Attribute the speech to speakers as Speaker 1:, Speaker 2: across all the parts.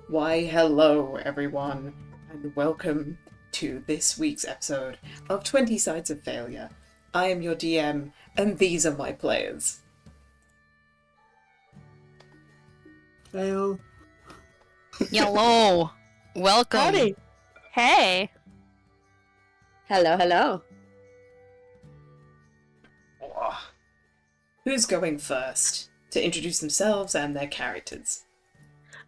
Speaker 1: Why, hello everyone, and welcome to this week's episode of 20 Sides of Failure. I am your DM, and these are my players.
Speaker 2: Hello.
Speaker 3: Hello. Welcome.
Speaker 4: Howdy. Hey.
Speaker 5: Hello.
Speaker 1: Who's going first to introduce themselves and their characters?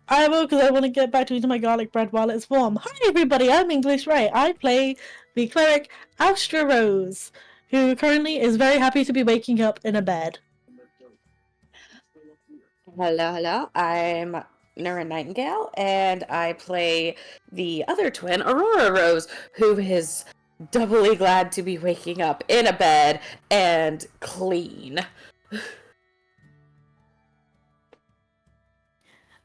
Speaker 4: I will, because I want to get back to eating my garlic bread while it's warm. Hi everybody, I'm English Ray. I play the cleric Austra Rose, who currently is very happy to be waking up in a bed.
Speaker 5: Hello. I'm Nura Nightingale, and I play the other twin, Aurora Rose, who is doubly glad to be waking up in a bed and clean.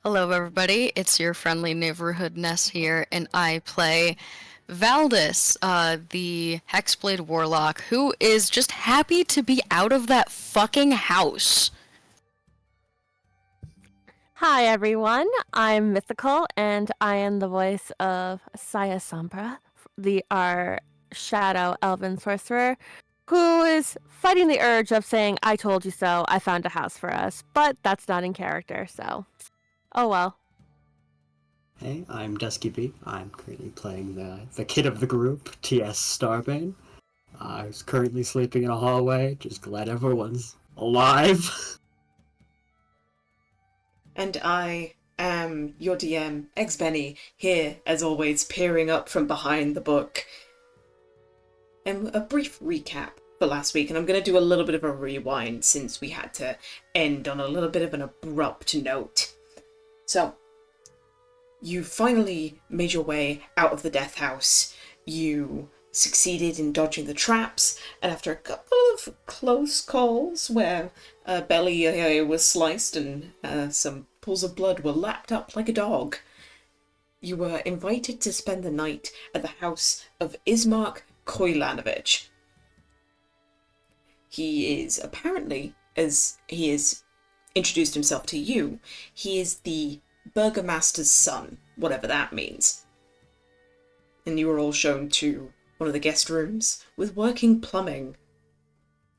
Speaker 3: Hello, everybody. It's your friendly neighborhood Ness here, and I play Valdis, the Hexblade Warlock, who is just happy to be out of that fucking house.
Speaker 6: Hi everyone, I'm Mythical, and I am the voice of Saya Sombra, our shadow elven sorcerer, who is fighting the urge of saying, "I told you so, I found a house for us," but that's not in character, so oh well.
Speaker 2: Hey, I'm Dusky B. I'm currently playing the kid of the group, T.S. Starbane. I was currently sleeping in a hallway, just glad everyone's alive.
Speaker 1: And I am your DM, Benny, here, as always, peering up from behind the book. And a brief recap for last week, and I'm going to do a little bit of a rewind since we had to end on a little bit of an abrupt note. So, you finally made your way out of the death house. You succeeded in dodging the traps, and after a couple of close calls where a belly was sliced and some pools of blood were lapped up like a dog, you were invited to spend the night at the house of Ismark Koilanovich. He is apparently, as he has introduced himself to you, he is the burgomaster's son, whatever that means. And you were all shown to one of the guest rooms with working plumbing,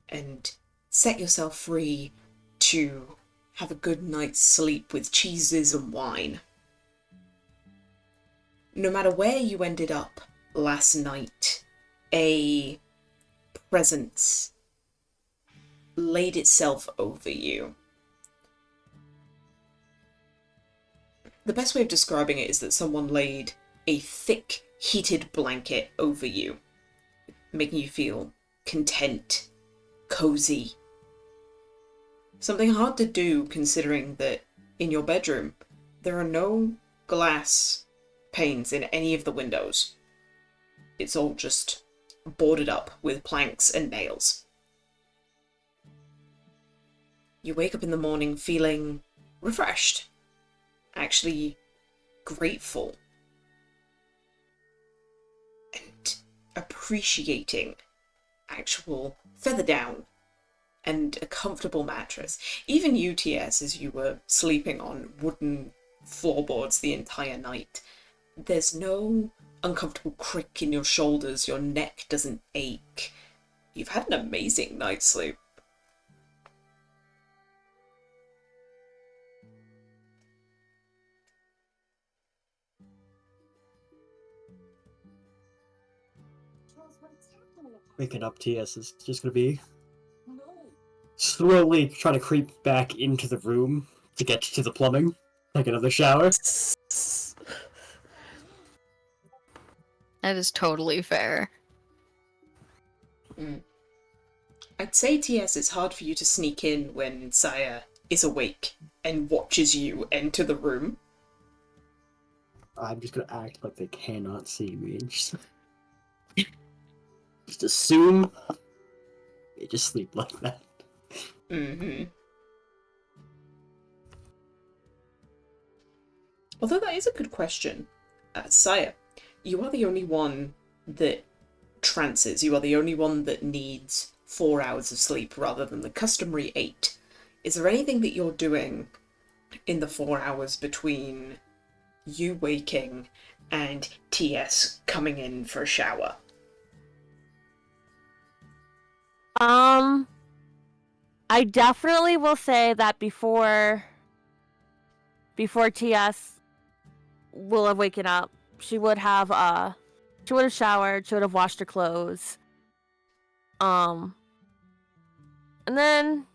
Speaker 1: and set yourself free to have a good night's sleep with cheeses and wine. No matter where you ended up last night, a presence laid itself over you. The best way of describing it is that someone laid a thick, heated blanket over you, making you feel content, cozy. Something hard to do considering that in your bedroom there are no glass panes in any of the windows. It's all just boarded up with planks and nails. You wake up in the morning feeling refreshed, actually grateful, and appreciating actual feather down and a comfortable mattress. Even you, TS, as you were sleeping on wooden floorboards the entire night, there's no uncomfortable crick in your shoulders, your neck doesn't ache. You've had an amazing night's sleep.
Speaker 2: Waking up, T.S. is just gonna be slowly trying to creep back into the room to get to the plumbing. Take another shower.
Speaker 3: That is totally fair.
Speaker 1: I'd say, TS, it's hard for you to sneak in when Saya is awake and watches you enter the room.
Speaker 2: I'm just gonna act like they cannot see me and just assume they just sleep like that.
Speaker 1: Although that is a good question. Saya, you are the only one that trances. You are the only one that needs 4 hours of sleep rather than the customary 8. Is there anything that you're doing in the 4 hours between you waking and TS coming in for a shower?
Speaker 6: I definitely will say that before TS will have waken up, she would have showered, she would have washed her clothes. And then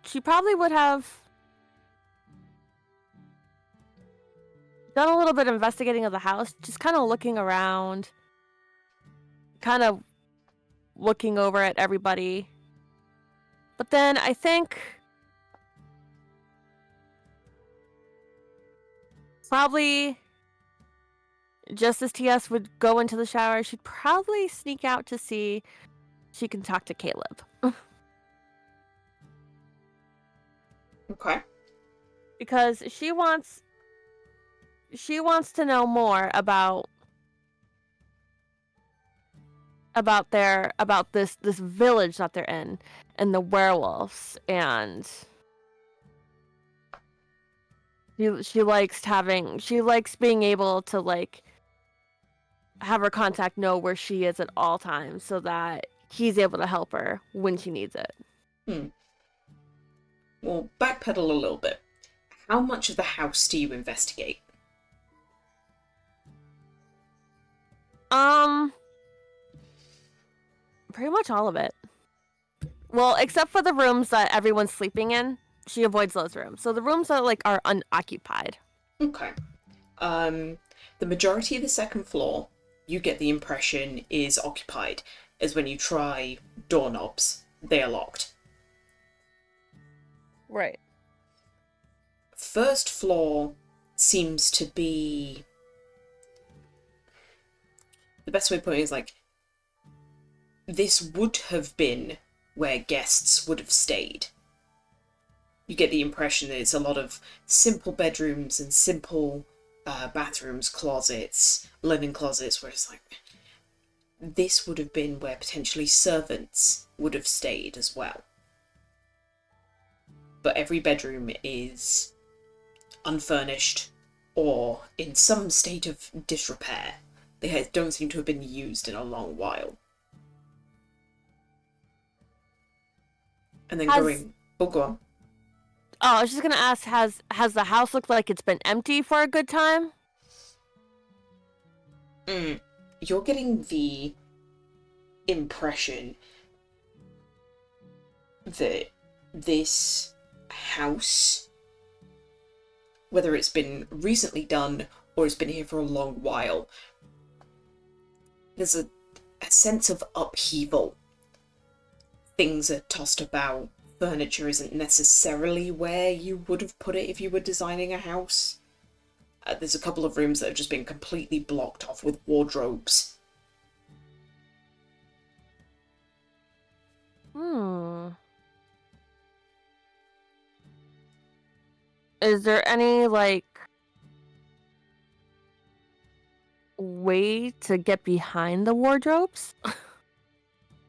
Speaker 6: she probably would have done a little bit of investigating of the house, just kind of looking around, kind of looking over at everybody. But then I think probably just as TS would go into the shower, she'd probably sneak out to see if she can talk to Caleb.
Speaker 1: Okay.
Speaker 6: Because she wants to know more about this village that they're in and the werewolves, and she likes being able to like have her contact know where she is at all times so that he's able to help her when she needs it.
Speaker 1: Well, backpedal a little bit. How much of the house do you investigate?
Speaker 6: Pretty much all of it. Well, except for the rooms that everyone's sleeping in, she avoids those rooms. So the rooms that like are unoccupied.
Speaker 1: Okay. The majority of the second floor, you get the impression, is occupied, as when you try doorknobs, they are locked.
Speaker 6: Right.
Speaker 1: First floor seems to be... The best way of putting it is like, this would have been where guests would have stayed. You get the impression that it's a lot of simple bedrooms and simple bathrooms, closets, linen closets, where it's like, this would have been where potentially servants would have stayed as well. But every bedroom is unfurnished or in some state of disrepair. They don't seem to have been used in a long while. And then Oh, go on.
Speaker 6: Oh, I was just gonna ask, has the house looked like it's been empty for a good time?
Speaker 1: You're getting the impression that this house, whether it's been recently done or it's been here for a long while, there's a sense of upheaval. Things are tossed about. Furniture isn't necessarily where you would have put it if you were designing a house. There's a couple of rooms that have just been completely blocked off with wardrobes.
Speaker 6: Is there any, like, way to get behind the wardrobes?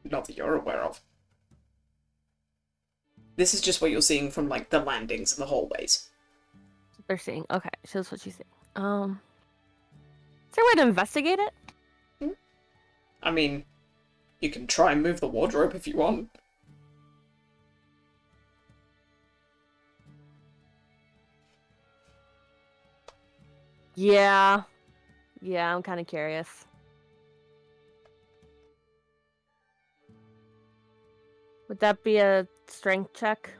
Speaker 1: Not that you're aware of. This is just what you're seeing from, like, the landings and the hallways.
Speaker 6: They're seeing. Okay, so that's what she's saying. Is there a way to investigate it?
Speaker 1: I mean, you can try and move the wardrobe if you want.
Speaker 6: Yeah. Yeah, I'm kind of curious. Would that be a strength check?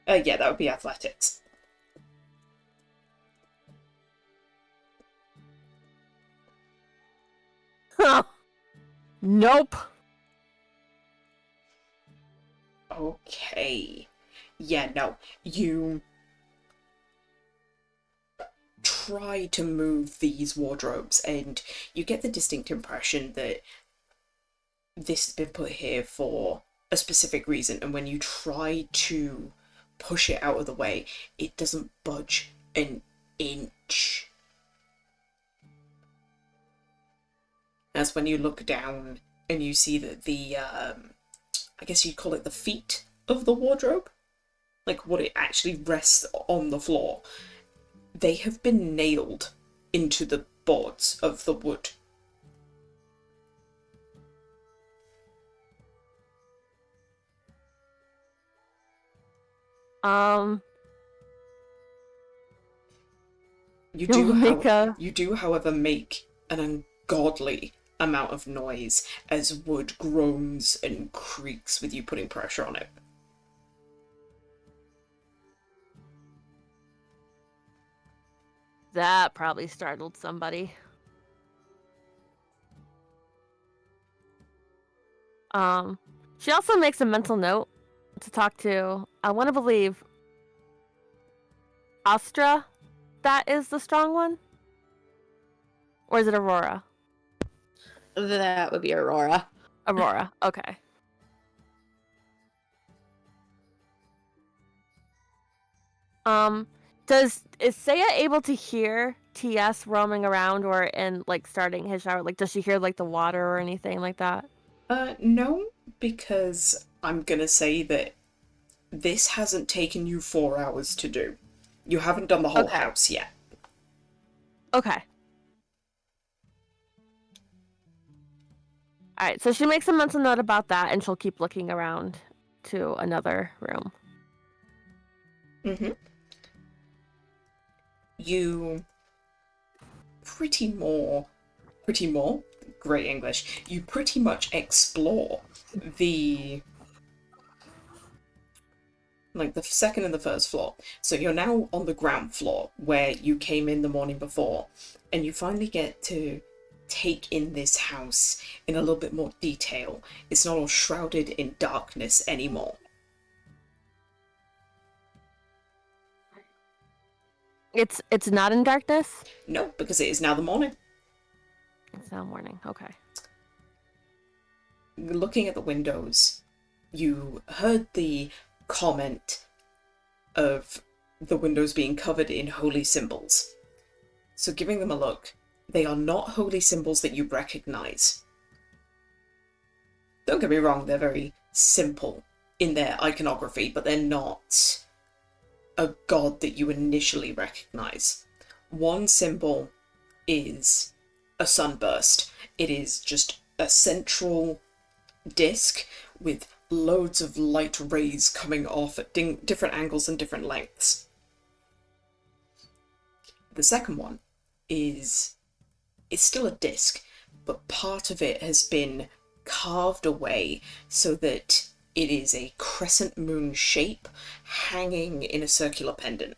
Speaker 1: Yeah, that would be athletics.
Speaker 6: Nope.
Speaker 1: Okay. Yeah, no. You try to move these wardrobes and you get the distinct impression that this has been put here for a specific reason, and when you try to push it out of the way, it doesn't budge an inch. That's when you look down and you see that the, I guess you'd call it the feet of the wardrobe, like what it actually rests on the floor, they have been nailed into the boards of the wood. You
Speaker 6: You'll make a
Speaker 1: you do, however, make an ungodly amount of noise as wood groans and creaks with you putting pressure on it.
Speaker 6: that probably startled somebody. She also makes a mental note to talk to, I want to believe, Astra. That is the strong one? Or is it Aurora?
Speaker 5: That would be Aurora.
Speaker 6: Aurora, okay. Is Saya able to hear TS roaming around or in like starting his shower? Like, does she hear like the water or anything like that?
Speaker 1: No, because I'm gonna say that this hasn't taken you 4 hours to do. You haven't done the whole
Speaker 6: Okay.
Speaker 1: house yet.
Speaker 6: Okay. All right, so she makes a mental note about that, and she'll keep looking around to another room.
Speaker 1: Mm-hmm. You pretty great English. You pretty much explore the second and the first floor. So you're now on the ground floor where you came in the morning before, and you finally get to take in this house in a little bit more detail. It's not all shrouded in darkness anymore.
Speaker 6: It's not in darkness?
Speaker 1: No, because it is now the morning.
Speaker 6: It's now morning. Okay.
Speaker 1: Looking at the windows, you heard the comment of the windows being covered in holy symbols. So giving them a look, they are not holy symbols that you recognize. Don't get me wrong, they're very simple in their iconography, but they're not a god that you initially recognize. One symbol is a sunburst. It is just a central disc with loads of light rays coming off at different angles and different lengths. The second one is, it's still a disc, but part of it has been carved away so that it is a crescent moon shape hanging in a circular pendant.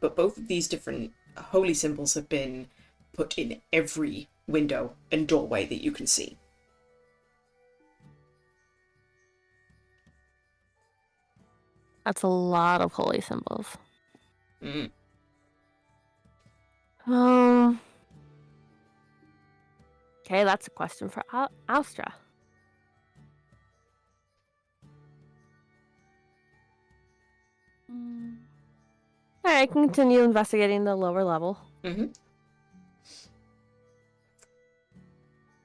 Speaker 1: But both of these different holy symbols have been put in every window and doorway that you can see.
Speaker 6: That's a lot of holy symbols.
Speaker 1: Mm.
Speaker 6: Okay, that's a question for Astra. All right, I can continue investigating the lower level.
Speaker 1: Mm-hmm.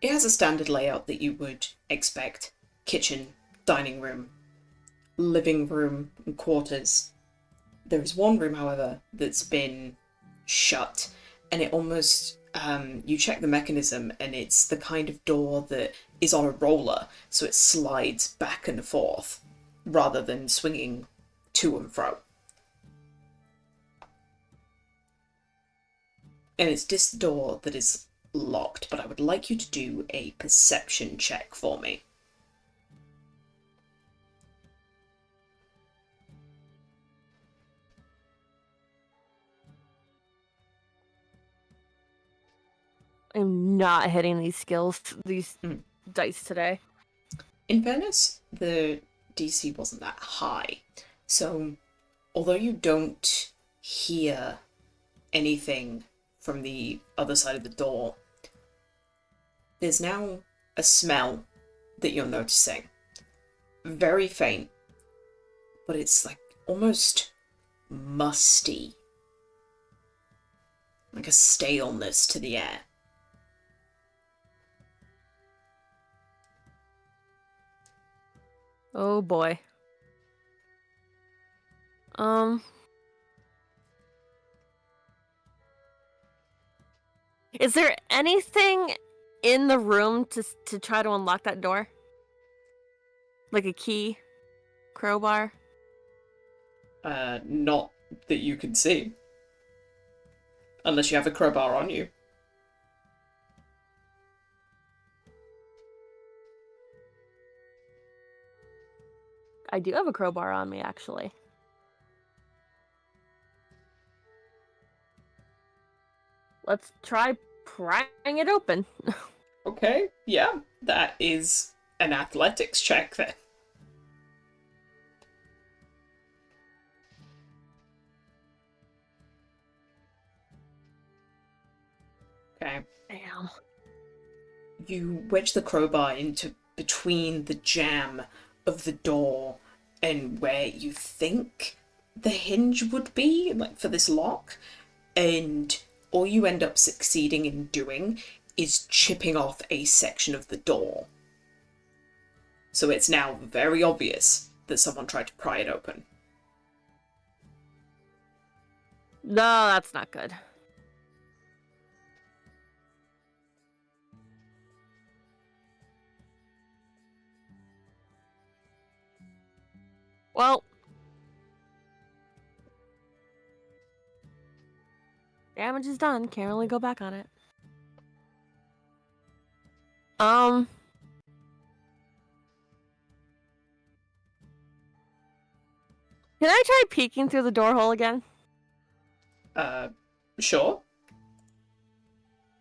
Speaker 1: It has a standard layout that you would expect. Kitchen, dining room, living room, and quarters. There is one room, however, that's been shut, and it almost, you check the mechanism, and it's the kind of door that is on a roller, so it slides back and forth, rather than swinging to and fro. And it's this door that is locked, but I would like you to do a perception check for me.
Speaker 6: I'm not hitting these dice today.
Speaker 1: In fairness, the DC wasn't that high. So, although you don't hear anything from the other side of the door, there's now a smell that you're noticing. Very faint, but it's like almost musty. Like a staleness to the air.
Speaker 6: Oh boy. Um. Is there anything in the room to try to unlock that door? Like a key, crowbar?
Speaker 1: Not that you can see. Unless you have a crowbar on you.
Speaker 6: I do have a crowbar on me, actually. Let's try prying it open.
Speaker 1: Okay, yeah. That is an athletics check then. Okay.
Speaker 6: Damn.
Speaker 1: You wedge the crowbar into between the jamb of the door and where you think the hinge would be, like for this lock, and all you end up succeeding in doing is chipping off a section of the door. So it's now very obvious that someone tried to pry it open.
Speaker 6: No, that's not good. Well, damage is done. Can't really go back on it. Can I try peeking through the door hole again?
Speaker 1: Sure.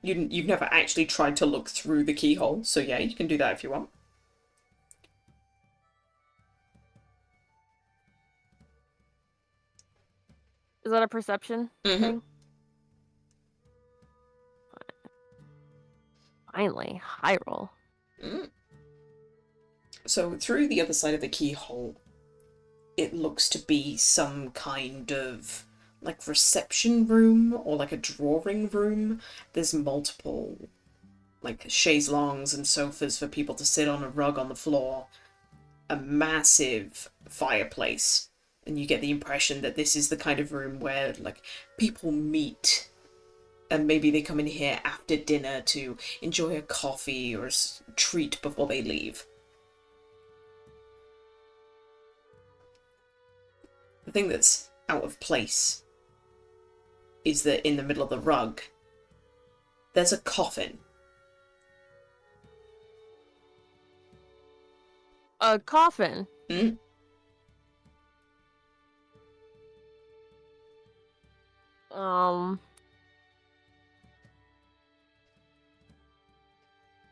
Speaker 1: You've never actually tried to look through the keyhole, so yeah, you can do that if you want.
Speaker 6: Is that a perception thing? Finally, high roll.
Speaker 1: So through the other side of the keyhole, it looks to be some kind of like reception room or like a drawing room. There's multiple like chaise longues and sofas for people to sit on, a rug on the floor, a massive fireplace, and you get the impression that this is the kind of room where like people meet, and maybe they come in here after dinner to enjoy a coffee or a treat before they leave. The thing that's out of place is that in the middle of the rug, there's a coffin.
Speaker 6: A coffin?
Speaker 1: Mm?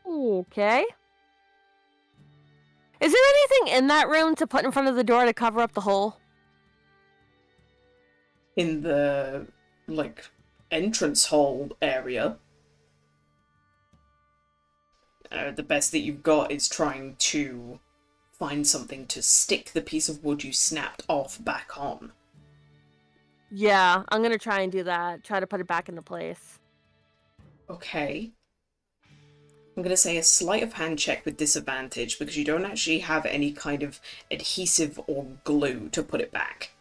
Speaker 6: Okay. Is there anything in that room to put in front of the door to cover up the hole?
Speaker 1: In the, like, entrance hall area. The best that you've got is trying to find something to stick the piece of wood you snapped off back on.
Speaker 6: Yeah, I'm gonna try and do that. Try to put it back into place.
Speaker 1: Okay. I'm going to say a sleight of hand check with disadvantage because you don't actually have any kind of adhesive or glue to put it back.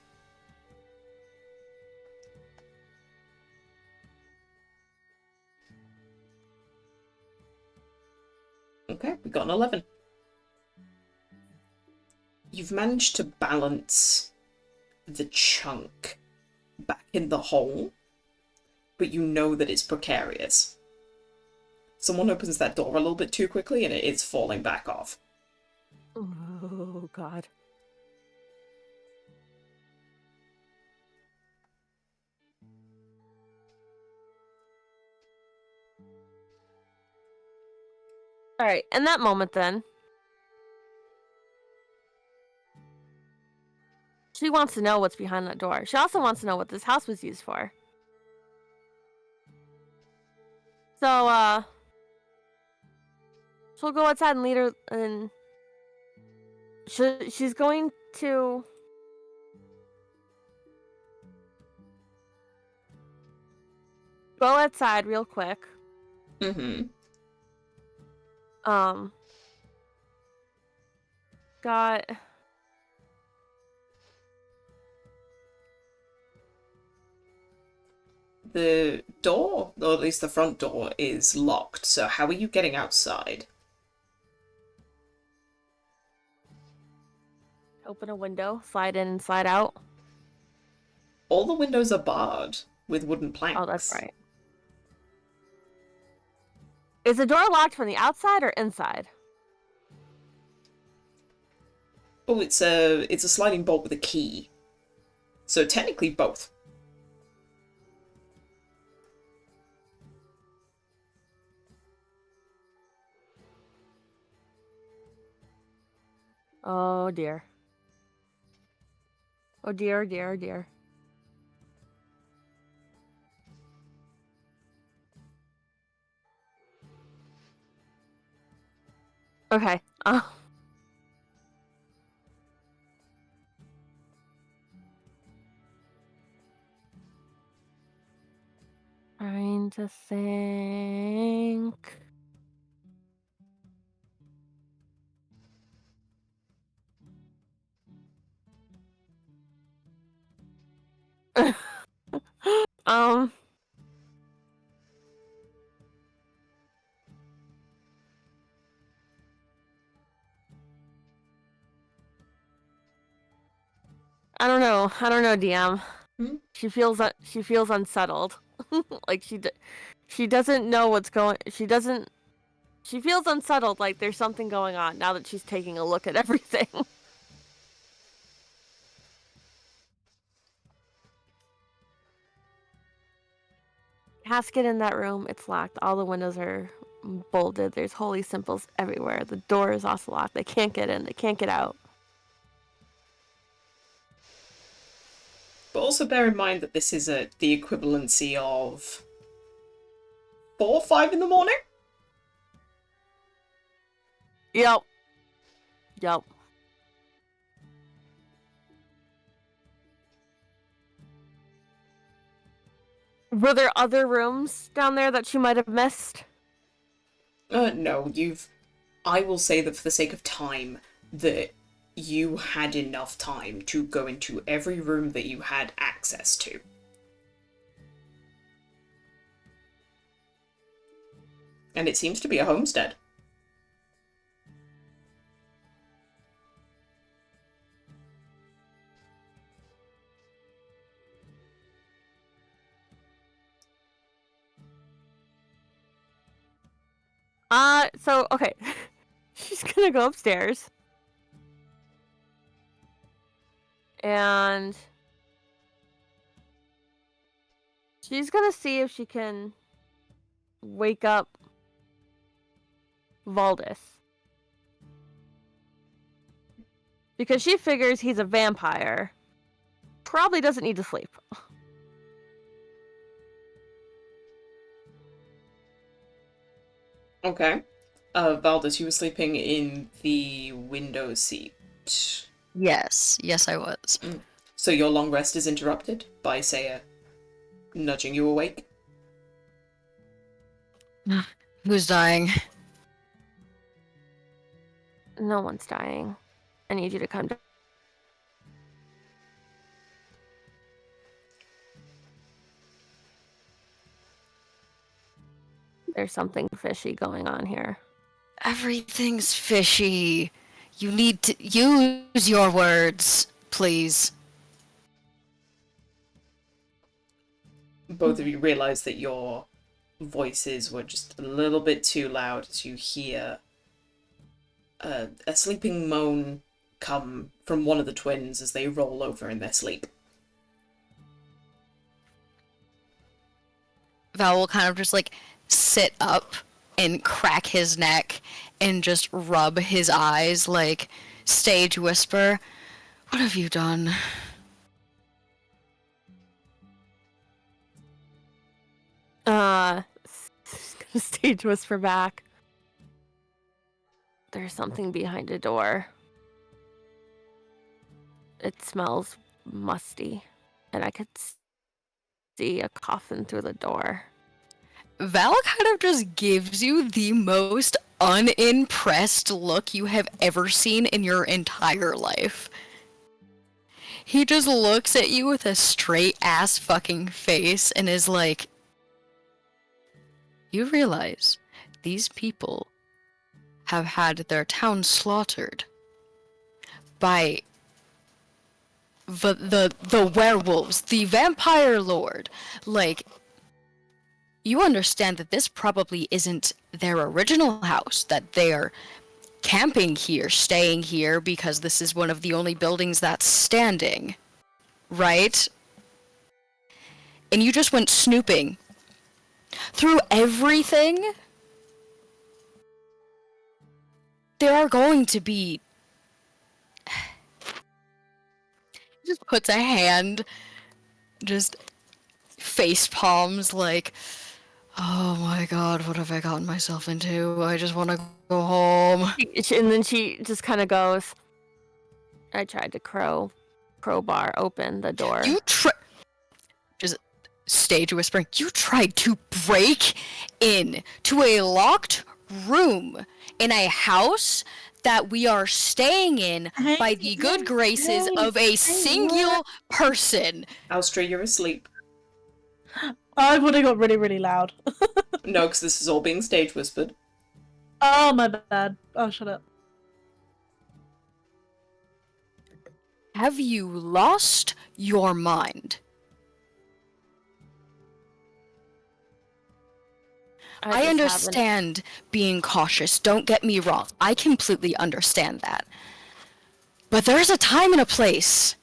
Speaker 1: Okay, we got an 11. You've managed to balance the chunk back in the hole, but you know that it's precarious. Someone opens that door a little bit too quickly and it is falling back off.
Speaker 6: Oh, God. Alright, in that moment then, she wants to know what's behind that door. She also wants to know what this house was used for. So, she'll go outside and lead her, and she's going to go outside real quick.
Speaker 1: Mm-hmm.
Speaker 6: got...
Speaker 1: The door, or at least the front door, is locked, so how are you getting outside?
Speaker 6: Open a window, slide in and slide out.
Speaker 1: All the windows are barred with wooden planks.
Speaker 6: Oh, that's right. Is the door locked from the outside or inside?
Speaker 1: Oh, it's a sliding bolt with a key. So technically both.
Speaker 6: Oh dear. Oh dear, dear, dear. Okay. Trying to think. um. I don't know. I don't know, DM.
Speaker 1: Hmm?
Speaker 6: She feels unsettled. Like she doesn't know what's going. She feels unsettled. Like there's something going on now that she's taking a look at everything. Casket in that room. It's locked. All the windows are bolted. There's holy symbols everywhere. The door is also locked. They can't get in. They can't get out.
Speaker 1: But also bear in mind that this is the equivalency of 4 or 5 in the morning?
Speaker 6: Yep. Yep. Were there other rooms down there that she might have missed?
Speaker 1: No, I will say that for the sake of time, that you had enough time to go into every room that you had access to. And it seems to be a homestead.
Speaker 6: So, okay. She's gonna go upstairs. And she's gonna see if she can wake up Valdis. Because she figures he's a vampire. Probably doesn't need to sleep.
Speaker 1: Okay. Valdez, you were sleeping in the window seat.
Speaker 3: Yes, I was.
Speaker 1: So your long rest is interrupted by Saya nudging you awake?
Speaker 3: Who's dying?
Speaker 6: No one's dying. I need you to come down. There's something fishy going on here.
Speaker 3: Everything's fishy. You need to use your words, please.
Speaker 1: Both of you realize that your voices were just a little bit too loud as you hear a sleeping moan come from one of the twins as they roll over in their sleep.
Speaker 3: Val will kind of just like sit up and crack his neck and just rub his eyes, like stage whisper, "What have you done?"
Speaker 6: Stage whisper back. There's something behind a door. It smells musty, and I could see a coffin through the door.
Speaker 3: Val kind of just gives you the most unimpressed look you have ever seen in your entire life. He just looks at you with a straight ass fucking face and is like, you realize these people have had their town slaughtered by the werewolves, the vampire lord. Like, you understand that this probably isn't their original house, that they are camping here, staying here because this is one of the only buildings that's standing, right? And you just went snooping through everything. There are going to be... Just puts a hand, just face palms like, oh my god, what have I gotten myself into? I just want to go home.
Speaker 6: And then she just kind of goes, I tried to crowbar open the door.
Speaker 3: Just stage whispering, you tried to break in to a locked room in a house that we are staying in by the good graces of a single person.
Speaker 1: Alstra, you're asleep.
Speaker 4: I would have got really, really loud.
Speaker 1: No, because this is all being stage whispered.
Speaker 4: Oh, my bad. Oh, shut up.
Speaker 3: Have you lost your mind? I understand being cautious, don't get me wrong. I completely understand that. But there's a time and a place.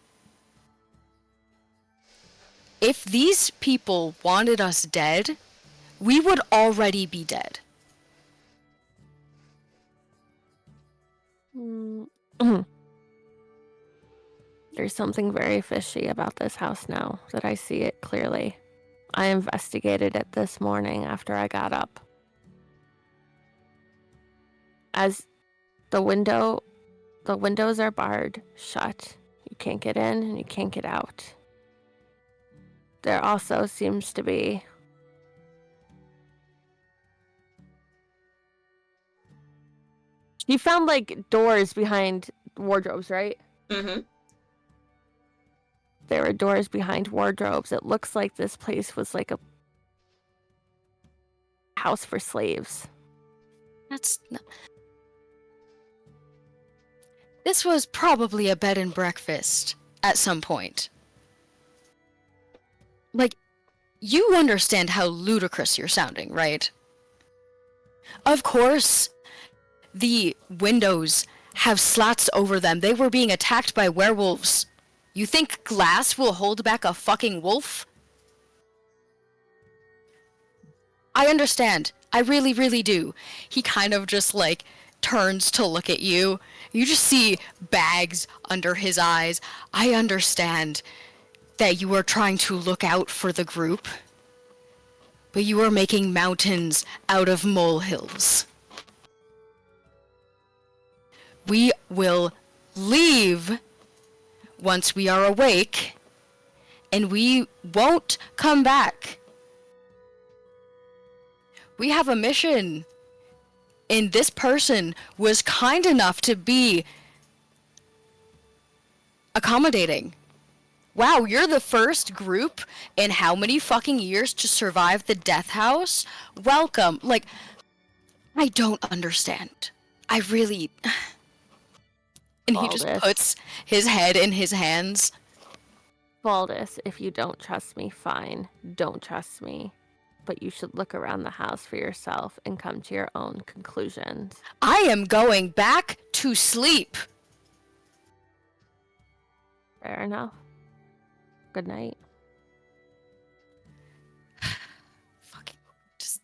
Speaker 3: If these people wanted us dead, we would already be dead.
Speaker 6: There's something very fishy about this house now that I see it clearly. I investigated it this morning after I got up. As the windows are barred shut. You can't get in and you can't get out. There also seems to be you found like doors behind wardrobes, right?
Speaker 1: Mm-hmm.
Speaker 6: There are doors behind wardrobes. It looks like this place was like a house for slaves.
Speaker 3: This was probably a bed and breakfast at some point. Like, you understand how ludicrous you're sounding, right? Of course, the windows have slats over them. They were being attacked by werewolves. You think glass will hold back a fucking wolf? I understand. I really, really do. He kind of just, like, turns to look at you. You just see bags under his eyes. I understand that you are trying to look out for the group, but you are making mountains out of molehills. We will leave once we are awake, and we won't come back. We have a mission, and this person was kind enough to be accommodating. Wow, you're the first group in how many fucking years to survive the death house? Welcome. Like, I don't understand. I really... And he just puts his head in his hands.
Speaker 6: Baldus, if you don't trust me, fine. Don't trust me. But you should look around the house for yourself and come to your own conclusions.
Speaker 3: I am going back to sleep.
Speaker 6: Fair enough. Good night.
Speaker 3: Fucking just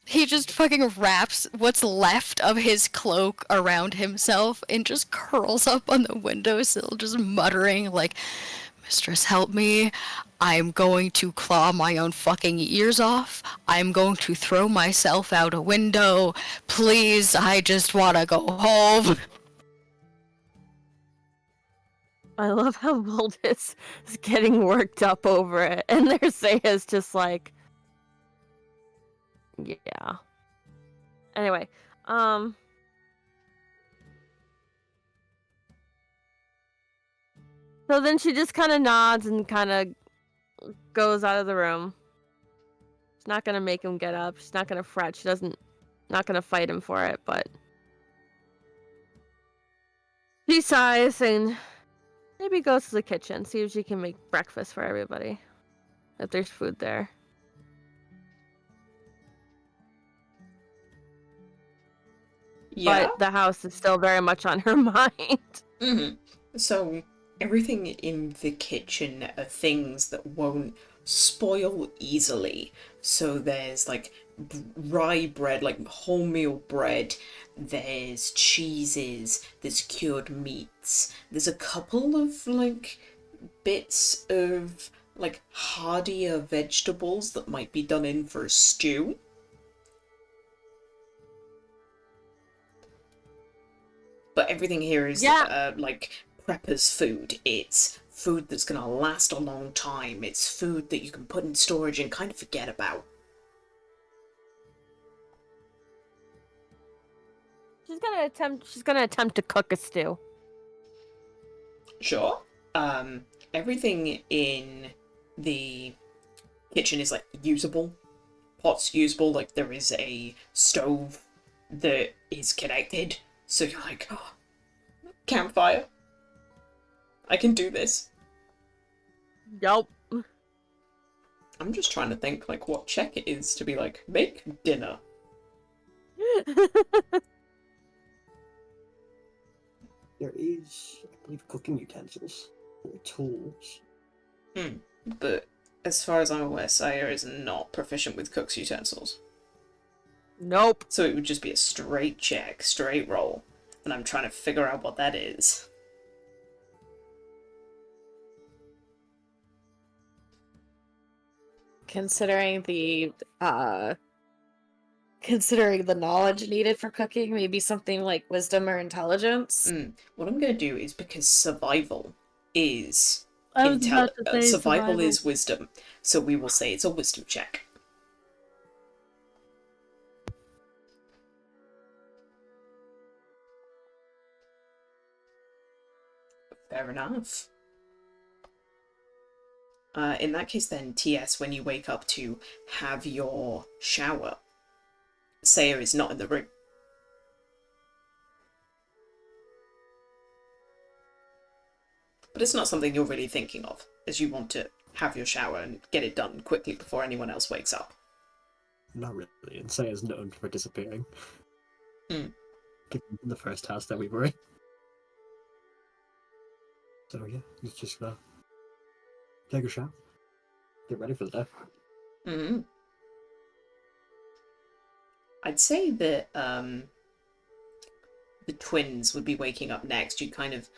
Speaker 3: He just fucking wraps what's left of his cloak around himself and just curls up on the windowsill, just muttering like, Mistress, help me. I'm going to claw my own fucking ears off. I'm going to throw myself out a window. Please, I just want to go home.
Speaker 6: I love how Baldus is getting worked up over it, and Nersea is just like, Yeah. Anyway, so then she just kind of nods and kind of goes out of the room. She's not gonna make him get up. She's not gonna fret. Not gonna fight him for it, but she sighs and maybe goes to the kitchen, see if she can make breakfast for everybody. If there's food there.
Speaker 1: Yeah.
Speaker 6: But the house is still very much on her mind.
Speaker 1: So, everything in the kitchen are things that won't spoil easily. So there's like rye bread, like wholemeal bread, there's cheeses, there's cured meats, there's a couple of like bits of like hardier vegetables that might be done in for a stew. But everything here is like prepper's food. It's food that's gonna last a long time. It's food that you can put in storage and kind of forget about.
Speaker 6: She's gonna attempt to cook a stew.
Speaker 1: Sure. Everything in the kitchen is like usable. Pots usable, like there is a stove that is connected. So you're like, oh, campfire. I can do this.
Speaker 6: Yup.
Speaker 1: I'm just trying to think like what check it is to be like, make dinner.
Speaker 2: There is, I believe, cooking utensils or tools.
Speaker 1: But as far as I'm aware, Saya is not proficient with cook's utensils.
Speaker 6: Nope.
Speaker 1: So it would just be a straight check, straight roll. And I'm trying to figure out what that is.
Speaker 5: Considering the knowledge needed for cooking, maybe something like wisdom or intelligence.
Speaker 1: What I'm going to do is, because survival is
Speaker 4: I was about to say
Speaker 1: survival is wisdom, so we will say it's a wisdom check. Fair enough. In that case then, TS, when you wake up to have your shower, Saya is not in the room. But it's not something you're really thinking of, as you want to have your shower and get it done quickly before anyone else wakes up.
Speaker 2: Not really, and Saya's known for disappearing. Given the first house that we were in. So yeah, it's just take a shower, get ready for the day.
Speaker 1: I'd say that the twins would be waking up next. You kind of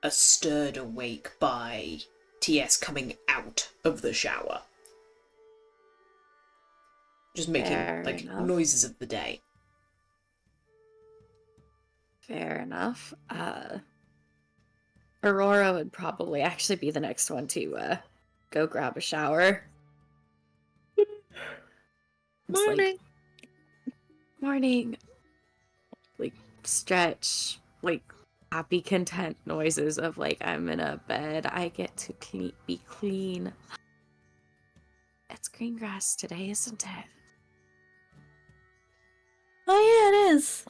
Speaker 1: are stirred awake by TS coming out of the shower. Just making
Speaker 5: Fair
Speaker 1: like
Speaker 5: enough.
Speaker 1: noises of the day.
Speaker 5: Fair enough. Aurora would probably actually be the next one to go grab a shower. It's
Speaker 4: Morning.
Speaker 5: Morning. Like stretch, like happy, content noises of like I'm in a bed. I get to be clean. It's green grass today, isn't it?
Speaker 4: Oh yeah, it is.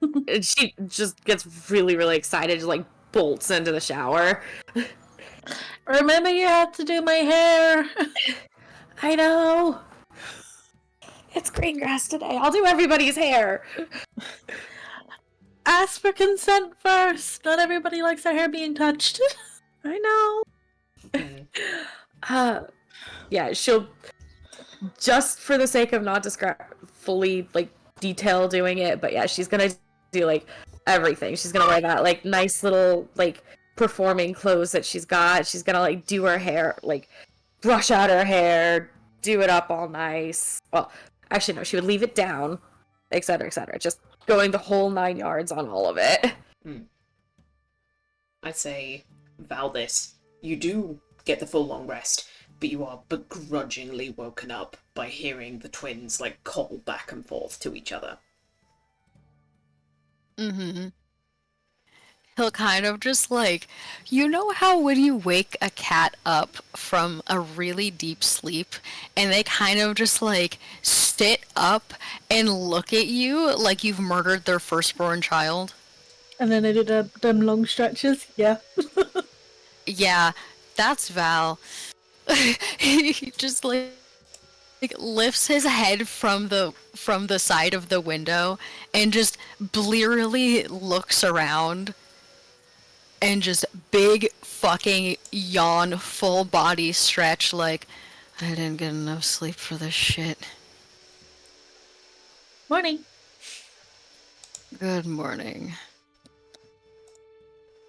Speaker 5: And she just gets really, really excited, just like bolts into the shower.
Speaker 4: Remember, you have to do my hair.
Speaker 5: I know. It's green grass today. I'll do everybody's hair.
Speaker 4: Ask for consent first. Not everybody likes their hair being touched.
Speaker 5: I know. Yeah, she'll just for the sake of not fully like detail doing it, but yeah, she's gonna do like everything. She's gonna wear that like nice little like performing clothes that she's got. She's gonna like do her hair, like brush out her hair, do it up all nice. Well, actually no, she would leave it down, etc., etc. Just going the whole 9 yards on all of it.
Speaker 1: I'd say, Valdis, you do get the full long rest, but you are begrudgingly woken up by hearing the twins, like, call back and forth to each other.
Speaker 3: Mm-hmm. He'll kind of just like, you know how when you wake a cat up from a really deep sleep and they kind of just like sit up and look at you like you've murdered their firstborn child?
Speaker 4: And then they did them long stretches. Yeah.
Speaker 3: Yeah, that's Val. He just like lifts his head from the side of the window and just blearily looks around and just big fucking yawn, full body stretch like, I didn't get enough sleep for this shit.
Speaker 4: Morning.
Speaker 3: Good morning.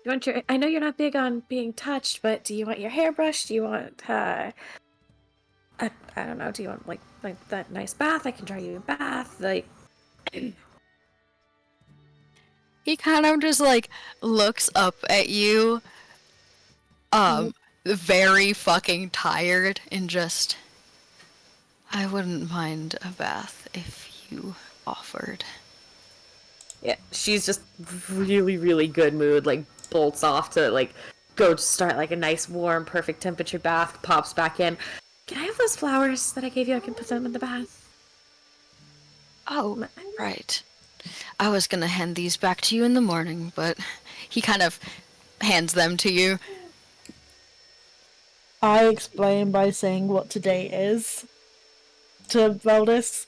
Speaker 5: You want your? I know you're not big on being touched, but do you want your hair brushed? Do you want I don't know. Do you want like that nice bath? I can draw you a bath. Like
Speaker 3: He kind of just like looks up at you, very fucking tired and just, I wouldn't mind a bath if you offered.
Speaker 5: yeah, she's just really really good mood. Like bolts off to like go to start like a nice warm perfect temperature bath. Pops back in. Can I have those flowers that I gave you? I can put them in the bath.
Speaker 3: Oh, right. I was gonna hand these back to you in the morning, but he kind of hands them to you.
Speaker 4: I explain by saying what today is to Valdis,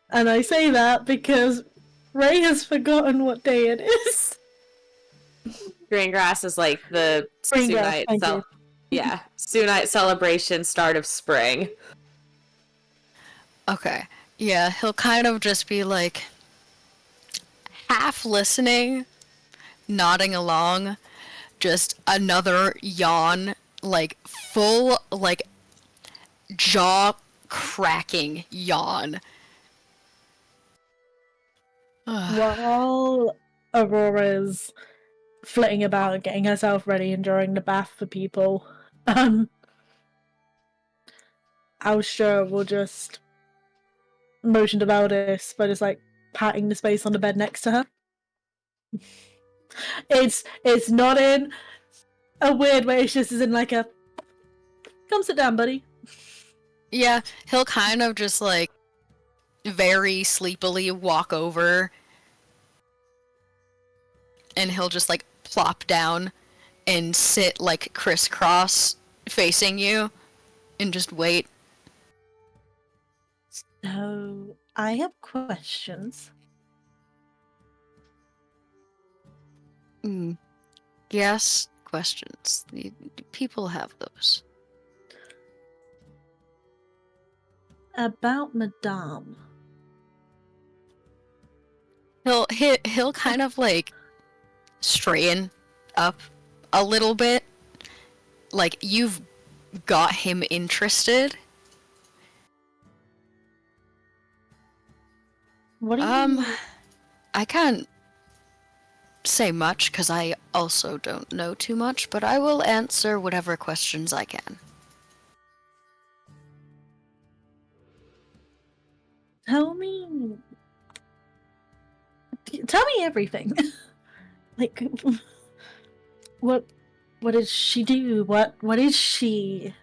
Speaker 4: and I say that because Ray has forgotten what day it is.
Speaker 5: Green grass is like the
Speaker 4: Green grass,
Speaker 5: Sunite
Speaker 4: thank you.
Speaker 5: yeah, Sunite celebration, start of spring.
Speaker 3: Okay. Yeah, he'll kind of just be like half listening, nodding along, just another yawn, like full, like jaw cracking yawn.
Speaker 4: While Aurora's flitting about and getting herself ready and drawing the bath for people, Austra will just motion to Valdis by just like patting the space on the bed next to her. It's not in a weird way, it's just as in like a come sit down, buddy.
Speaker 3: Yeah, he'll kind of just like very sleepily walk over and he'll just like plop down and sit like crisscross facing you and just wait.
Speaker 4: So I have questions.
Speaker 3: Yes, questions. People have those.
Speaker 4: About Madame.
Speaker 3: He'll kind of like straighten up a little bit. Like you've got him interested.
Speaker 4: What do you
Speaker 3: I can't say much because I also don't know too much, but I will answer whatever questions I can.
Speaker 4: tell me everything. Like what did she do? What is she?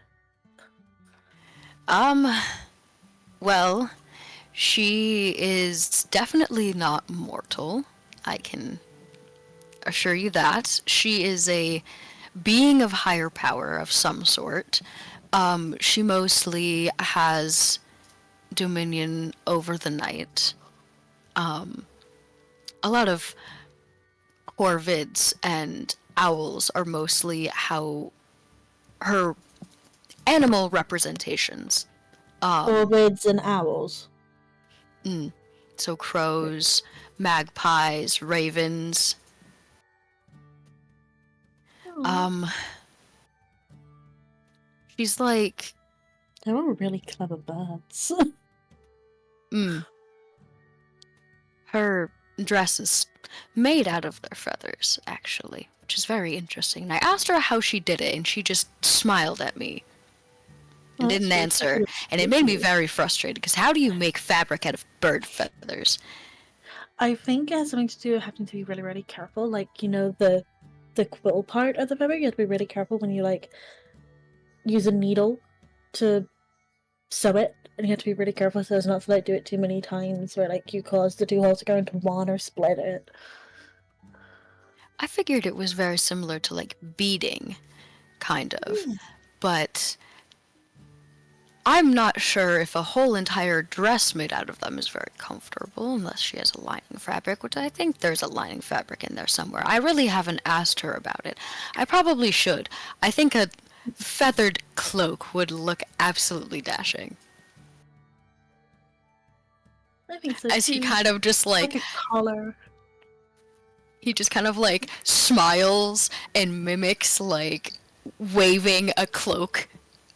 Speaker 3: Well, she is definitely not mortal. I can assure you that. She is a being of higher power of some sort. She mostly has dominion over the night. A lot of corvids and owls are mostly how her animal representations.
Speaker 4: Corvids and owls.
Speaker 3: So crows, magpies, ravens. She's like,
Speaker 4: They're all really clever birds.
Speaker 3: her dress is made out of their feathers, actually, which is very interesting. And I asked her how she did it, and she just smiled at me. and
Speaker 4: Well,
Speaker 3: didn't
Speaker 4: that's
Speaker 3: answer, and it made me very frustrated, because how do you make fabric out of bird feathers?
Speaker 4: I think it has something to do with having to be really, really careful. Like, you know, the quill part of the fabric, you have to be really careful when you like use a needle to sew it, and you have to be really careful so as not to like do it too many times, where like you cause the two holes to go into one or split it.
Speaker 3: I figured it was very similar to like beading, kind of, but I'm not sure if a whole entire dress made out of them is very comfortable unless she has a lining fabric, which I think there's a lining fabric in there somewhere. I really haven't asked her about it. I probably should. I think a feathered cloak would look absolutely dashing.
Speaker 4: I think so
Speaker 3: As he
Speaker 4: too.
Speaker 3: kind of just
Speaker 4: Like a collar.
Speaker 3: he just kind of like smiles and mimics like waving a cloak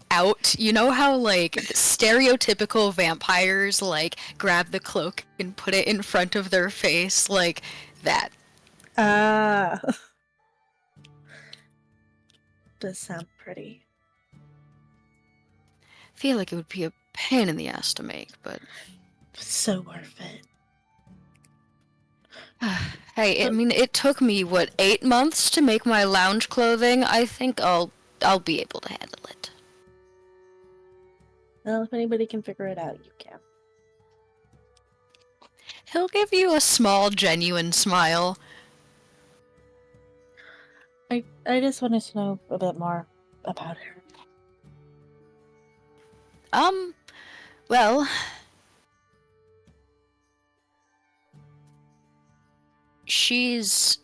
Speaker 3: out. You know how like stereotypical vampires like grab the cloak and put it in front of their face, like that.
Speaker 4: Ah. Does sound pretty.
Speaker 3: Feel like it would be a pain in the ass to make, but
Speaker 4: So worth it.
Speaker 3: hey, I mean, it took me what, 8 months to make my lounge clothing. I think I'll be able to handle it.
Speaker 4: Well, if anybody can figure it out, you can.
Speaker 3: He'll give you a small, genuine smile.
Speaker 4: I just wanted to know a bit more about her.
Speaker 3: Well, she's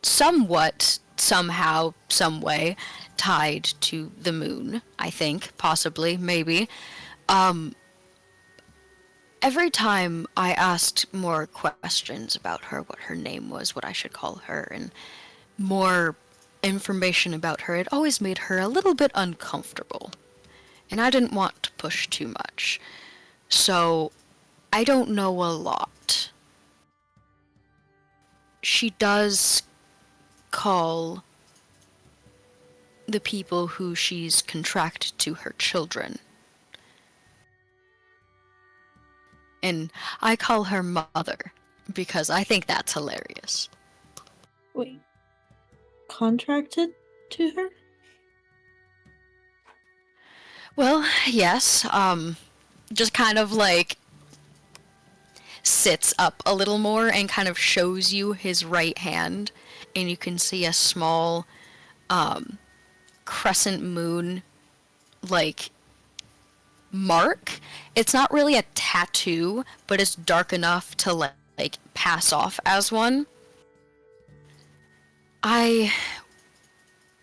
Speaker 3: somewhat, somehow, some way, tied to the moon, I think, possibly, maybe. Every time I asked more questions about her, what her name was, what I should call her, and more information about her, it always made her a little bit uncomfortable. And I didn't want to push too much. So, I don't know a lot. She does call the people who she's contracted to her children. And I call her mother, because I think that's hilarious.
Speaker 4: Wait. Contracted to her?
Speaker 3: Well, yes, just kind of like sits up a little more and kind of shows you his right hand, and you can see a small crescent moon like mark. It's not really a tattoo, but it's dark enough to like pass off as one. I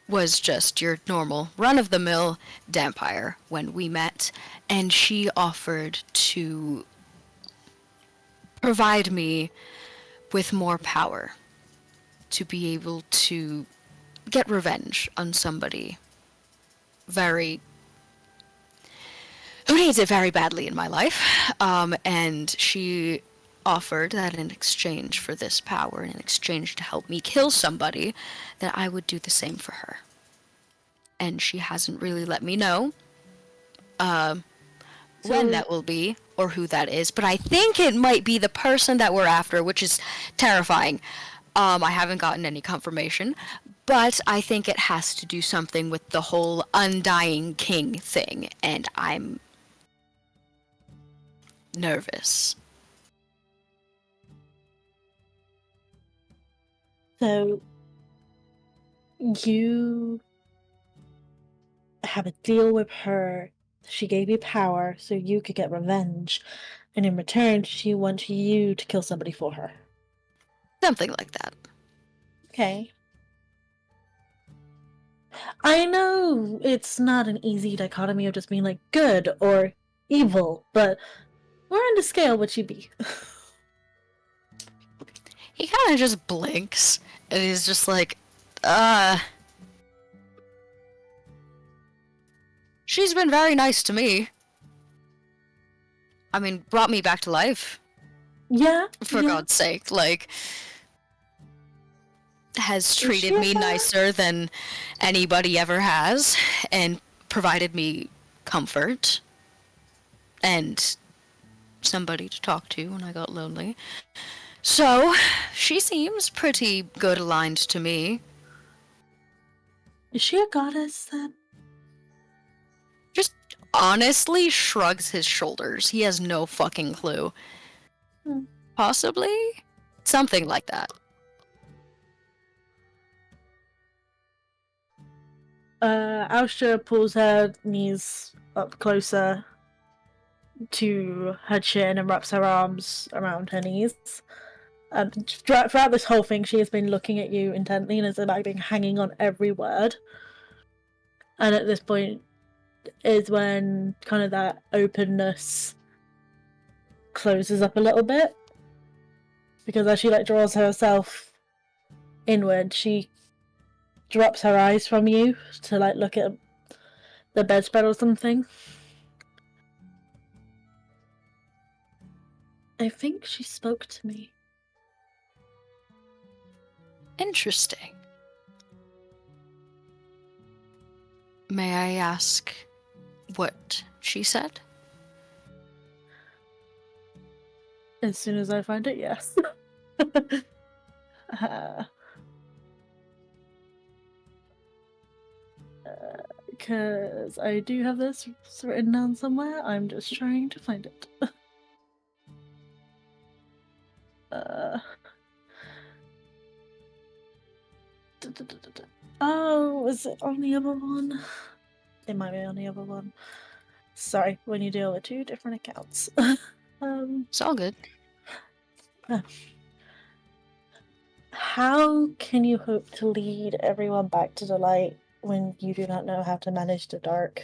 Speaker 3: was just your normal run-of-the-mill vampire when we met, and she offered to provide me with more power to be able to get revenge on somebody who needs it very badly in my life. And she offered that in exchange for this power, and in exchange to help me kill somebody, that I would do the same for her. And she hasn't really let me know when that will be or who that is, but I think it might be the person that we're after, which is terrifying. I haven't gotten any confirmation, but I think it has to do something with the whole undying king thing, and I'm nervous.
Speaker 4: So, you have a deal with her. She gave you power so you could get revenge, and in return, she wants you to kill somebody for her.
Speaker 3: Something like that.
Speaker 4: Okay. I know it's not an easy dichotomy of just being like good or evil, but where on the scale would she be?
Speaker 3: He kind of just blinks, and he's just like, she's been very nice to me. I mean, brought me back to life.
Speaker 4: Yeah.
Speaker 3: For God's sake, like, has
Speaker 4: she
Speaker 3: treated me
Speaker 4: a-
Speaker 3: nicer than anybody ever has, and provided me comfort and somebody to talk to when I got lonely. So, she seems pretty good aligned to me.
Speaker 4: Is she a goddess then?
Speaker 3: Just honestly shrugs his shoulders. He has no fucking clue.
Speaker 4: Hmm.
Speaker 3: Possibly? Something like that.
Speaker 4: Austra pulls her knees up closer to her chin and wraps her arms around her knees. Throughout this whole thing, she has been looking at you intently and has like been hanging on every word. And at this point is when kind of that openness closes up a little bit, because as she like draws herself inward, she drops her eyes from you to like look at the bedspread or something. I think she spoke to me.
Speaker 3: Interesting. May I ask what she said?
Speaker 4: As soon as I find it, yes. Because I do have this written down somewhere. I'm just trying to find it. Oh, is it on the other one? It might be on the other one. Sorry, when you deal with two different accounts.
Speaker 3: It's all good.
Speaker 4: How can you hope to lead everyone back to the light when you do not know how to manage the dark?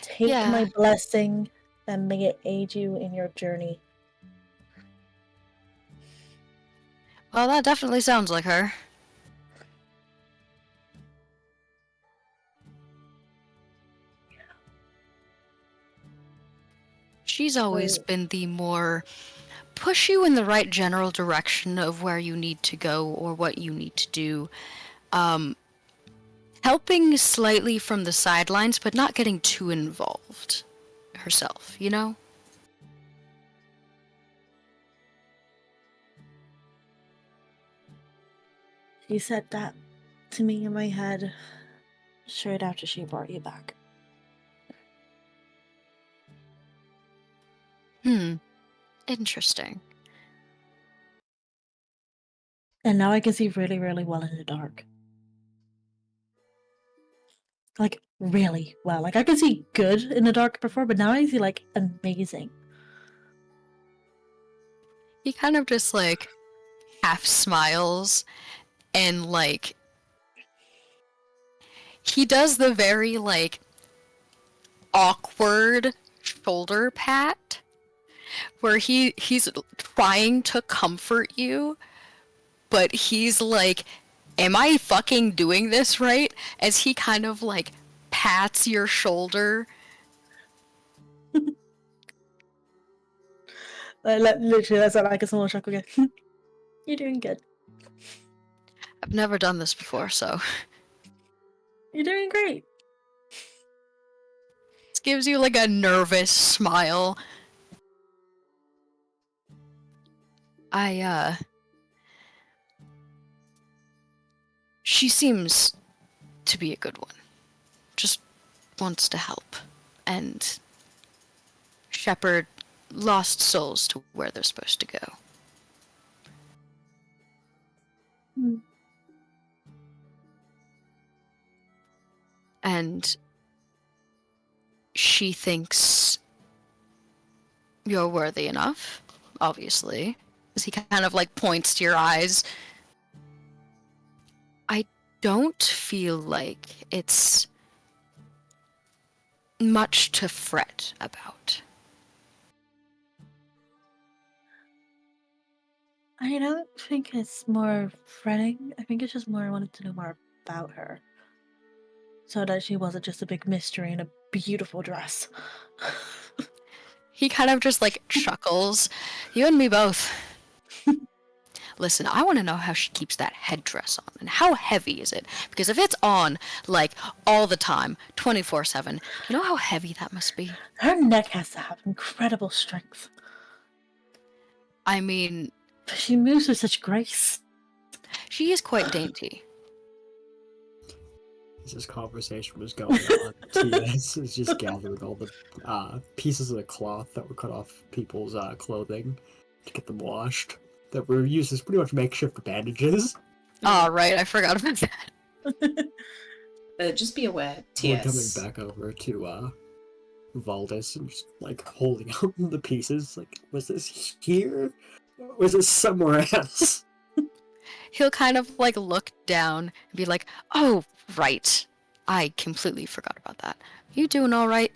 Speaker 4: Take
Speaker 3: Yeah.
Speaker 4: my blessing and may it aid you in your journey.
Speaker 3: Well, that definitely sounds like her. She's always been the more push you in the right general direction of where you need to go or what you need to do. Helping slightly from the sidelines, but not getting too involved herself, you know?
Speaker 4: She said that to me in my head straight after she brought you back.
Speaker 3: Interesting.
Speaker 4: And now I can see really, really well in the dark. Like, really well. Like, I could see good in the dark before, but now I see, like, amazing.
Speaker 3: He kind of just, like, half smiles and, like, he does the very, like, awkward shoulder pat where he's trying to comfort you, but he's like, am I fucking doing this right? As he kind of like pats your shoulder.
Speaker 4: Literally, that's like a small chuckle again. You're doing good.
Speaker 3: I've never done this before, so
Speaker 4: You're doing great.
Speaker 3: it gives you like a nervous smile. She seems to be a good one. Just wants to help and shepherd lost souls to where they're supposed to go. And she thinks you're worthy enough, obviously, as he kind of like points to your eyes. I don't feel like it's much to fret about.
Speaker 4: I don't think it's more fretting. I think it's just more I wanted to know more about her. So that she wasn't just a big mystery in a beautiful dress.
Speaker 3: He kind of just like chuckles. You and me both. Listen, I want to know how she keeps that headdress on, and how heavy is it? Because if it's on, like, all the time, 24/7, you know how heavy that must be?
Speaker 4: Her neck has to have incredible strength.
Speaker 3: I mean,
Speaker 4: But she moves with such grace.
Speaker 3: she is quite dainty.
Speaker 2: As this conversation was going on, TS is just gathering all the pieces of the cloth that were cut off people's clothing to get them washed. That were used as pretty much makeshift bandages.
Speaker 3: Oh, right, I forgot about that.
Speaker 1: Just be aware,
Speaker 2: We're
Speaker 1: TS.
Speaker 2: coming back over to Valdis and just like holding out the pieces. Like, was this here? Or was this somewhere else?
Speaker 3: He'll kind of like look down and be like, "Oh, right. I completely forgot about that. You doing all right?"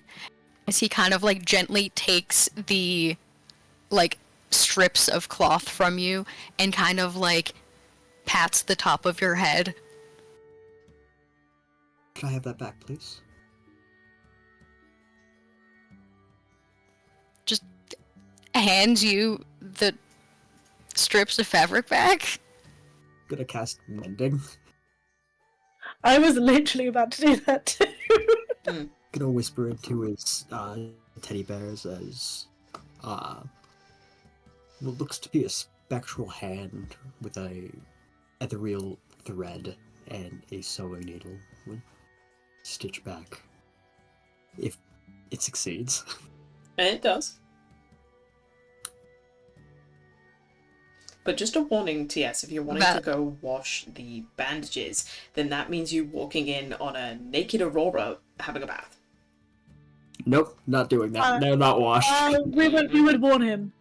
Speaker 3: As he kind of like gently takes the like strips of cloth from you and kind of like pats the top of your head.
Speaker 2: Can I have that back, please?
Speaker 3: Just hands you the strips of fabric back.
Speaker 2: Gonna cast mending.
Speaker 4: I was literally about to do that too.
Speaker 2: Gonna whisper into his teddy bears as what looks to be a spectral hand with a ethereal thread and a sewing needle will stitch back. If it succeeds.
Speaker 1: And it does. But just a warning, TS, if you're wanting to go wash the bandages, then that means you walking in on a naked Aurora having a bath.
Speaker 2: Nope, not doing that. They're not washed.
Speaker 4: We would warn him.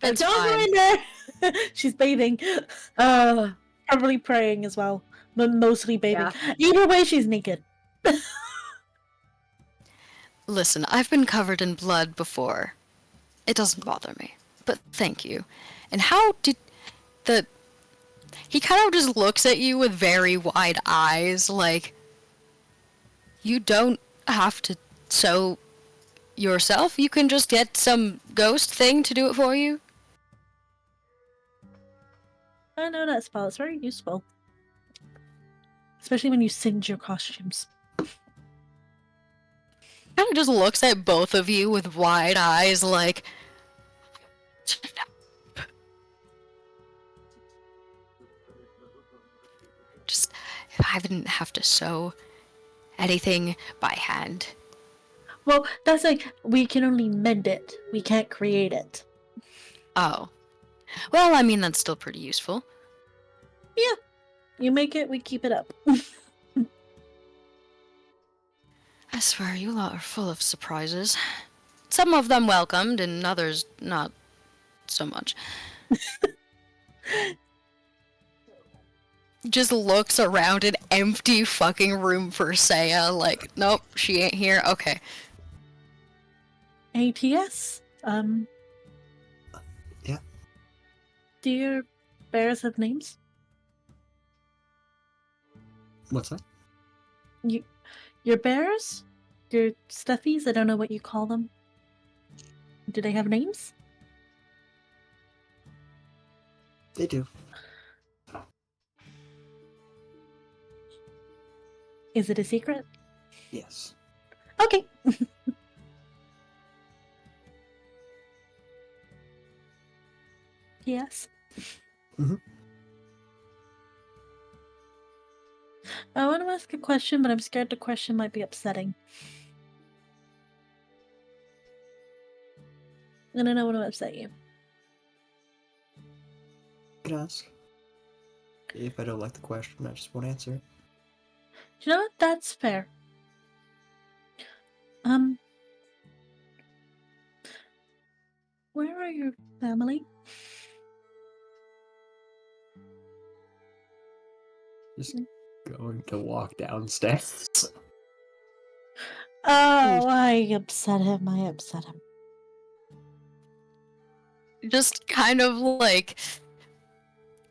Speaker 3: That's
Speaker 4: Don't go
Speaker 3: fine.
Speaker 4: in there. She's bathing. Probably praying as well, but mostly bathing.
Speaker 5: Yeah.
Speaker 4: Either way, she's naked.
Speaker 3: Listen, I've been covered in blood before. It doesn't bother me. But thank you. And how did the... He kind of just looks at you with very wide eyes, like... You don't have to sew yourself. You can just get some ghost thing to do it for you.
Speaker 4: I know that spell. It's very useful. Especially when you singe your costumes.
Speaker 3: Kind of just looks at both of you with wide eyes, like... Just, if I didn't have to sew anything by hand.
Speaker 4: Well, that's like, we can only mend it. We can't create it.
Speaker 3: Oh. Well, I mean, that's still pretty useful.
Speaker 4: Yeah. You make it, we keep it up.
Speaker 3: I swear, you lot are full of surprises. Some of them welcomed, and others not so much. Just looks around an empty fucking room for Saya, like, nope, she ain't here, okay.
Speaker 4: ATS?
Speaker 2: Yeah.
Speaker 4: Do your bears have names?
Speaker 2: What's that?
Speaker 4: Your bears? Your stuffies? I don't know what you call them. Do they have names?
Speaker 2: They do.
Speaker 4: Is it a secret?
Speaker 2: Yes.
Speaker 4: Okay. Yes.
Speaker 2: Mm-hmm.
Speaker 4: I want to ask a question, but I'm scared the question might be upsetting. And I don't want to upset you.
Speaker 2: You can ask. If I don't like the question, I just won't answer it.
Speaker 4: You know what? That's fair. Where are your family?
Speaker 2: Just going to walk downstairs.
Speaker 4: Oh, I upset him. I upset him.
Speaker 3: Just kind of like,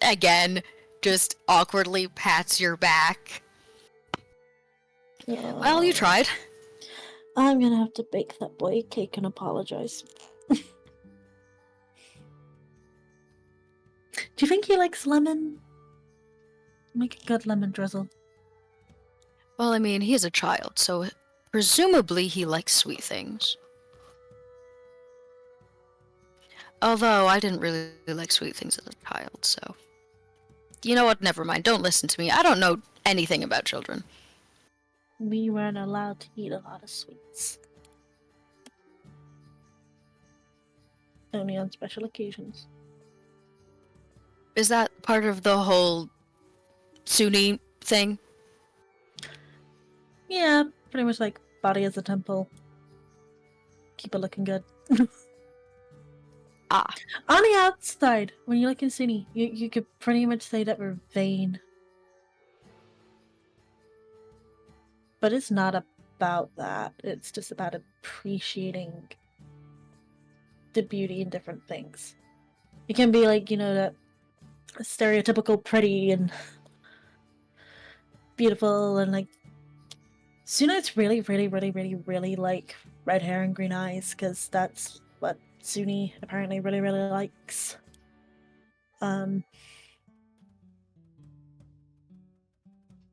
Speaker 3: again, just awkwardly pats your back. Well, you tried.
Speaker 4: I'm gonna have to bake that boy a cake and apologize. Do you think he likes lemon? Make a good lemon drizzle.
Speaker 3: Well, I mean, he is a child, so presumably he likes sweet things. Although I didn't really like sweet things as a child, so... You know what? Never mind. Don't listen to me. I don't know anything about children.
Speaker 4: We weren't allowed to eat a lot of sweets. Only on special occasions.
Speaker 3: Is that part of the whole Sunni thing?
Speaker 4: Yeah, pretty much like body as a temple. Keep it looking good.
Speaker 3: Ah.
Speaker 4: On the outside, when you look at Sunni, you could pretty much say that we're vain. But it's not about that. It's just about appreciating the beauty in different things. It can be like, that stereotypical pretty and beautiful and like Sunnites really, really, really, really, really like red hair and green eyes because that's what Sunni apparently really, really likes. But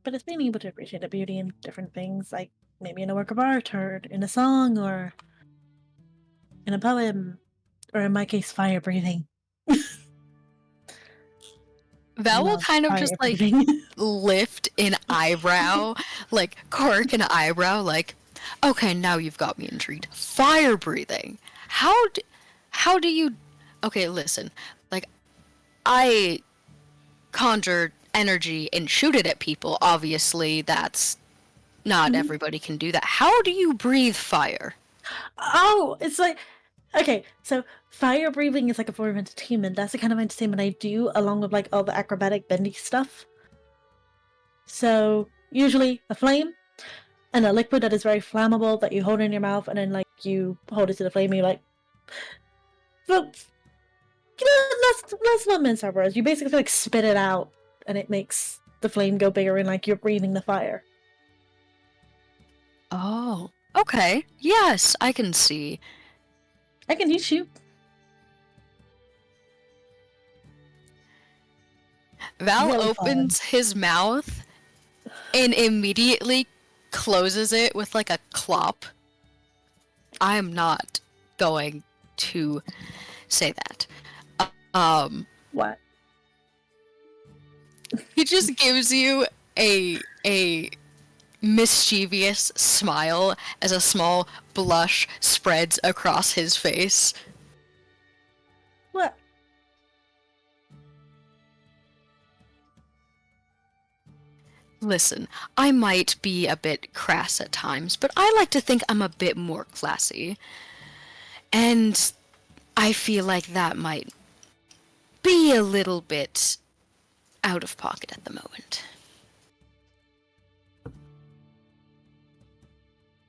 Speaker 4: it's being able to appreciate the beauty in different things, like maybe in a work of art or in a song or in a poem, or in my case, fire breathing.
Speaker 3: Val will kind of
Speaker 4: fire
Speaker 3: just like
Speaker 4: breathing.
Speaker 3: lift an eyebrow, like cork an eyebrow, like, okay, now you've got me intrigued. Fire breathing. How do you? Okay, listen. Like, I conjure energy and shoot it at people. Obviously, that's not everybody can do that. How do you breathe fire?
Speaker 4: Oh, it's like, okay, so fire breathing is like a form of entertainment. That's the kind of entertainment I do, along with like all the acrobatic bendy stuff. So usually a flame and a liquid that is very flammable that you hold in your mouth, and then like you hold it to the flame. And you're like, but let's not mince our words. You basically like spit it out, and it makes the flame go bigger, and like you're breathing the fire.
Speaker 3: Oh, okay. Yes, I can see.
Speaker 4: I can teach you.
Speaker 3: Val
Speaker 4: Really
Speaker 3: opens his mouth and immediately closes it with like a clop. I am not going to say that.
Speaker 4: What?
Speaker 3: He just gives you a mischievous smile as a small blush spreads across his face.
Speaker 4: What?
Speaker 3: Listen, I might be a bit crass at times, but I like to think I'm a bit more classy. And I feel like that might be a little bit out of pocket at the moment.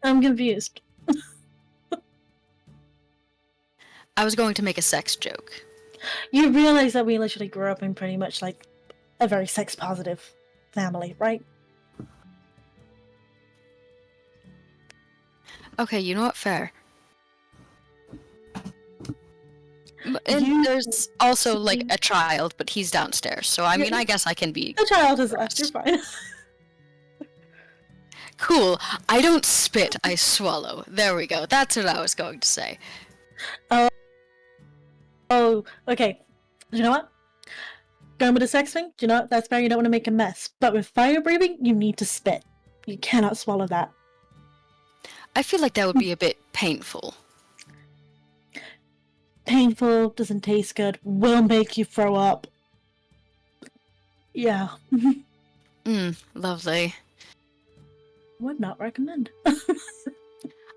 Speaker 4: I'm confused.
Speaker 3: I was going to make a sex joke.
Speaker 4: You realize that we literally grew up in pretty much like a very sex positive family, right?
Speaker 3: Okay, you know what? Fair. And there's also like a child, but he's downstairs, so I mean, I guess I can be.
Speaker 4: The child is left, you're fine.
Speaker 3: Cool. I don't spit, I swallow. There we go. That's what I was going to say.
Speaker 4: Oh, okay. You know what? Going with the sex thing, do you know what? That's fair, you don't want to make a mess. But with fire breathing, you need to spit. You cannot swallow that.
Speaker 3: I feel like that would be a bit painful.
Speaker 4: Painful, doesn't taste good, will make you throw up. Yeah.
Speaker 3: Lovely.
Speaker 4: Would not recommend.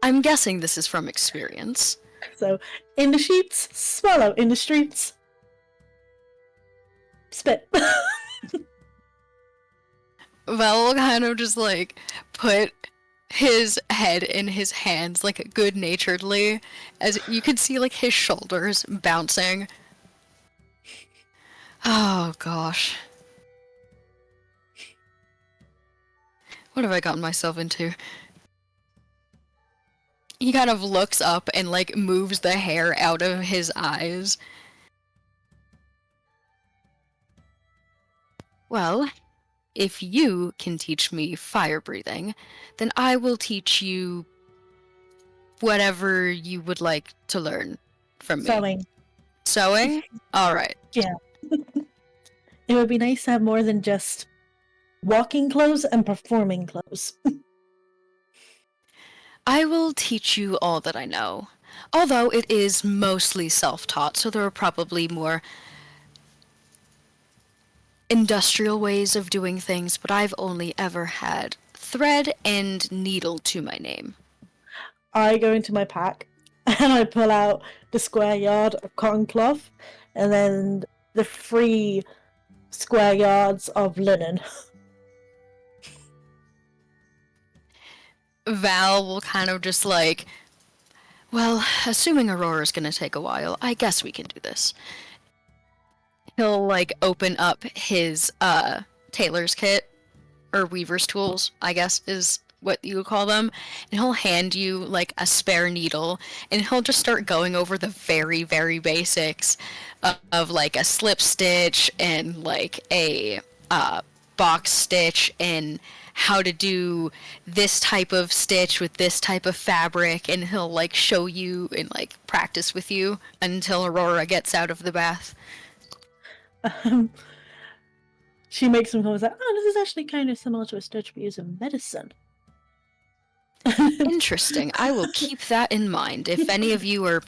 Speaker 3: I'm guessing this is from experience.
Speaker 4: So, in the sheets, swallow. In the streets, spit.
Speaker 3: Val will kind of just like put his head in his hands like good-naturedly, as you can see like his shoulders bouncing. Oh gosh. What have I gotten myself into? He kind of looks up and like moves the hair out of his eyes. Well, if you can teach me fire breathing, then I will teach you whatever you would like to learn from me.
Speaker 4: Sewing.
Speaker 3: Sewing? All right.
Speaker 4: Yeah. It would be nice to have more than just walking clothes and performing clothes.
Speaker 3: I will teach you all that I know. Although it is mostly self-taught, so there are probably more industrial ways of doing things, but I've only ever had thread and needle to my name.
Speaker 4: I go into my pack and I pull out the square yard of cotton cloth and then the 3 square yards of linen.
Speaker 3: Val will kind of just like, well, assuming Aurora's gonna take a while, I guess we can do this. He'll like open up his tailor's kit, or weaver's tools, I guess is what you would call them, and he'll hand you like a spare needle, and he'll just start going over the very, very basics of like a slip stitch and like a box stitch and how to do this type of stitch with this type of fabric, and he'll like show you and like practice with you until Aurora gets out of the bath.
Speaker 4: She makes some comments like, oh, this is actually kind of similar to a stitch we use in medicine.
Speaker 3: Interesting. I will keep that in mind if any of you are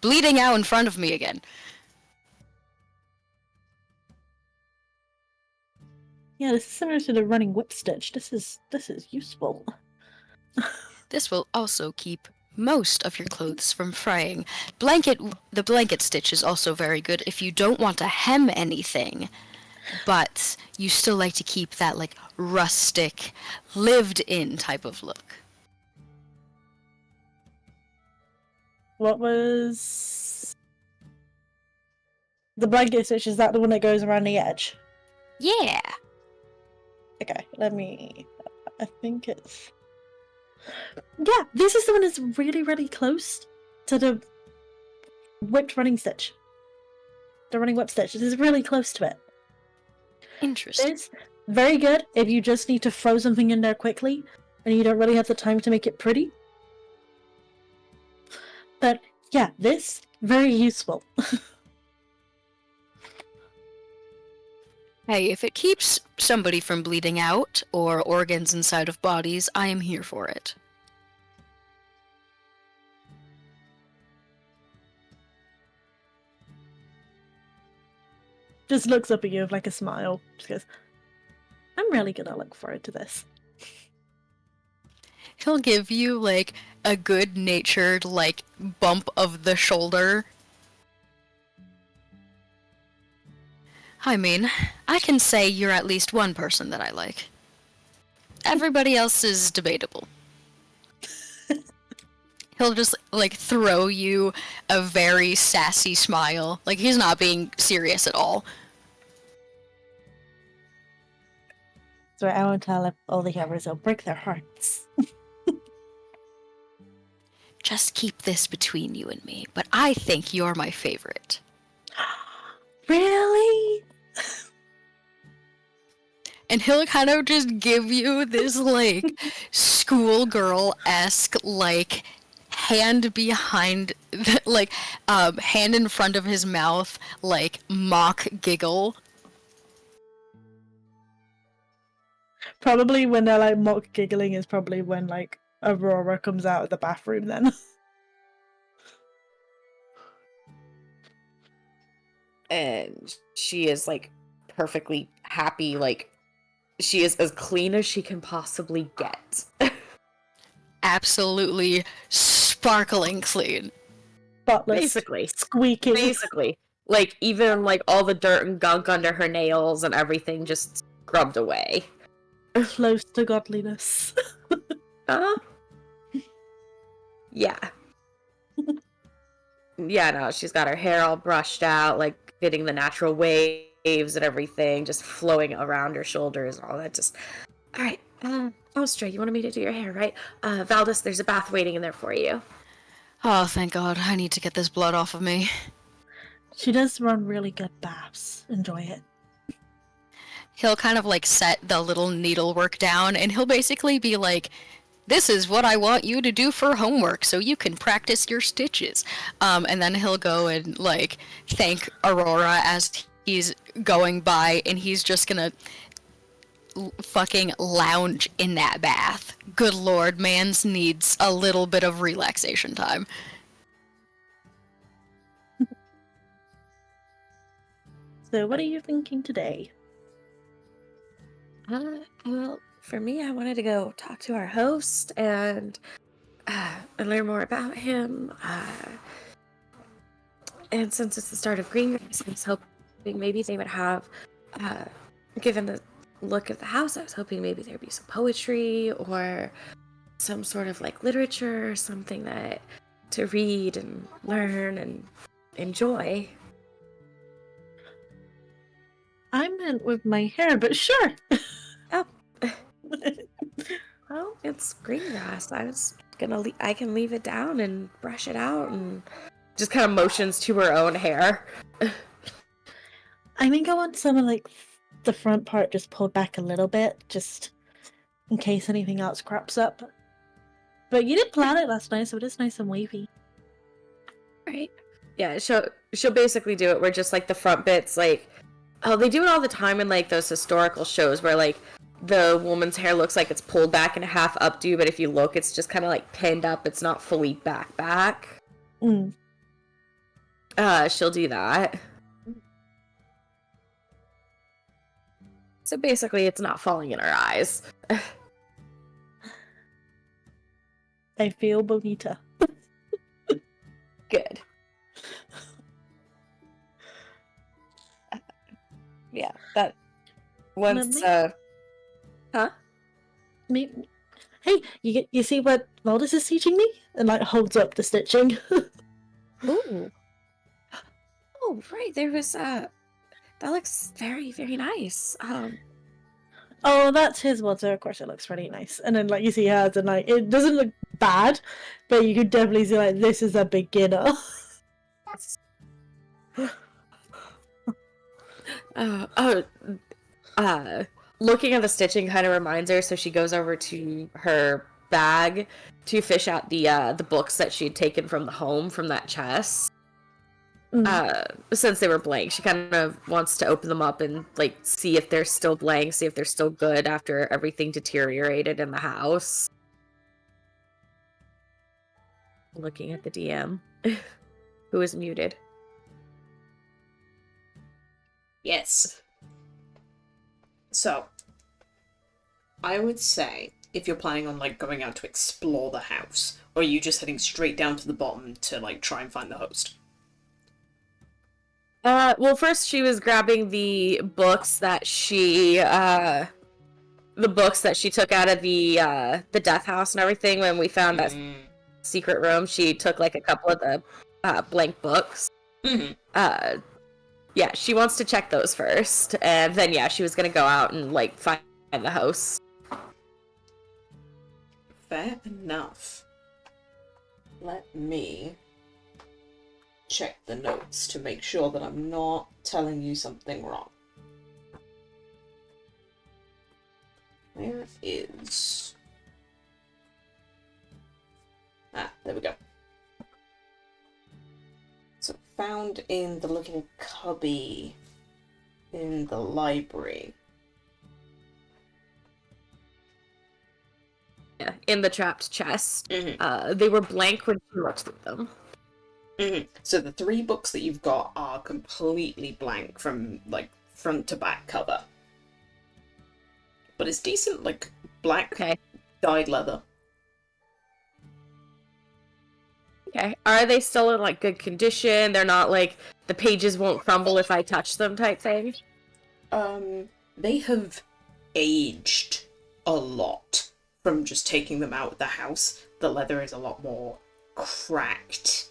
Speaker 3: bleeding out in front of me again.
Speaker 4: Yeah, this is similar to the running whip stitch. This is useful.
Speaker 3: This will also keep most of your clothes from fraying. The blanket stitch is also very good if you don't want to hem anything, but you still like to keep that like rustic, lived-in type of look.
Speaker 4: What was the blanket stitch? Is that the one that goes around the edge?
Speaker 3: Yeah.
Speaker 4: Okay, I think it's... Yeah, this is the one that's really, really close to the whipped running stitch. The running whip stitch. This is really close to it.
Speaker 3: Interesting.
Speaker 4: It's very good if you just need to throw something in there quickly and you don't really have the time to make it pretty. But yeah, this, very useful.
Speaker 3: Hey, if it keeps somebody from bleeding out or organs inside of bodies, I am here for it.
Speaker 4: Just looks up at you with like a smile. Just goes, I'm really gonna look forward to this.
Speaker 3: He'll give you like a good-natured like bump of the shoulder. I mean, I can say you're at least one person that I like. Everybody else is debatable. He'll just like throw you a very sassy smile. Like he's not being serious at all.
Speaker 4: So I won't tell all the others, I'll break their hearts.
Speaker 3: Just keep this between you and me, but I think you're my favorite.
Speaker 4: Really?
Speaker 3: And he'll kind of just give you this like schoolgirl-esque like hand behind like hand in front of his mouth like mock giggle.
Speaker 4: Probably when they're like mock giggling is probably when like Aurora comes out of the bathroom then.
Speaker 5: And she is like perfectly happy, like she is as clean as she can possibly get.
Speaker 3: Absolutely sparkling clean.
Speaker 4: Spotless.
Speaker 5: Basically.
Speaker 4: Squeaking.
Speaker 5: Basically. Like even like all the dirt and gunk under her nails and everything just scrubbed away.
Speaker 4: Close to godliness.
Speaker 5: Yeah. Yeah, no, she's got her hair all brushed out, like getting the natural waves and everything, just flowing around her shoulders and all that. Just, all right. Ostra, you wanted me to do your hair, right? Valdis, there's a bath waiting in there for you.
Speaker 3: Oh, thank God. I need to get this blood off of me.
Speaker 4: She does run really good baths. Enjoy it.
Speaker 3: he'll kind of like set the little needlework down, and he'll basically be like, this is what I want you to do for homework so you can practice your stitches. And then he'll go and like thank Aurora as he's going by, and he's just gonna fucking lounge in that bath. Good lord, man's needs a little bit of relaxation time.
Speaker 4: So, what are you thinking today?
Speaker 5: Well, for me, I wanted to go talk to our host and learn more about him. And since it's the start of Greengrass, I was hoping maybe they would have, given the look of the house, I was hoping maybe there'd be some poetry or some sort of like literature, something that to read and learn and enjoy.
Speaker 4: I meant with my hair, but sure.
Speaker 5: Oh. Well, it's Greengrass. I was gonna I can leave it down and brush it out, and just kind of motions to her own hair.
Speaker 4: I think I want some of like the front part just pulled back a little bit, just in case anything else crops up. But you did plan it last night, so it is nice and wavy.
Speaker 5: Right. Yeah, she'll basically do it where just like the front bits, like, oh, they do it all the time in like those historical shows where like the woman's hair looks like it's pulled back and half updo, but if you look, it's just kind of like pinned up. It's not fully back.
Speaker 4: Mm.
Speaker 5: She'll do that. So basically, it's not falling in her eyes.
Speaker 4: I feel bonita.
Speaker 5: Good. Yeah, that once huh?
Speaker 4: Maybe. Hey, you see what Valdis is teaching me? And like holds up the stitching.
Speaker 5: Ooh. Oh, right. There was that looks very, very nice.
Speaker 4: Oh, that's his one, so of course it looks really nice. And then like you see hers, and like it doesn't look bad, but you could definitely see like this is a beginner.
Speaker 5: Looking at the stitching kind of reminds her, so she goes over to her bag to fish out the books that she had taken from the home from that chest. Since they were blank, she kind of wants to open them up and like see if they're still blank, see if they're still good after everything deteriorated in the house. Looking at the DM, who is muted.
Speaker 1: Yes. So, I would say, if you're planning on, like, going out to explore the house, or are you just heading straight down to the bottom to, like, try and find the host?
Speaker 5: Well, first she was grabbing the books that she took out of the death house and everything when we found that secret room. She took, like, a couple of the, blank books.
Speaker 1: Mm-hmm.
Speaker 5: Yeah, she wants to check those first, and then, yeah, she was gonna go out and, like, find the host.
Speaker 1: Fair enough. Let me check the notes to make sure that I'm not telling you something wrong. Where is... Ah, there we go. So, found in the little cubby in the library.
Speaker 5: Yeah, in the trapped chest.
Speaker 1: Mm-hmm.
Speaker 5: They were blank when she looked through them.
Speaker 1: Mm-hmm. So the 3 books that you've got are completely blank from, like, front to back cover. But it's decent, like, black dyed leather.
Speaker 5: Okay. Are they still in, like, good condition? They're not, like, the pages won't crumble if I touch them type thing?
Speaker 1: They have aged a lot from just taking them out of the house. The leather is a lot more cracked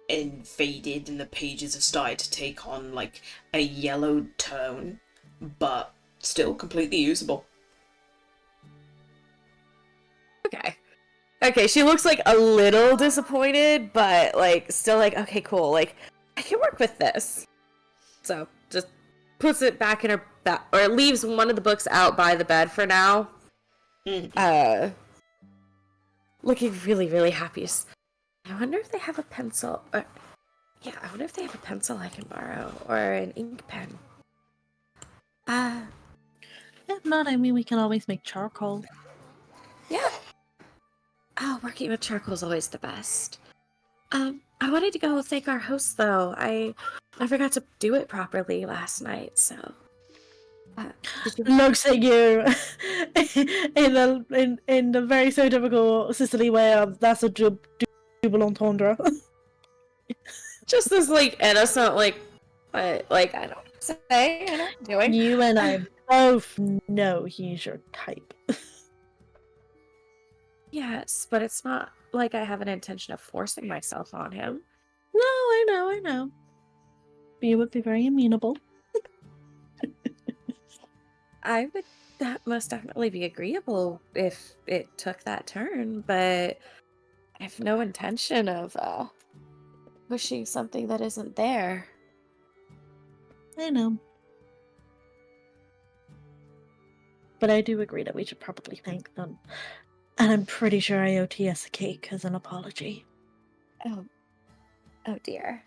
Speaker 1: and faded, and the pages have started to take on, like, a yellowed tone, but still completely usable.
Speaker 5: Okay, she looks like a little disappointed, but like still like, okay, cool, like I can work with this. So just puts it back in her back, or leaves one of the books out by the bed for now. Looking really, really happy. I wonder if they have a pencil. Yeah, I wonder if they have a pencil I can borrow, or an ink pen.
Speaker 4: If not, I mean, we can always make charcoal.
Speaker 5: Yeah. Oh, working with charcoal is always the best. I wanted to go thank our host, though. I forgot to do it properly last night, so... did you...
Speaker 4: Looks at you in the very stereotypical Sicily way of that's a double entendre.
Speaker 5: Just this, like, innocent, like, I don't say, I know what I'm doing.
Speaker 4: You and I both know he's your type.
Speaker 5: Yes, but it's not like I have an intention of forcing myself on him.
Speaker 4: No, I know. You would be very amenable.
Speaker 5: I would most definitely be agreeable if it took that turn, but I have no intention of pushing something that isn't there.
Speaker 4: I know. But I do agree that we should probably thank them. And I'm pretty sure I owe TS a cake as an apology.
Speaker 5: Oh dear.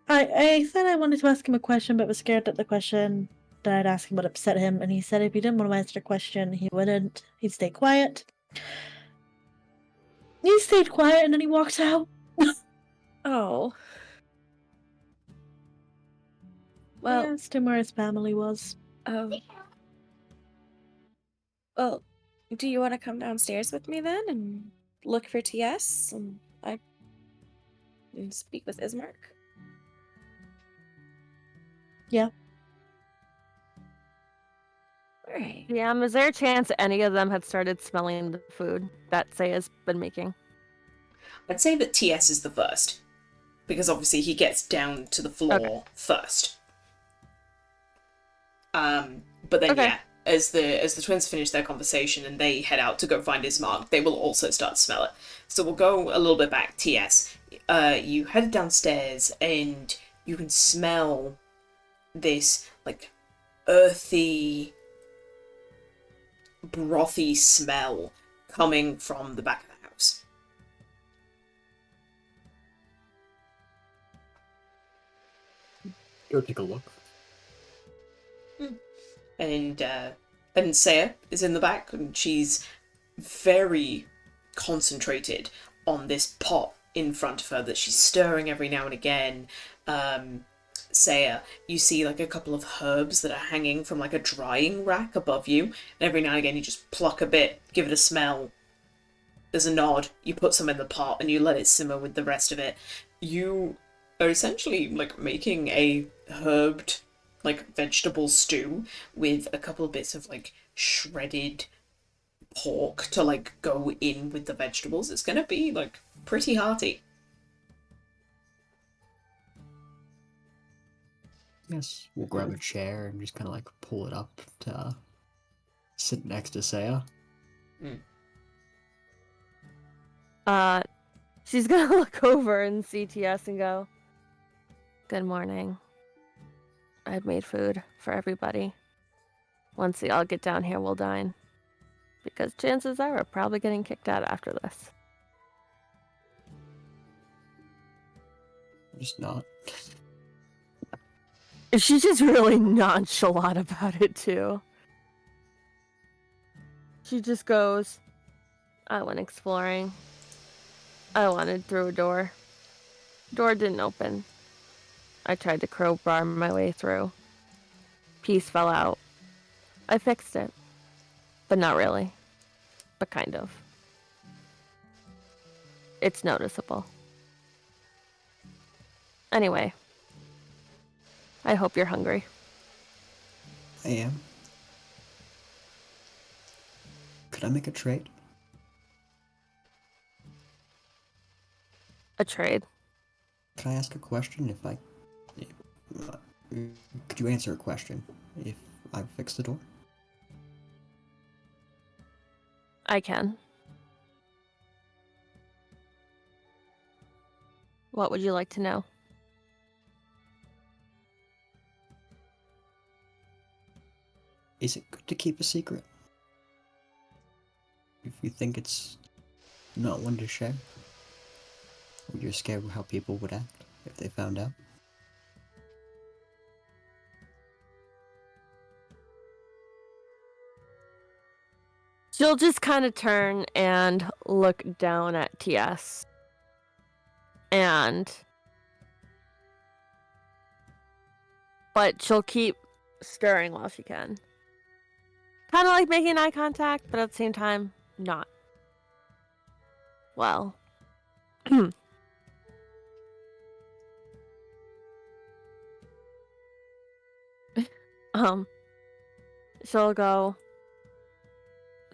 Speaker 4: I said I wanted to ask him a question, but was scared that the question that I'd ask him would upset him, and he said if he didn't want to answer the question, he wouldn't. He'd stay quiet. He stayed quiet and then he walked out.
Speaker 5: Oh. Well,
Speaker 4: I asked him where his family was.
Speaker 5: Well, do you want to come downstairs with me then and look for TS and speak with Ismark?
Speaker 4: Yeah.
Speaker 5: Alright.
Speaker 6: Yeah, is there a chance any of them had started smelling the food that Saya's been making?
Speaker 1: I'd say that TS is the first, because obviously he gets down to the floor first. But then yeah, as the twins finish their conversation and they head out to go find Ismark, they will also start to smell it. So we'll go a little bit back. TS, you head downstairs and you can smell this like earthy, brothy smell coming from the back of the house.
Speaker 2: Go take a look.
Speaker 1: And Saya is in the back, and she's very concentrated on this pot in front of her that she's stirring every now and again. Saya, you see like a couple of herbs that are hanging from like a drying rack above you, and every now and again you just pluck a bit, give it a smell. There's a nod, you put some in the pot and you let it simmer with the rest of it. You are essentially like making a herbed like vegetable stew with a couple of bits of like shredded pork to like go in with the vegetables. It's gonna be like pretty hearty.
Speaker 2: Yes, we'll grab a chair and just kind of like pull it up to sit next to Saya.
Speaker 6: She's gonna look over and see TS and go, "Good morning. I've made food for everybody. Once they all get down here, we'll dine. Because chances are we're probably getting kicked out after this."
Speaker 2: Just not.
Speaker 6: She's just really nonchalant about it, too. She just goes, "I went exploring. I wandered through a door. Door didn't open. I tried to crowbar my way through. Piece fell out. I fixed it. But not really. But kind of. It's noticeable. Anyway, I hope you're hungry."
Speaker 2: I am. Could I make a trade?
Speaker 6: A trade.
Speaker 2: Can I ask a question if I... Could you answer a question if I fix the door?
Speaker 6: I can. What would you like to know?
Speaker 2: is it good to keep a secret? If you think it's not one to share? Or you're scared of how people would act if they found out?
Speaker 6: She'll just kind of turn and look down at TS. But she'll keep stirring while she can. Kind of like making eye contact, but at the same time, not. Well. She'll go,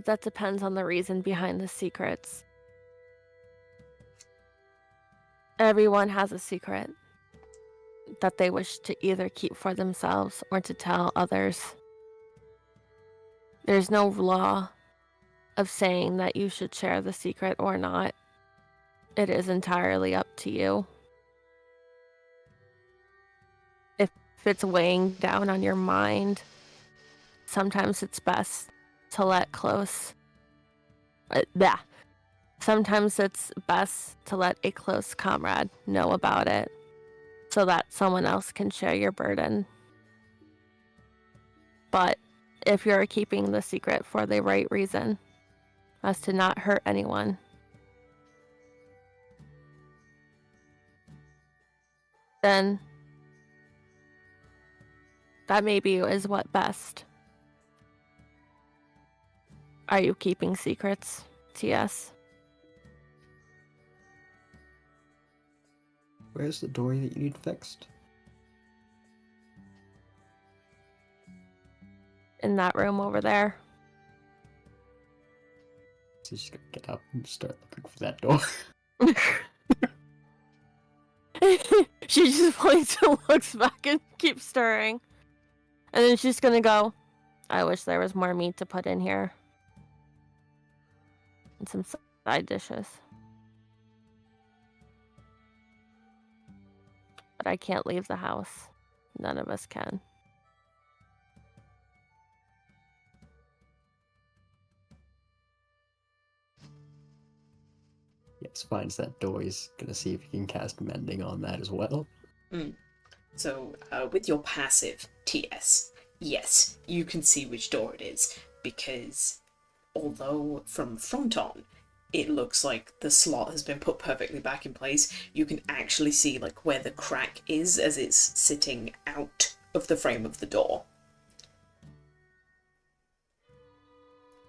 Speaker 6: that depends on the reason behind the secrets. Everyone has a secret that they wish to either keep for themselves or to tell others. There's no law of saying that you should share the secret or not. It is entirely up to you. If it's weighing down on your mind, sometimes it's best to let Sometimes it's best to let a close comrade know about it so that someone else can share your burden. But if you're keeping the secret for the right reason, as to not hurt anyone, then that maybe is what best. Are you keeping secrets, TS?
Speaker 2: Where's the door that you need fixed?
Speaker 6: In that room over there.
Speaker 2: So she's gonna get up and start looking for that door.
Speaker 6: She just points and looks back and keeps stirring. And then she's gonna go, I wish there was more meat to put in here. And some side dishes. But I can't leave the house. None of us can.
Speaker 2: Yes, finds that door. He's gonna see if he can cast mending on that as well.
Speaker 1: So, with your passive, TS, yes, you can see which door it is, because although from front on, it looks like the slot has been put perfectly back in place, you can actually see like where the crack is as it's sitting out of the frame of the door.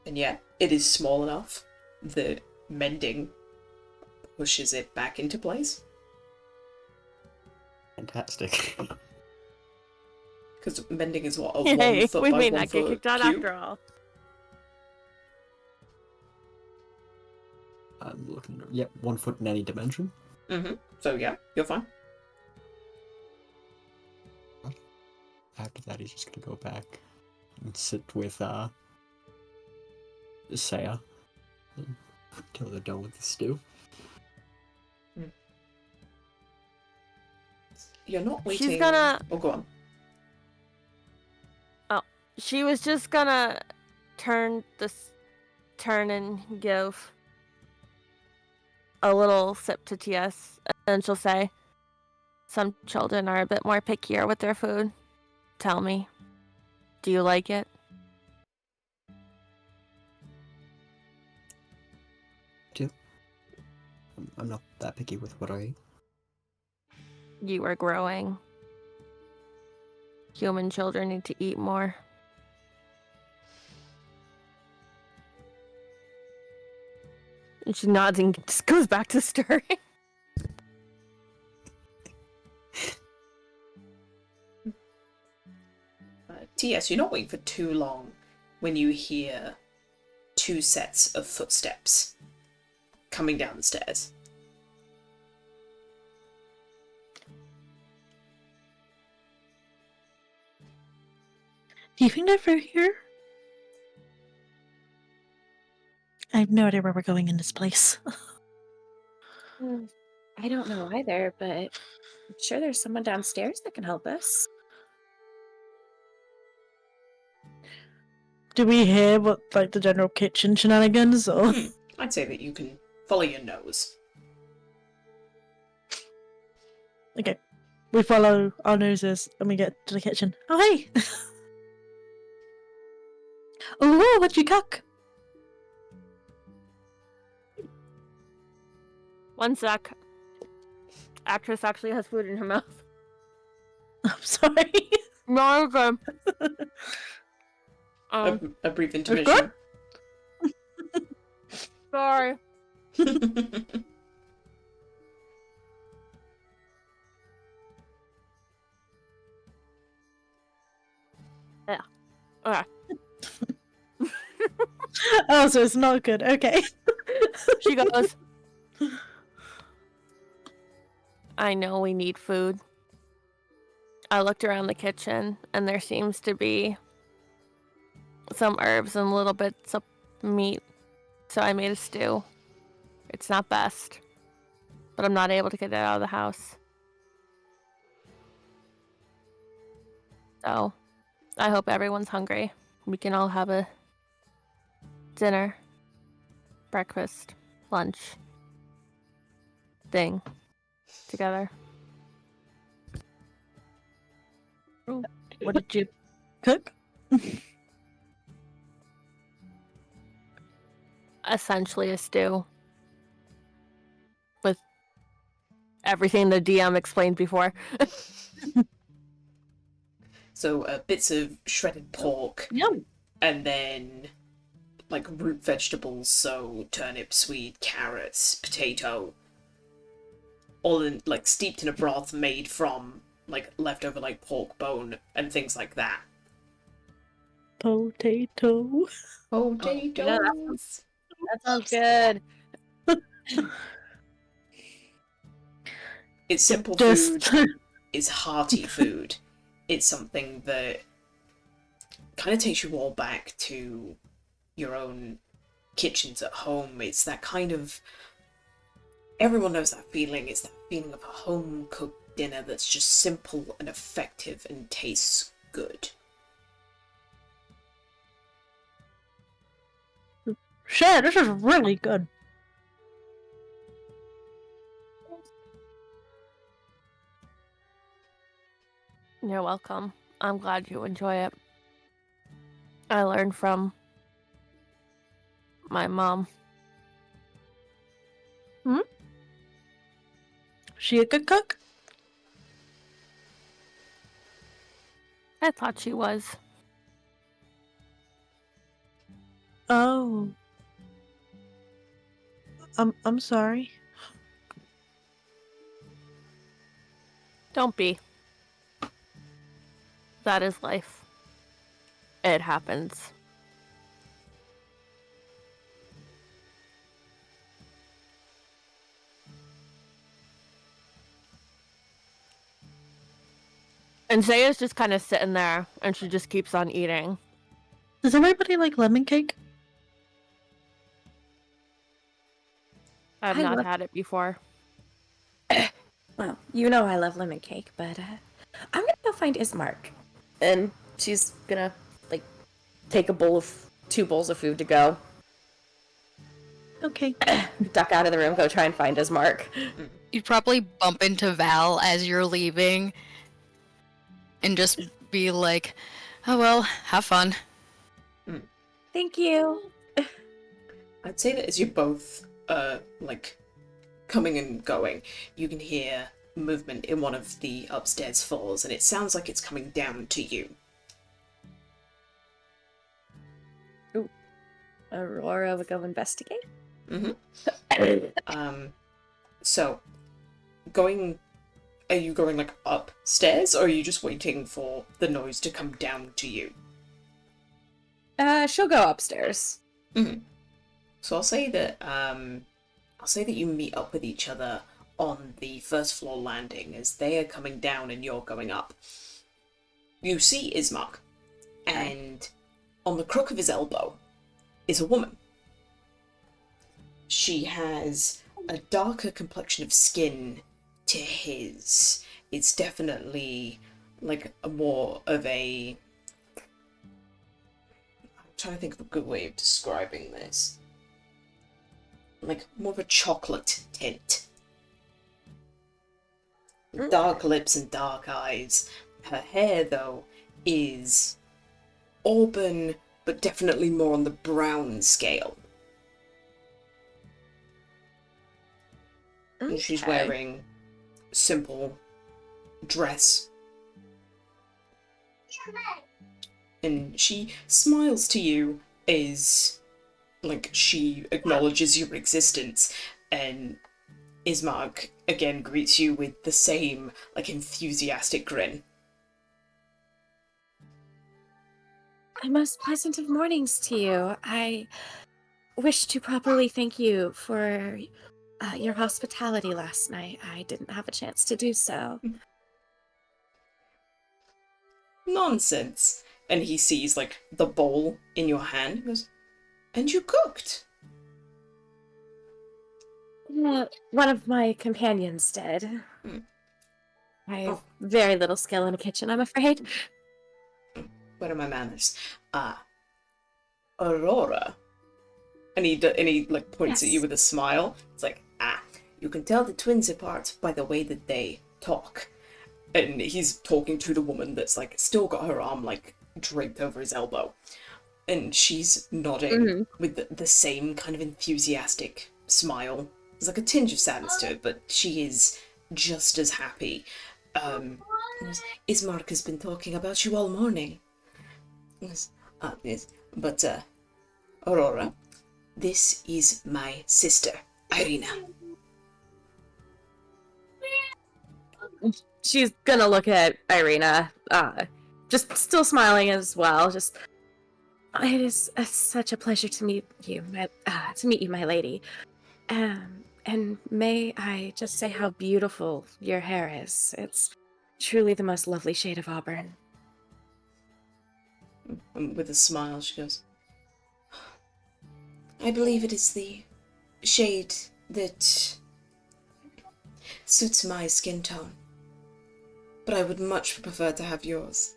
Speaker 1: And yeah, it is small enough that mending pushes it back into place.
Speaker 2: Fantastic.
Speaker 1: Because mending is what, a
Speaker 6: Hey,
Speaker 1: 1 foot
Speaker 6: we
Speaker 1: by
Speaker 6: may
Speaker 1: 1
Speaker 6: not get
Speaker 1: foot
Speaker 6: kicked out
Speaker 1: cube?
Speaker 6: after all.
Speaker 2: I'm looking. Yep, 1 foot in any dimension.
Speaker 1: So yeah, you're fine.
Speaker 2: After that, he's just gonna go back and sit with Saya until they're done with the stew.
Speaker 1: You're not waiting.
Speaker 6: She's gonna...
Speaker 1: Oh, go on.
Speaker 6: Oh, she was just gonna turn and give a little sip to TS, and she'll say, some children are a bit more pickier with their food. Tell me, do you like it?
Speaker 2: I'm not that picky with what I eat.
Speaker 6: You are growing. Human children need to eat more. And she nods and just goes back to stirring.
Speaker 1: TS, you're not waiting for too long when you hear 2 sets of footsteps coming down the stairs.
Speaker 4: Do you think they're through here? I have no idea where we're going in this place.
Speaker 5: I don't know either, but I'm sure there's someone downstairs that can help us.
Speaker 4: Do we hear what, like, the general kitchen shenanigans, or?
Speaker 1: I'd say that you can follow your nose.
Speaker 4: Okay. We follow our noses and we get to the kitchen. Oh, hey! Oh, what'd you cook?
Speaker 6: One sec. Actress actually has food in her mouth.
Speaker 4: I'm sorry.
Speaker 6: No, okay.
Speaker 1: A brief
Speaker 4: good?
Speaker 1: intermission.
Speaker 6: Sorry. Yeah. Okay.
Speaker 4: Oh, so it's not good. Okay.
Speaker 6: She goes, I know we need food. I looked around the kitchen and there seems to be some herbs and little bits of meat. So I made a stew. It's not best, but I'm not able to get it out of the house. So I hope everyone's hungry. We can all have a dinner, breakfast, lunch thing together.
Speaker 4: What did you cook?
Speaker 6: Essentially a stew with everything the DM explained before.
Speaker 1: So bits of shredded pork,
Speaker 4: Yum.
Speaker 1: and then like root vegetables, so turnip, swede, carrots, potato, all in like steeped in a broth made from like leftover like pork bone and things like that.
Speaker 4: Potato.
Speaker 1: Potatoes.
Speaker 5: That sounds good.
Speaker 1: It's simple
Speaker 4: Just
Speaker 1: food. It's hearty food. It's something that kind of takes you all back to your own kitchens at home. It's that kind of... Everyone knows that feeling. It's that feeling of a home-cooked dinner that's just simple and effective and tastes good.
Speaker 4: shit, this is really good.
Speaker 6: You're welcome. I'm glad you enjoy it. I learned from my mom.
Speaker 4: She a good cook?
Speaker 6: I thought she was.
Speaker 4: Oh. I'm sorry.
Speaker 6: Don't be. That is life. It happens. And Zaya's just kind of sitting there, and she just keeps on eating.
Speaker 4: Does everybody like lemon cake?
Speaker 6: I've
Speaker 5: I
Speaker 6: not
Speaker 5: love-
Speaker 6: had it before.
Speaker 5: Well, you know I love lemon cake, but I'm gonna go find Ismark. And she's gonna, like, take two bowls of food to go.
Speaker 4: Okay.
Speaker 5: Duck out of the room, go try and find Ismark.
Speaker 3: You'd probably bump into Val as you're leaving and just be like, oh well, have fun.
Speaker 5: Thank you.
Speaker 1: I'd say that as you're both, like, coming and going, you can hear movement in one of the upstairs floors, and it sounds like it's coming down to you.
Speaker 5: Aurora will go investigate.
Speaker 1: So, are you going, like, upstairs, or are you just waiting for the noise to come down to you?
Speaker 5: She'll go upstairs.
Speaker 1: So I'll say that you meet up with each other on the first floor landing as they are coming down and you're going up. You see Ismark, and on the crook of his elbow is a woman. She has a darker complexion of skin to his. It's definitely like a more of a... trying to think of a good way of describing this. Like, more of a chocolate tint. Dark lips and dark eyes. Her hair, though, is auburn, but definitely more on the brown scale. And she's
Speaker 5: Okay.
Speaker 1: wearing simple dress. And she smiles to you as, like, she acknowledges your existence, and Ismark again greets you with the same, like, enthusiastic grin.
Speaker 5: A most pleasant of mornings to you. I wish to properly thank you for your hospitality last night. I didn't have a chance to do so.
Speaker 1: Nonsense. And he sees, like, the bowl in your hand. He goes, and you cooked?
Speaker 5: One of my companions did. I have very little skill in a kitchen, I'm afraid.
Speaker 1: What are my manners? Aurora. And he like points at you with a smile. It's like, you can tell the twins apart by the way that they talk. And he's talking to the woman that's, like, still got her arm, like, draped over his elbow. And she's nodding with the same kind of enthusiastic smile. There's, like, a tinge of sadness to it, but she is just as happy. Ismark has been talking about you all morning. Yes, but, Aurora, this is my sister, Irina.
Speaker 5: She's gonna look at Irina, just still smiling as well. Just, it is such a pleasure to meet you, my lady. And may I just say how beautiful your hair is. It's truly the most lovely shade of auburn.
Speaker 1: And with a smile, she goes, I believe it is the shade that suits my skin tone. But I would much prefer to have yours.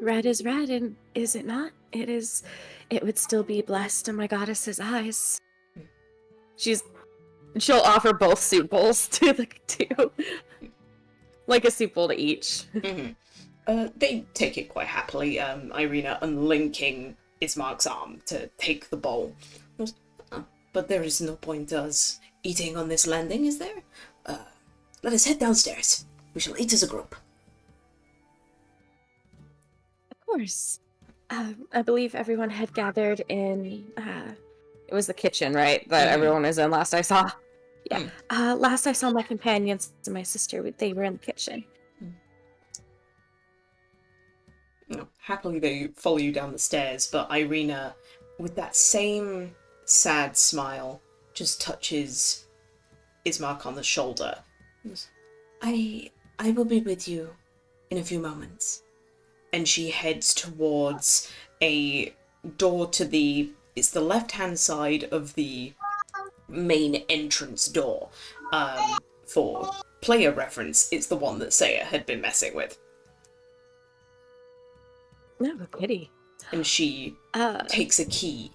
Speaker 5: Red is red, and is it not? It is. It would still be blessed in my goddess's eyes. She'll offer both soup bowls to the two. Like a soup bowl to each.
Speaker 1: They take it quite happily, Irina unlinking Ismark's arm to take the bowl. But there is no point us eating on this landing, is there? Let us head downstairs. We shall eat as a group.
Speaker 5: Of course. I believe everyone had gathered in, it was the kitchen, right? That everyone was in last I saw. Yeah. Last I saw my companions and my sister, they were in the kitchen.
Speaker 1: Happily they follow you down the stairs, but Irina, with that same sad smile, just touches Ismark on the shoulder. I will be with you in a few moments. And she heads towards a door to it's the left-hand side of the main entrance door. For player reference, it's the one that Saya had been messing with.
Speaker 5: No, pity.
Speaker 1: And she takes a key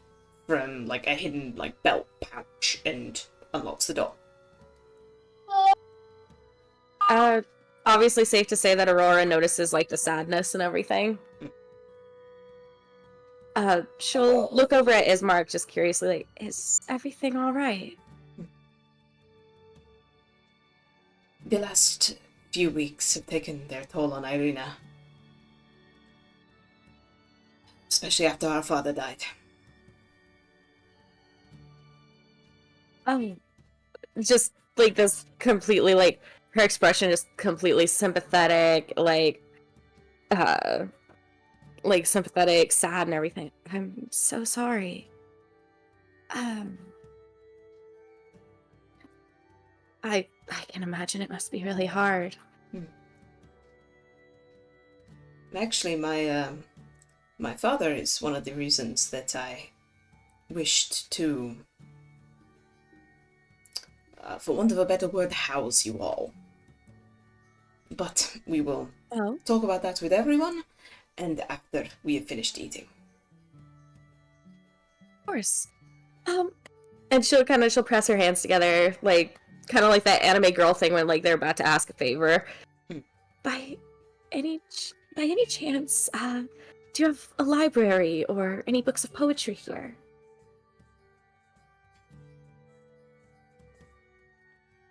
Speaker 1: from, like, a hidden, like, belt pouch and unlocks the door.
Speaker 5: Obviously safe to say that Aurora notices, like, the sadness and everything. She'll look over at Ismark just curiously, like, is everything alright?
Speaker 1: The last few weeks have taken their toll on Irina. Especially after our father died.
Speaker 5: Just, like, this completely, like, her expression is completely sympathetic, like, sympathetic, sad and everything. I'm so sorry. I can imagine it must be really hard.
Speaker 1: Actually, my father is one of the reasons that I wished to, for want of a better word, house you all. But we will
Speaker 5: Oh,
Speaker 1: talk about that with everyone, and after we have finished eating.
Speaker 5: of course. And she'll press her hands together, like kind of like that anime girl thing when like they're about to ask a favor.
Speaker 1: Hmm.
Speaker 5: By any chance, do you have a library or any books of poetry here?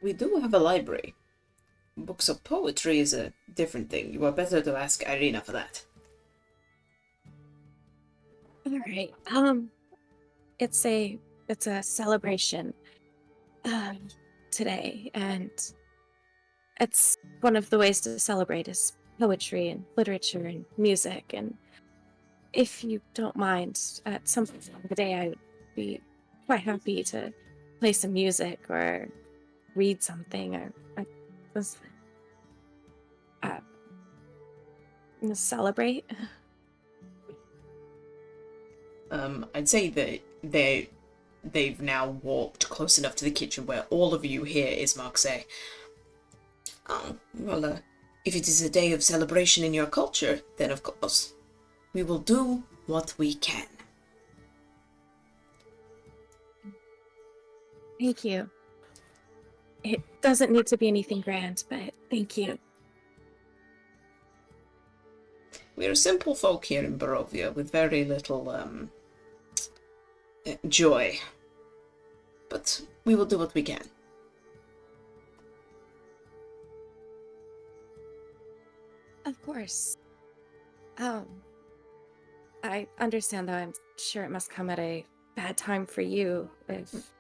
Speaker 1: We do have a library. Books of poetry is a different thing. You are better to ask Irina for that.
Speaker 5: All right. It's a celebration today, and it's one of the ways to celebrate is poetry and literature and music. And if you don't mind, at some point of the day, I would be quite happy to play some music or read something or just uh, celebrate.
Speaker 1: I'd say that they've now walked close enough to the kitchen where all of you hear Ismark say, "Oh, well, if it is a day of celebration in your culture, then of course, we will do what we can."
Speaker 5: Thank you. It doesn't need to be anything grand, but thank you.
Speaker 1: We're simple folk here in Barovia with very little, joy. But we will do what we can.
Speaker 5: Of course. I understand, though. I'm sure it must come at a bad time for you with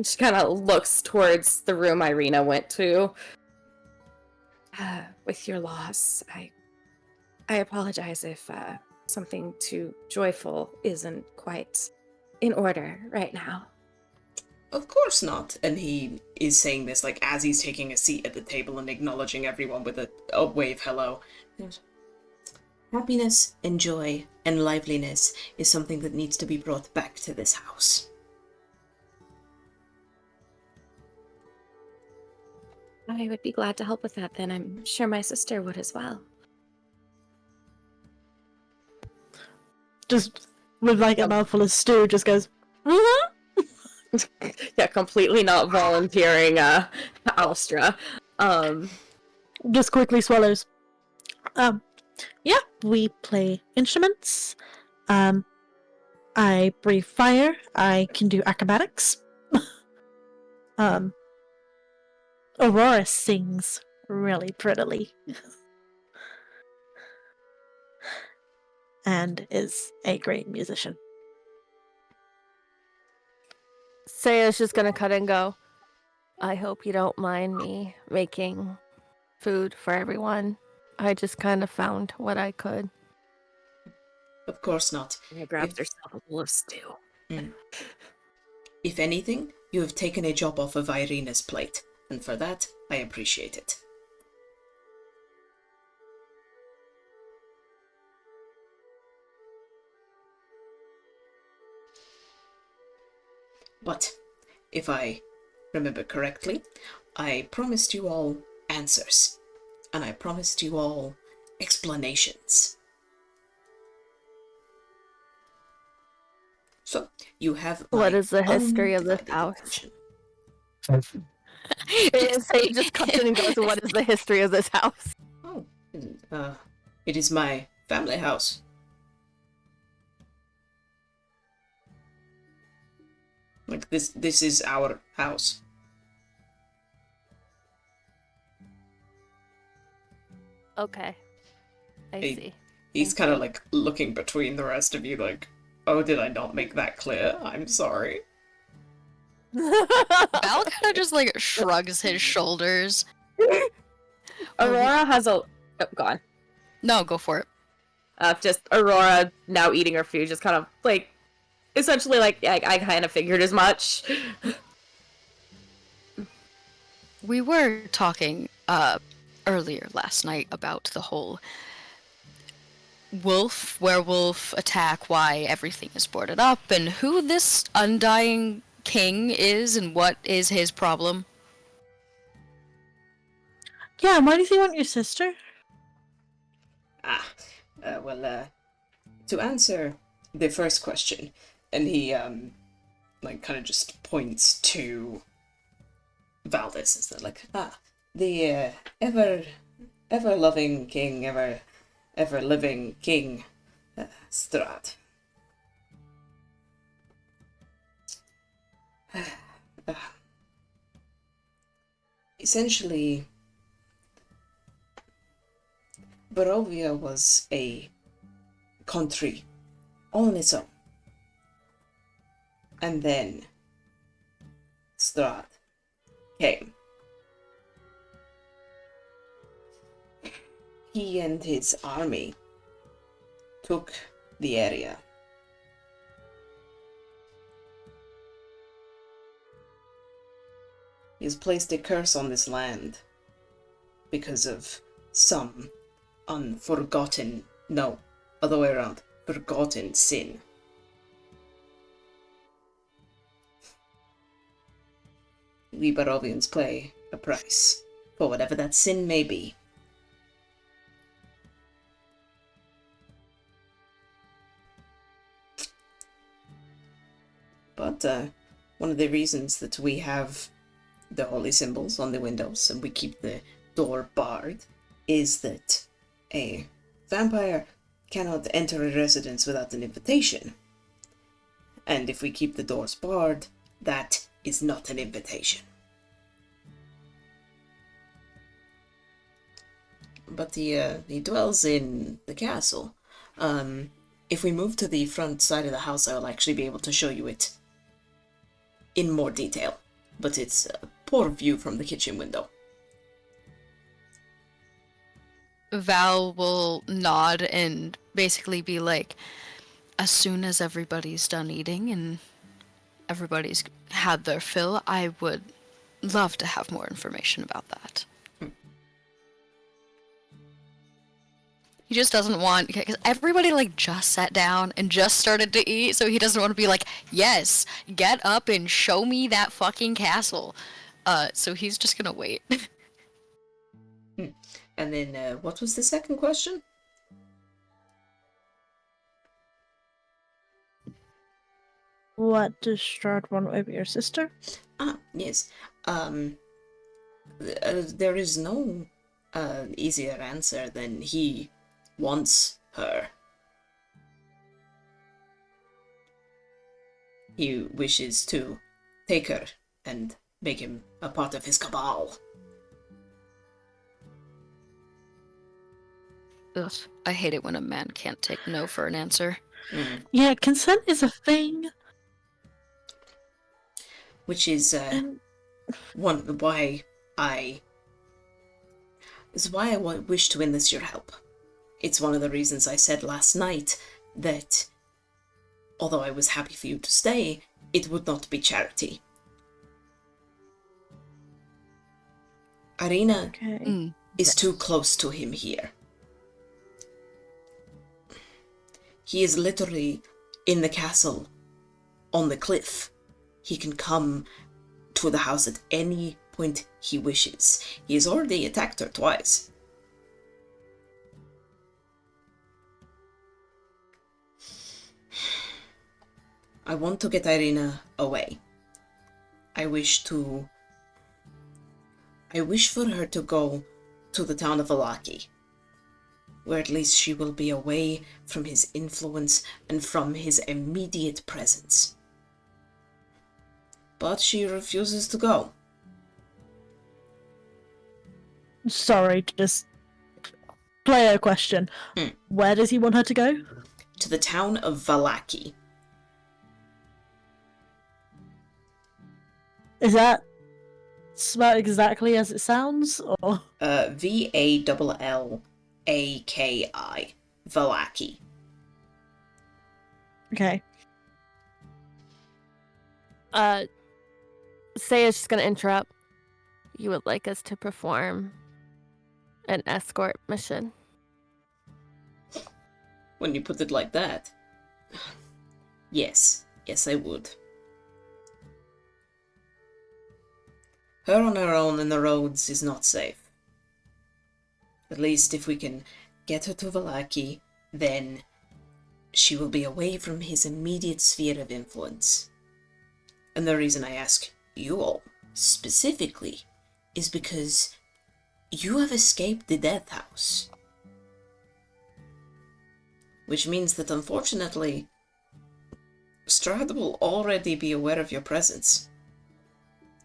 Speaker 5: she kind of looks towards the room Irina went to. With your loss, I apologize if something too joyful isn't quite in order right now.
Speaker 1: Of course not. And he is saying this like as he's taking a seat at the table and acknowledging everyone with a wave hello. Happiness and joy and liveliness is something that needs to be brought back to this house.
Speaker 5: I would be glad to help with that, then. I'm sure my sister would as well.
Speaker 4: Just with like a mouthful of stew, just goes,
Speaker 5: Yeah, completely not volunteering, Alstra.
Speaker 4: just quickly swallows. Yeah, we play instruments. I breathe fire. I can do acrobatics. Aurora sings really prettily. And is a great musician.
Speaker 6: Saya's just gonna cut and go. I hope you don't mind me making food for everyone. I just kind of found what I could.
Speaker 1: Of course not.
Speaker 5: She grabs herself a bowl of stew.
Speaker 1: If anything, you have taken a job off of Irina's plate, and for that, I appreciate it. But, if I remember correctly, I promised you all answers, and I promised you all explanations. So, you have my
Speaker 6: What is the history of this
Speaker 1: undivided
Speaker 6: house?
Speaker 1: attention.
Speaker 6: Saya just cuts in and goes, what is the history of this house?
Speaker 1: Oh, it is my family house. Like, this is our house.
Speaker 6: Okay. I
Speaker 1: Hey.
Speaker 6: see.
Speaker 1: He's kind of like looking between the rest of you like, oh, did I not make that clear? I'm sorry.
Speaker 3: Val kind of just like shrugs his shoulders.
Speaker 5: Aurora has a... Oh, go on.
Speaker 3: No, go for it.
Speaker 5: Just Aurora now eating her food, just kind of like... Essentially, like, I kind of figured as much.
Speaker 3: We were talking earlier last night about the whole werewolf attack, why everything is boarded up, and who this undying king is and what is his problem.
Speaker 4: Yeah, why does he want your sister?
Speaker 1: To answer the first question, and he, kind of just points to Valdis, is that the ever-loving king, ever-living king, Strahd. Essentially, Barovia was a country all on its own. And then Strahd came. He and his army took the area. He has placed a curse on this land because of some forgotten sin. We Barovians pay a price for whatever that sin may be. But one of the reasons that we have the holy symbols on the windows and we keep the door barred is that a vampire cannot enter a residence without an invitation. And if we keep the doors barred, that is not an invitation. But he dwells in the castle. If we move to the front side of the house, I will actually be able to show you it in more detail. But it's a poor view from the kitchen window.
Speaker 3: Val will nod and basically be like, as soon as everybody's done eating and everybody's had their fill, I would love to have more information about that. He just doesn't want, because everybody just sat down and just started to eat, so he doesn't want to be like, yes, get up and show me that fucking castle. So he's just gonna wait.
Speaker 1: And then, what was the second question?
Speaker 4: What does Strahd want over your sister?
Speaker 1: Yes. There is no easier answer than he wants her. He wishes to take her and make him a part of his cabal.
Speaker 3: Ugh, I hate it when a man can't take no for an answer.
Speaker 4: Yeah, consent is a thing.
Speaker 1: Which is why I wish to enlist your help. It's one of the reasons I said last night that although I was happy for you to stay, it would not be charity. Irina is too close to him here. He is literally in the castle, on the cliff. He can come to the house at any point he wishes. He has already attacked her twice. I want to get Irina away. I wish for her to go to the town of Valaki, where at least she will be away from his influence and from his immediate presence. But she refuses to go.
Speaker 4: Sorry, just player question. Where does he want her to go?
Speaker 1: To the town of Valaki.
Speaker 4: Is that spelled exactly as it sounds, or?
Speaker 1: Vallaki. Valaki.
Speaker 4: Okay.
Speaker 6: Saya's just gonna interrupt. You would like us to perform an escort mission?
Speaker 1: When you put it like that. Yes, I would. Her on her own in the roads is not safe. At least if we can get her to Vallaki, then she will be away from his immediate sphere of influence. And the reason I ask you all specifically is because you have escaped the Death House. Which means that unfortunately, Strahd will already be aware of your presence.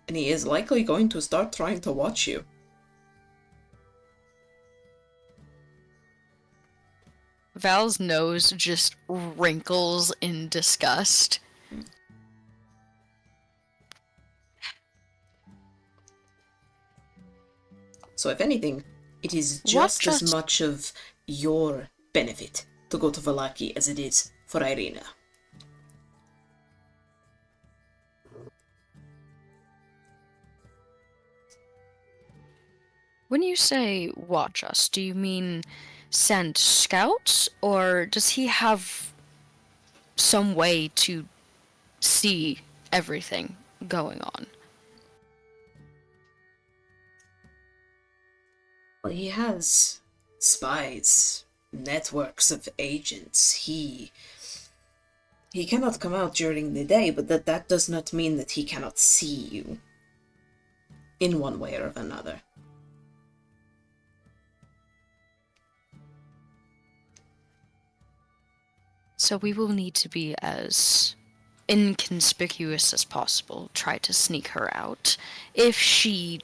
Speaker 1: And he is likely going to start trying to watch you.
Speaker 3: Val's nose just wrinkles in disgust.
Speaker 1: So if anything, it is just as
Speaker 3: just-
Speaker 1: much of your benefit to go to Vallaki as it is for Irina.
Speaker 3: When you say watch us, do you mean send scouts, or does he have some way to see everything going on?
Speaker 1: Well, he has spies, networks of agents. He cannot come out during the day, but that does not mean that he cannot see you in one way or another.
Speaker 3: So we will need to be as inconspicuous as possible, try to sneak her out. If she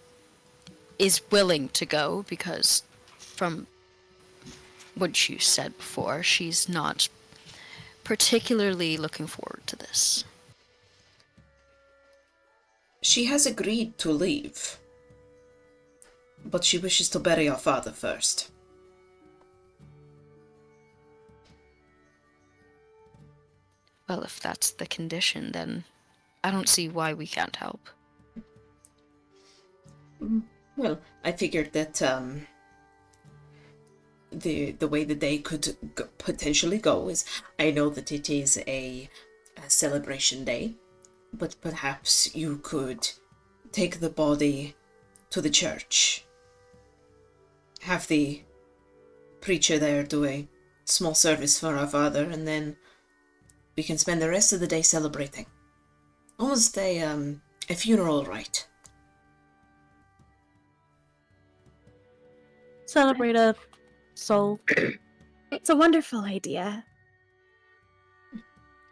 Speaker 3: is willing to go, because from what you said before, she's not particularly looking forward to this.
Speaker 1: She has agreed to leave, but she wishes to bury your father first.
Speaker 3: Well, if that's the condition, then I don't see why we can't help.
Speaker 1: Well, I figured that the way the day could potentially go is, I know that it is a celebration day, but perhaps you could take the body to the church, have the preacher there do a small service for our father, and then we can spend the rest of the day celebrating. Almost a funeral rite.
Speaker 4: Celebrate a soul.
Speaker 6: It's a wonderful idea.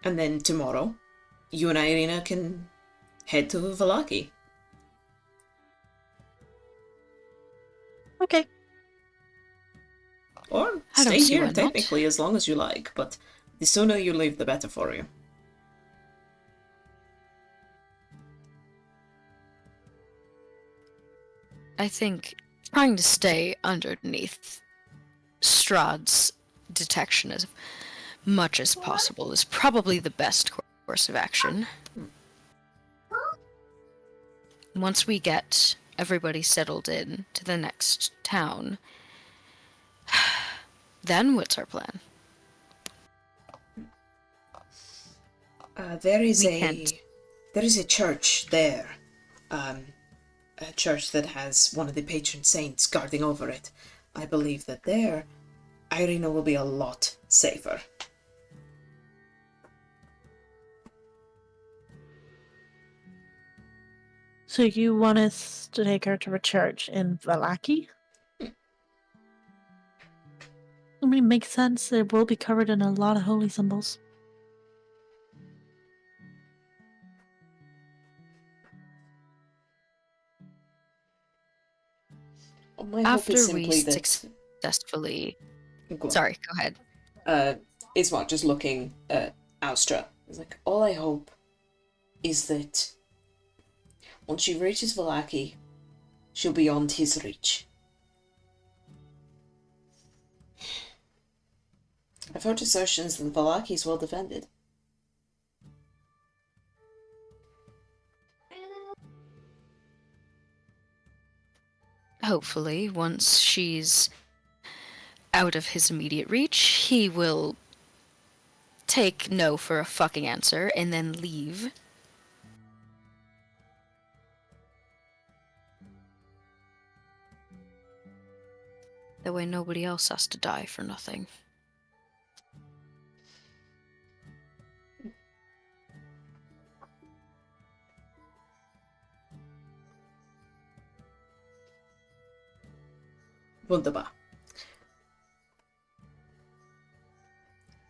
Speaker 1: And then tomorrow, you and Irina can head to Vallaki.
Speaker 4: Okay.
Speaker 1: Or
Speaker 3: I don't
Speaker 1: stay
Speaker 3: see
Speaker 1: here
Speaker 3: why not.
Speaker 1: technically as long as you like, but the sooner you leave the better for you.
Speaker 3: I think trying to stay underneath Strahd's detection as much as possible is probably the best course of action. Once we get everybody settled in to the next town, then what's our plan?
Speaker 1: There is
Speaker 3: We can't.
Speaker 1: a church there. A church that has one of the patron saints guarding over it. I believe that there, Irina will be a lot safer.
Speaker 4: So you want us to take her to a church in Vallaki? I mean, makes sense. It will be covered in a lot of holy symbols.
Speaker 1: My hope
Speaker 3: After
Speaker 1: is
Speaker 3: we
Speaker 1: simply that...
Speaker 3: successfully...
Speaker 1: Go on.
Speaker 3: Sorry, go ahead.
Speaker 1: Ismar just looking at Austra. It's like, all I hope is that once she reaches Vallaki, she'll be beyond his reach. I've heard assertions that Vallaki is well defended.
Speaker 3: Hopefully, once she's out of his immediate reach, he will take no for a fucking answer and then leave. That way nobody else has to die for nothing.
Speaker 1: Wunderbar.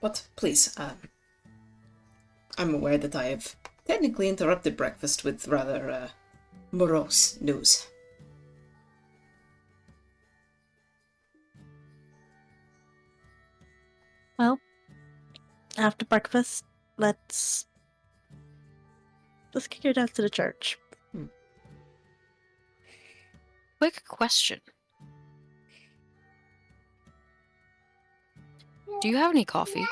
Speaker 1: But please, I'm aware that I have technically interrupted breakfast with rather morose news.
Speaker 4: Well, after breakfast, let's kick her down to the church.
Speaker 3: Quick question. Do you have any coffee?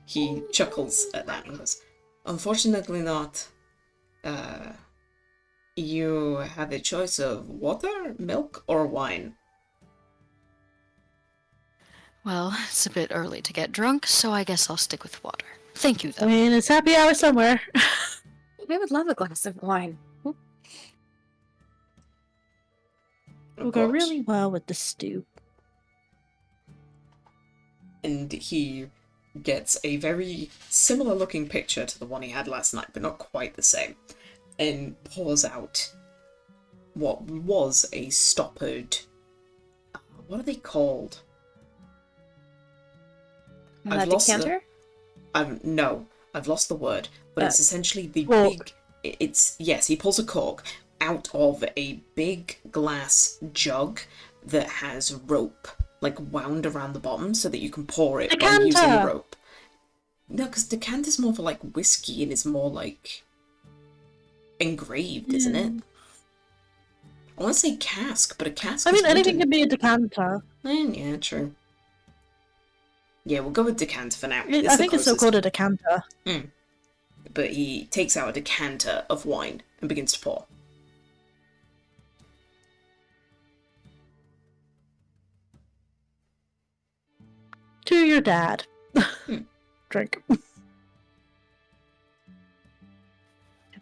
Speaker 1: He chuckles at that and goes, unfortunately not. You have a choice of water, milk, or wine.
Speaker 3: Well, it's a bit early to get drunk, so I guess I'll stick with water. Thank you,
Speaker 4: I
Speaker 3: though.
Speaker 4: mean, it's happy hour somewhere.
Speaker 5: I would love a glass of wine.
Speaker 4: Will go really well with the stew.
Speaker 1: And he gets a very similar looking picture to the one he had last night, but not quite the same, and pours out what was a stoppered... What are they called?
Speaker 5: Decanter?
Speaker 1: No, I've lost the word, but it's essentially the
Speaker 4: cork.
Speaker 1: big... Yes, he pulls a cork out of a big glass jug that has rope, like, wound around the bottom so that you can pour it by using the rope. No, because decanter's more for, like, whiskey and is more, like, engraved, isn't it? I want to say cask, but a cask
Speaker 4: I mean,
Speaker 1: is
Speaker 4: anything
Speaker 1: wooden.
Speaker 4: can be a decanter.
Speaker 1: Yeah, true. Yeah, we'll go with decanter for now.
Speaker 4: I think it's still called a decanter.
Speaker 1: But he takes out a decanter of wine and begins to pour.
Speaker 4: To your dad. Drink.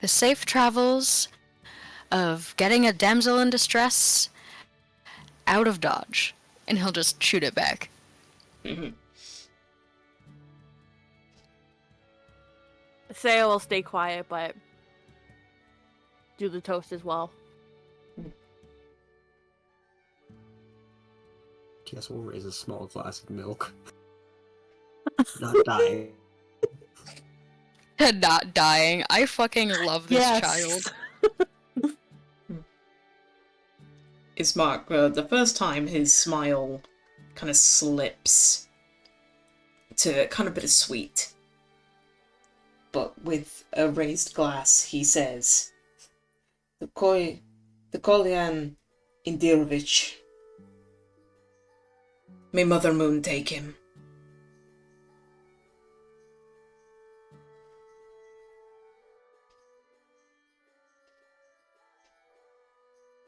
Speaker 3: The safe travels of getting a damsel in distress out of Dodge. And he'll just shoot it back.
Speaker 6: Saya will stay quiet, but do the toast as well.
Speaker 2: Guess we'll raise a small glass of milk. Not dying.
Speaker 3: Not dying. I fucking love this child.
Speaker 1: Ismark, the first time his smile kind of slips to kind of bittersweet. But with a raised glass, he says, the Kolyan Indirovich. May Mother Moon take him.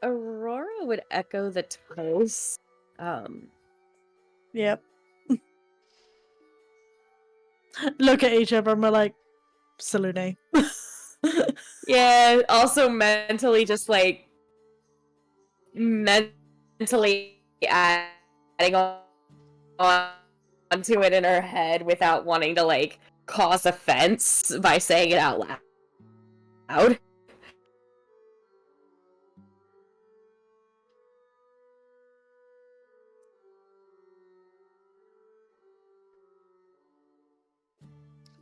Speaker 5: Aurora would echo the toast.
Speaker 4: Yep. Look at each other and we're like, salute.
Speaker 5: Yeah, also mentally just like mentally adding onto it in her head without wanting to like cause offense by saying it out loud.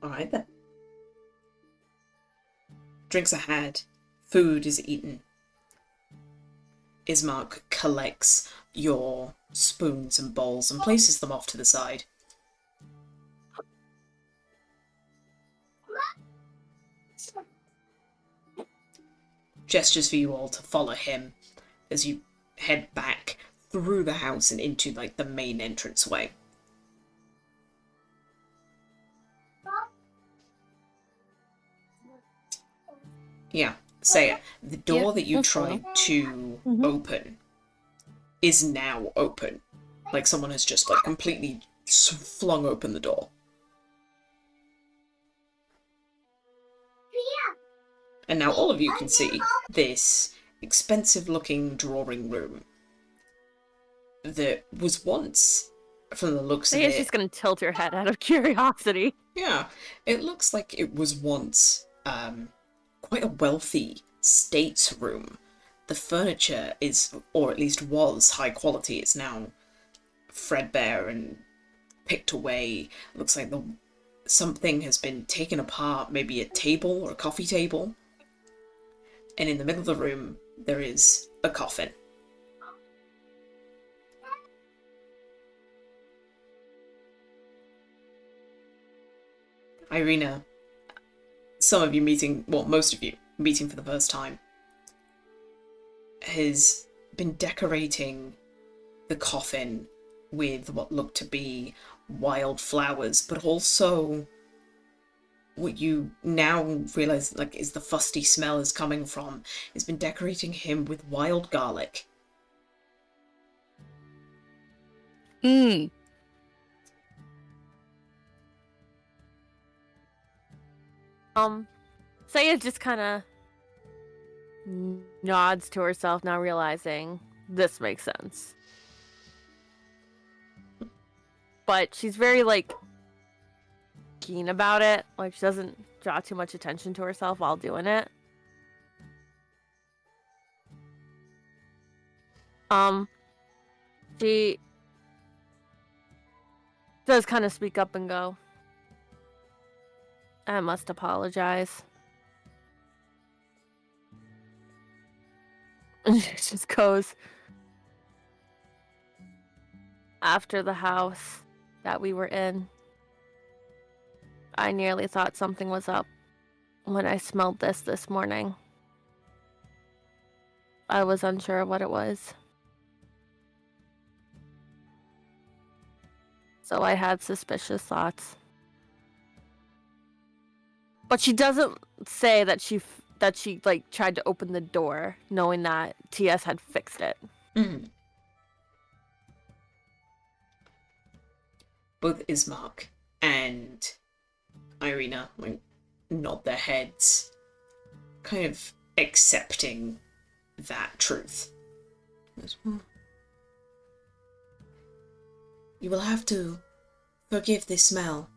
Speaker 1: Alright then. Drinks are had. Food is eaten. Ismark collects your spoons and bowls and places them off to the side. Gestures for you all to follow him as you head back through the house and into, like, the main entranceway. Yeah, say it. The door that you tried to open is now open. Like someone has just like completely flung open the door. And now all of you can see this expensive looking drawing room that was once, from the looks of
Speaker 6: Saya's
Speaker 1: it,
Speaker 6: just gonna tilt her head out of curiosity.
Speaker 1: yeah, it looks like it was once quite a wealthy stateroom. The furniture is, or at least was, high quality. It's now threadbare and picked away. Looks like something has been taken apart, maybe a table or a coffee table. And in the middle of the room, there is a coffin. Irina, some of you meeting, well, most of you meeting for the first time, has been decorating the coffin with what looked to be wild flowers, but also what you now realize like is the fusty smell is coming from has been decorating him with wild garlic.
Speaker 3: Mmm.
Speaker 6: Saya just kind of nods to herself, now realizing this makes sense. But she's very, like, keen about it. Like, she doesn't draw too much attention to herself while doing it. She does kind of speak up and go, I must apologize. And she just goes, after the house that we were in, I nearly thought something was up when I smelled this morning. I was unsure of what it was. So I had suspicious thoughts. But she doesn't say that she like tried to open the door knowing that TS had fixed it.
Speaker 1: Mm. Both Ismark and Irina like nod their heads, kind of accepting that truth. You will have to forgive this smell.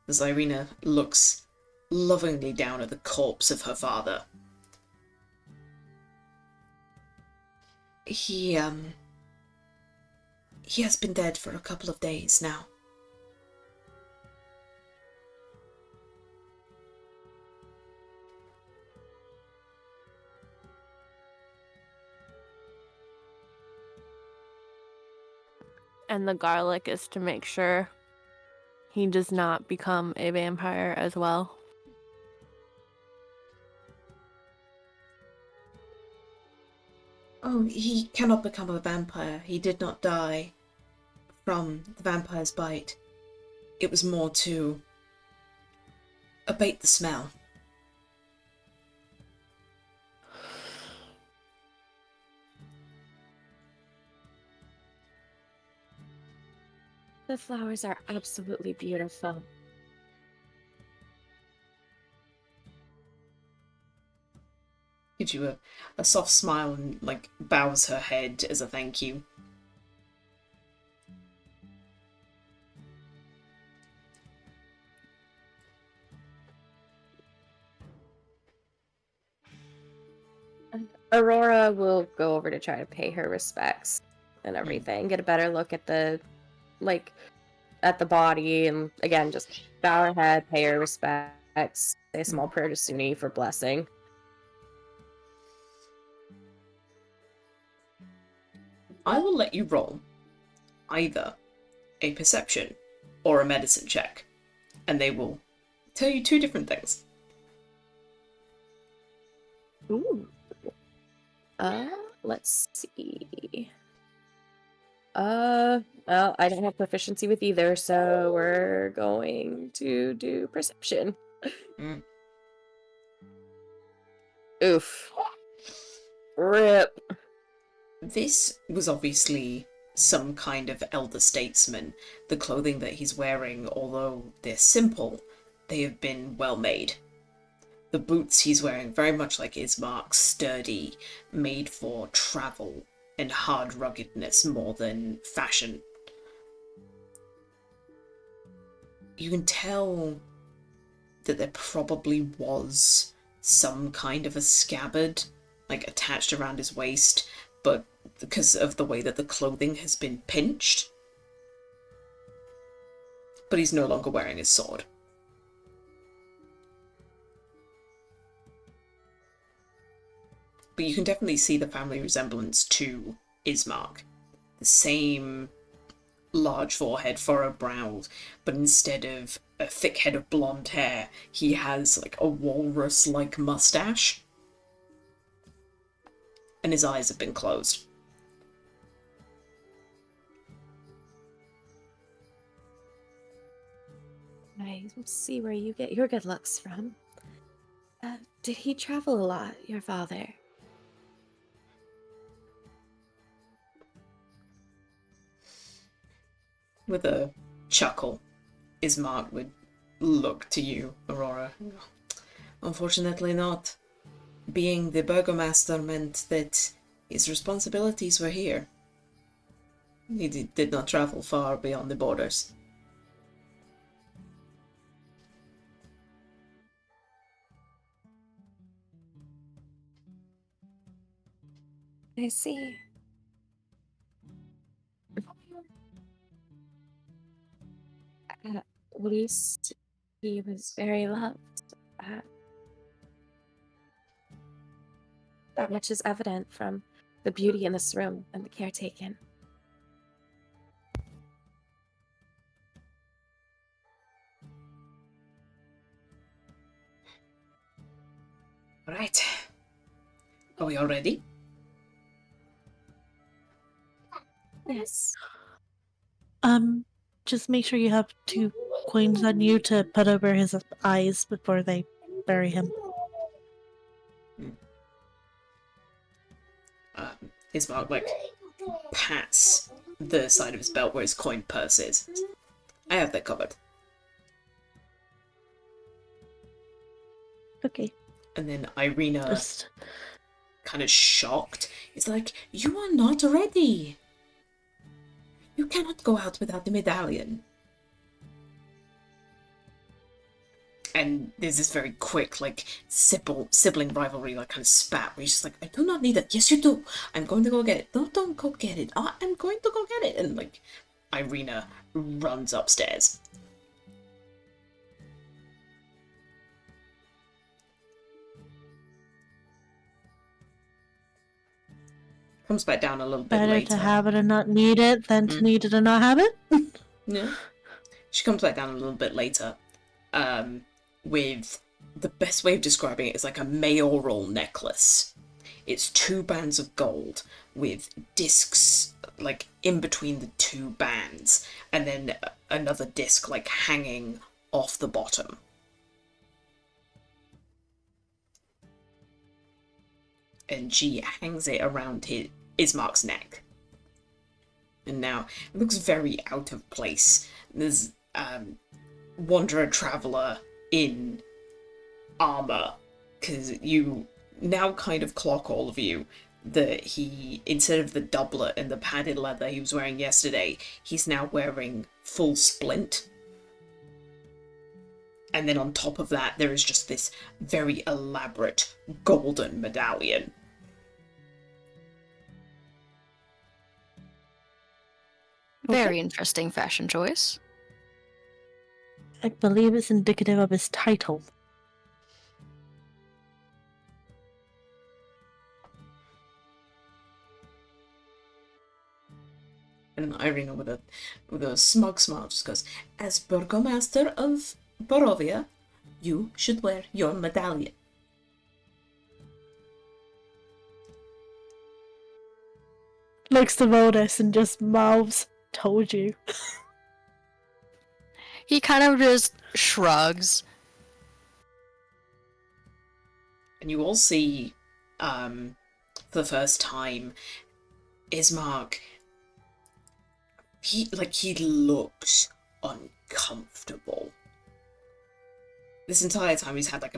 Speaker 1: As Irina looks lovingly down at the corpse of her father. He has been dead for a couple of days now.
Speaker 6: And the garlic is to make sure he does not become a vampire as well.
Speaker 1: Oh, he cannot become a vampire. He did not die from the vampire's bite. It was more to abate the smell.
Speaker 5: The flowers are absolutely beautiful.
Speaker 1: Gives you a soft smile and like bows her head as a thank you.
Speaker 5: Aurora will go over to try to pay her respects and everything, get a better look at the body, and again, just bow her head, pay her respects, say a small prayer to Suni for blessing.
Speaker 1: I will let you roll either a perception or a medicine check, and they will tell you two different things.
Speaker 5: Ooh. Let's see. Well, I don't have proficiency with either, so we're going to do perception.
Speaker 1: Mm.
Speaker 5: Oof. Rip.
Speaker 1: This was obviously some kind of elder statesman. The clothing that he's wearing, although they're simple, they have been well made. The boots he's wearing, very much like Ismark's, sturdy, made for travel, and hard ruggedness more than fashion. You can tell that there probably was some kind of a scabbard, like, attached around his waist, but because of the way that the clothing has been pinched. But he's no longer wearing his sword. But you can definitely see the family resemblance to Ismark. The same large forehead, furrowed brow, but instead of a thick head of blonde hair, he has like a walrus-like mustache. And his eyes have been closed.
Speaker 5: I see where you get your good looks from. Did he travel a lot, your father?
Speaker 1: With a chuckle, Ismark would look to you, Aurora. Unfortunately not. Being the burgomaster meant that his responsibilities were here. He did not travel far beyond the borders.
Speaker 5: I see. At least he was very loved. That much is evident from the beauty in this room and the care taken.
Speaker 1: Right. Are we all ready?
Speaker 5: Yes.
Speaker 4: Just make sure you have 2 coins on you to put over his eyes before they bury him.
Speaker 1: Ismark, like, pats the side of his belt where his coin purse is. I have that covered.
Speaker 4: Okay.
Speaker 1: And then Irina,
Speaker 4: Just
Speaker 1: kind of shocked, is like, "You are not ready. You cannot go out without the medallion." And there's this very quick, like, sibling rivalry, like, kind of spat, where he's just like, "I do not need it." "Yes, you do. I'm going to go get it." "No, don't go get it. I'm going to go get it." And, like, Irina runs upstairs. Comes back down a little bit
Speaker 4: better
Speaker 1: later.
Speaker 4: to have it and not need it than to need it and not have it.
Speaker 1: Yeah. She comes back down a little bit later, with the best way of describing it is like a mayoral necklace. It's 2 bands of gold with discs like in between the 2 bands, and then another disc like hanging off the bottom. And she hangs it around Ismark's neck. And now it looks very out of place. There's wanderer traveler in armor, because you now kind of clock, all of you, that he, instead of the doublet and the padded leather he was wearing yesterday, he's now wearing full splint. And then on top of that, there is just this very elaborate golden medallion.
Speaker 3: Very interesting fashion choice.
Speaker 4: I believe it's indicative of his title.
Speaker 1: And Irina, with a smug smile, just goes, "As burgomaster of Barovia, you should wear your medallion."
Speaker 4: Looks to Modus and just mouths, "Told you."
Speaker 3: He kind of just shrugs.
Speaker 1: And you all see, for the first time, Ismark, he looks uncomfortable. This entire time he's had like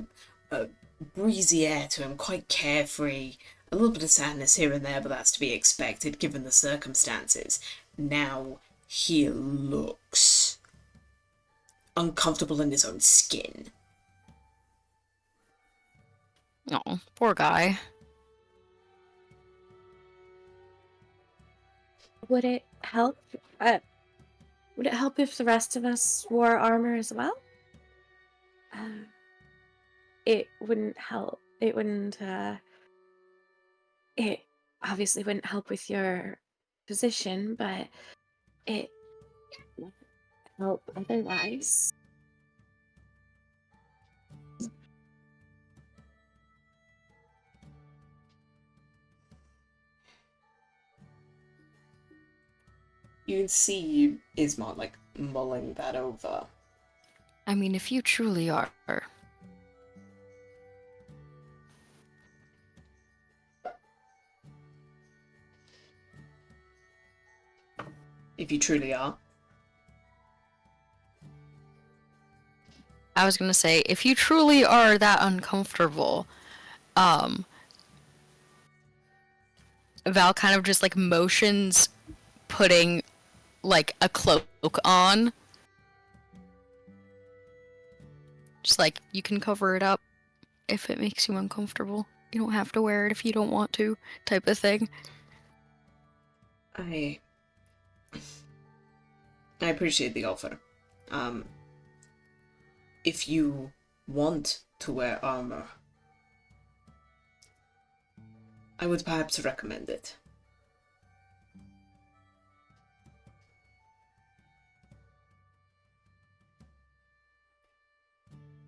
Speaker 1: a breezy air to him, quite carefree, A little bit of sadness here and there, but that's to be expected given the circumstances. Now he looks uncomfortable in his own skin.
Speaker 3: Oh, poor guy.
Speaker 5: Would it help? Would it help if the rest of us wore armor as well? It wouldn't help. It wouldn't. It obviously wouldn't help with your position, but it would help otherwise.
Speaker 1: You can see Ismar, like, mulling that over.
Speaker 3: I mean, if you truly are.
Speaker 1: If you truly are.
Speaker 3: I was gonna say, if you truly are that uncomfortable, Val kind of just like motions putting like a cloak on. Just like, you can cover it up if it makes you uncomfortable. You don't have to wear it if you don't want to, type of thing.
Speaker 1: I appreciate the offer. If you want to wear armor, I would perhaps recommend it.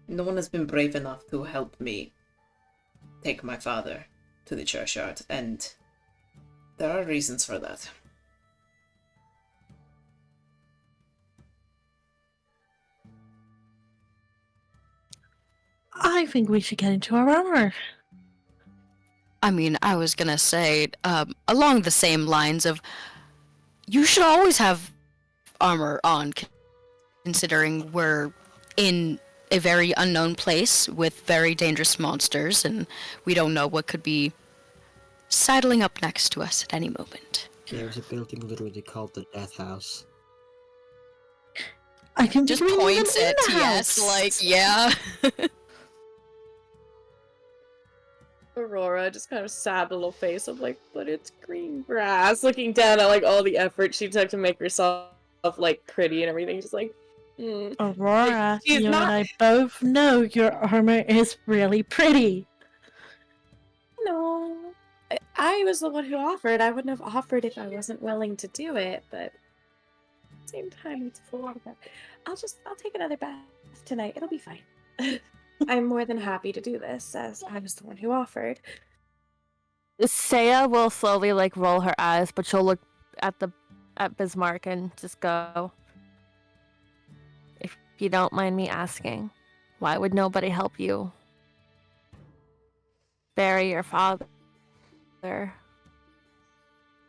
Speaker 1: No one has been brave enough to help me take my father to the churchyard, and there are reasons for that.
Speaker 4: I think we should get into our armor.
Speaker 3: I mean, I was gonna say, along the same lines of, you should always have armor on, considering we're in a very unknown place with very dangerous monsters, and we don't know what could be sidling up next to us at any moment.
Speaker 2: There's a building literally called the Death House.
Speaker 4: I can
Speaker 3: Just
Speaker 4: bring them
Speaker 3: points
Speaker 4: in
Speaker 3: at
Speaker 4: the
Speaker 3: TS,
Speaker 4: house.
Speaker 3: like, yeah.
Speaker 5: Aurora just kind of sad little face of like, but it's green grass, looking down at like all the effort she took to make herself like pretty and everything. Just like,
Speaker 4: Aurora,
Speaker 5: She's
Speaker 4: you
Speaker 5: not-
Speaker 4: and I both know your armor is really pretty.
Speaker 5: no. I was the one who offered. I wouldn't have offered if I wasn't willing to do it, but at the same time, it's a lot of that. I'll take another bath tonight. It'll be fine. I'm more than happy to do this, as I was the one who offered.
Speaker 6: Saya will slowly like roll her eyes, but she'll look at Bismarck and just go, "If you don't mind me asking, why would nobody help you bury your father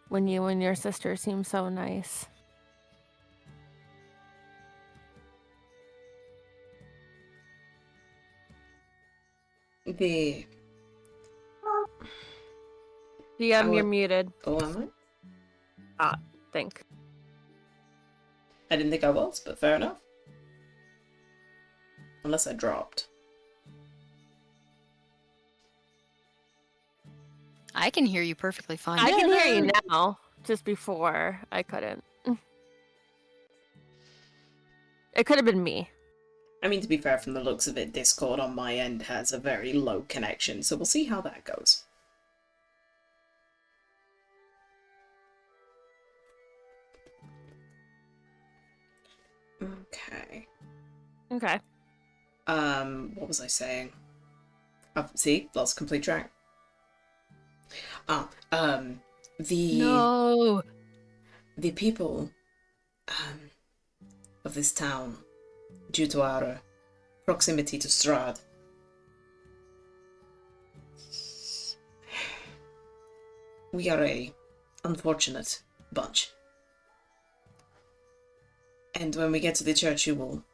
Speaker 6: when you and your sister seem so nice?"
Speaker 1: The...
Speaker 6: DM, you're muted.
Speaker 1: Oh, am I?
Speaker 6: Think.
Speaker 1: I didn't think I was, but fair enough. Unless I dropped.
Speaker 3: I can hear you perfectly fine.
Speaker 6: I can hear you now. Just before, I couldn't. It could have been me.
Speaker 1: I mean, to be fair, from the looks of it, Discord on my end has a very low connection, so we'll see how that goes. Okay.
Speaker 6: Okay.
Speaker 1: What was I saying? See, lost complete track.
Speaker 3: No.
Speaker 1: The people, of this town, due to our proximity to Strahd, we are a unfortunate bunch. And when we get to the church, you will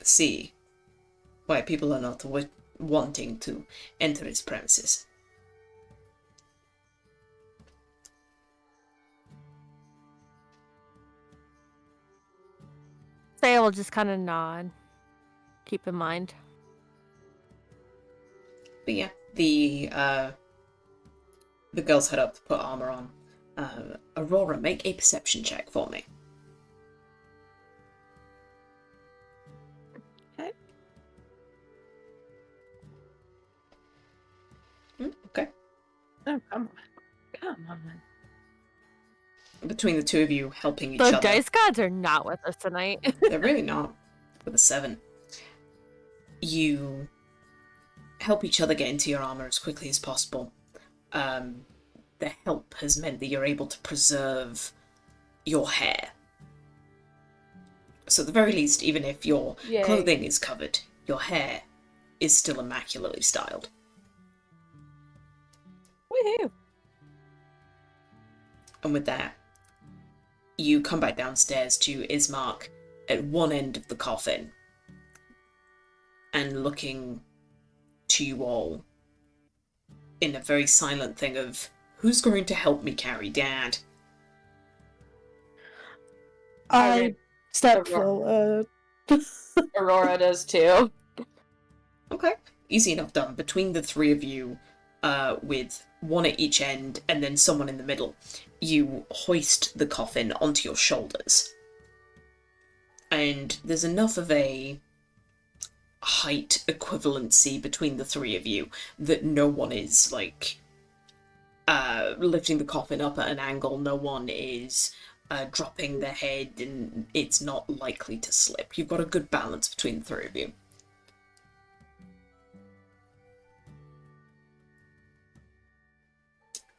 Speaker 1: see why people are not wanting to enter its premises.
Speaker 6: Saya will just kind of nod. Keep in mind.
Speaker 1: But yeah, the girls head up to put armor on. Aurora, make a perception check for me. Okay.
Speaker 5: Oh, come on. Come on.
Speaker 1: Between the two of you helping each
Speaker 6: The
Speaker 1: other.
Speaker 6: dice gods are not with us tonight.
Speaker 1: They're really not. With a 7. You help each other get into your armor as quickly as possible. The help has meant that you're able to preserve your hair. So at the very least, even if your
Speaker 5: Yay.
Speaker 1: clothing is covered, your hair is still immaculately styled.
Speaker 5: Woohoo!
Speaker 1: And with that, you come back downstairs to Ismark at one end of the coffin and looking to you all in a very silent thing of, who's going to help me carry Dad?
Speaker 4: I step
Speaker 5: Aurora.
Speaker 4: forward.
Speaker 5: Aurora does too.
Speaker 1: Okay. Easy enough done. Between the three of you, with one at each end and then someone in the middle, you hoist the coffin onto your shoulders. And there's enough of a height equivalency between the three of you that no one is, like, lifting the coffin up at an angle. No one is dropping their head, and it's not likely to slip. You've got a good balance between the three of you.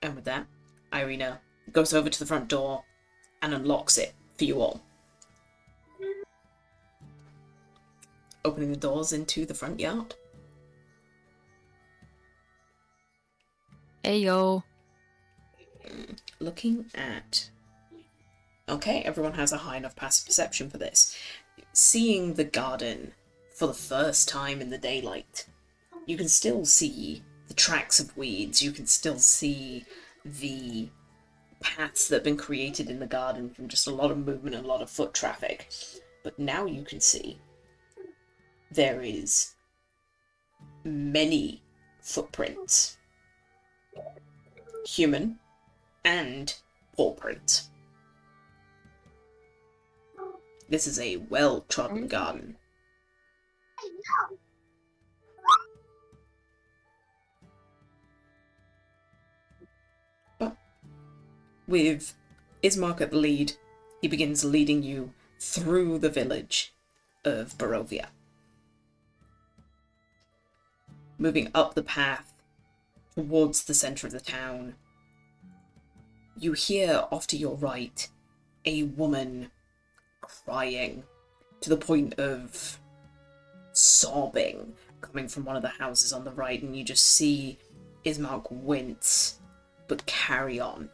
Speaker 1: And with that, Irina goes over to the front door and unlocks it for you all. Opening the doors into the front yard.
Speaker 3: Hey, yo.
Speaker 1: Looking at... Okay, everyone has a high enough passive perception for this. Seeing the garden for the first time in the daylight, you can still see the tracks of weeds, you can still see the paths that have been created in the garden from just a lot of movement and a lot of foot traffic. But now you can see there is many footprints. Human and paw prints. This is a well-trodden garden. But with Ismark at the lead, he begins leading you through the village of Barovia. Moving up the path towards the centre of the town, you hear off to your right a woman crying to the point of sobbing coming from one of the houses on the right, and you just see Ismark wince but carry on.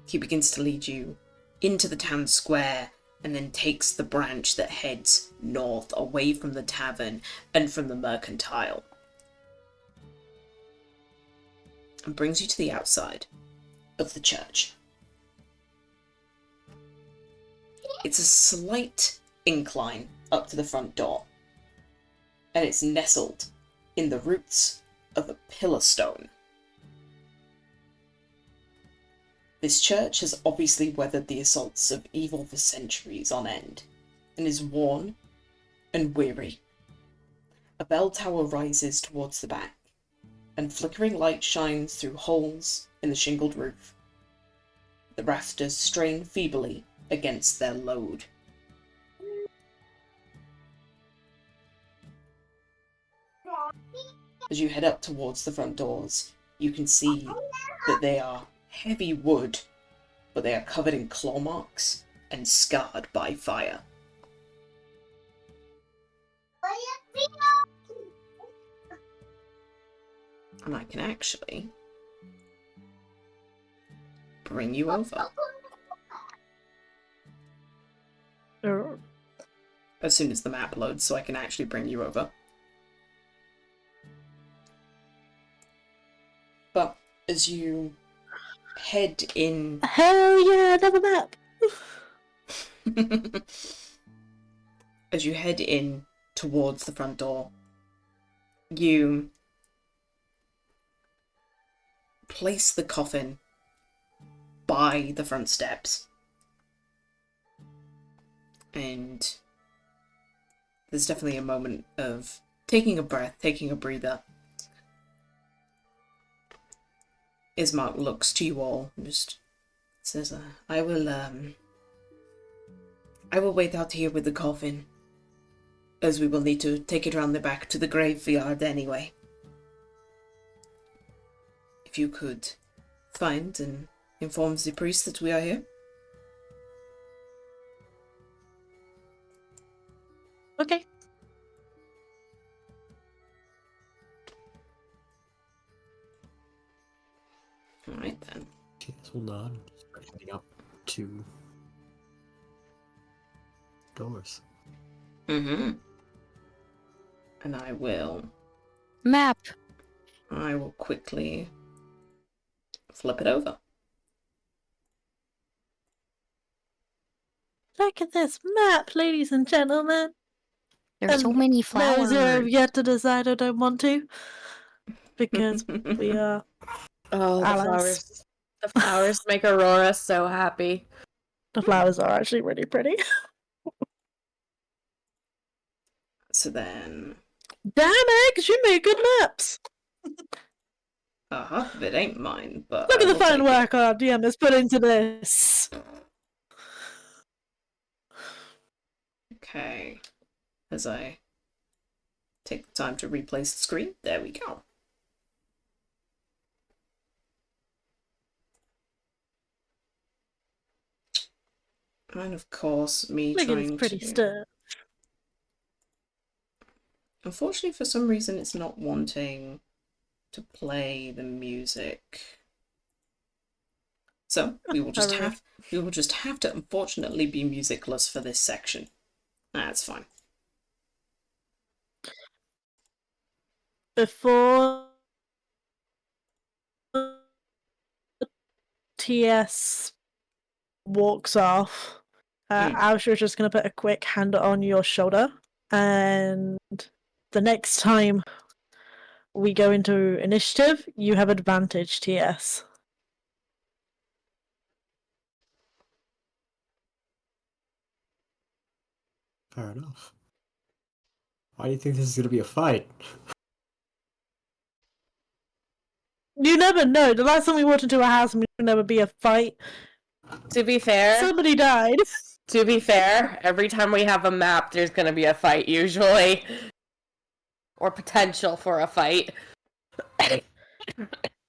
Speaker 1: He begins to lead you into the town square and then takes the branch that heads north away from the tavern and from the mercantile and brings you to the outside of the church. It's a slight incline up to the front door, and it's nestled in the roots of a pillar stone. This church has obviously weathered the assaults of evil for centuries on end, and is worn and weary. A bell tower rises towards the back, and flickering light shines through holes in the shingled roof. The rafters strain feebly against their load. As you head up towards the front doors, you can see that they are heavy wood, but they are covered in claw marks and scarred by fire. And I can actually bring you over. As soon as the map loads, so I can actually bring you over. But as you head in...
Speaker 4: Hell yeah, another map!
Speaker 1: As you head in towards the front door, you place the coffin by the front steps. And there's definitely a moment of taking a breath, taking a breather. Ismark looks to you all and just says, I will wait out here with the coffin, as we will need to take it round the back to the graveyard anyway. If you could find and inform the priest that we are here.
Speaker 4: Okay.
Speaker 1: Alright then.
Speaker 2: TS will nod and start heading up to doors.
Speaker 1: Mm-hmm. And I will quickly flip it over.
Speaker 4: Look at this map, ladies and gentlemen.
Speaker 3: There's so many
Speaker 4: Those who have
Speaker 3: flowers.
Speaker 4: yet to decide or don't want to, because we are
Speaker 5: Oh,
Speaker 4: allies.
Speaker 5: The flowers make Aurora so happy.
Speaker 4: The flowers are actually really pretty.
Speaker 1: So then,
Speaker 4: Damn eggs, you make good maps.
Speaker 1: half of it ain't mine, but
Speaker 4: Look
Speaker 1: I
Speaker 4: at the
Speaker 1: will
Speaker 4: fine
Speaker 1: take it.
Speaker 4: work our DM has put into this.
Speaker 1: Okay. As I take the time to replace the screen, there we go. And of course, me
Speaker 4: Look at
Speaker 1: trying
Speaker 4: this pretty
Speaker 1: to...
Speaker 4: stuff.
Speaker 1: Unfortunately, for some reason, it's not wanting to play the music. So we will just have to unfortunately be musicless for this section. That's fine.
Speaker 4: Before TS walks off, Alstra's just going to put a quick hand on your shoulder, and the next time we go into initiative, you have advantage, TS.
Speaker 2: Fair enough. Why do you think this is gonna be a fight?
Speaker 4: You never know. The last time we walked into a house, and there would be a fight.
Speaker 5: To be fair,
Speaker 4: Somebody died.
Speaker 5: every time we have a map, there's gonna be a fight usually, or potential for a fight.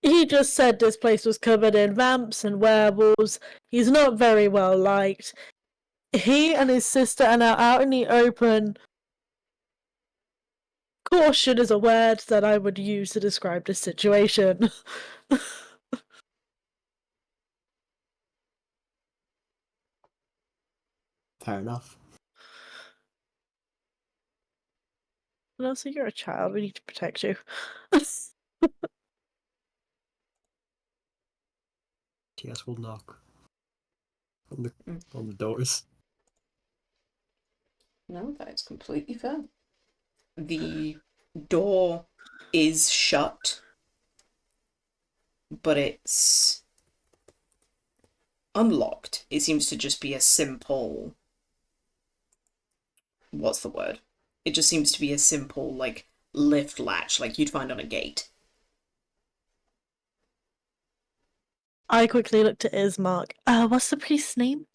Speaker 4: He just said this place was covered in vamps and werewolves. He's not very well liked. He and his sister are now out in the open. Caution is a word that I would use to describe this situation.
Speaker 2: Fair enough.
Speaker 4: And also, you're a child. We need to protect you.
Speaker 2: TS will knock on the doors.
Speaker 1: No, that's completely fair. The door is shut, but it's unlocked. It seems to just be a simple... What's the word? It just seems to be a simple, like, lift latch, like you'd find on a gate.
Speaker 4: I quickly looked at Ismark. What's the priest's name?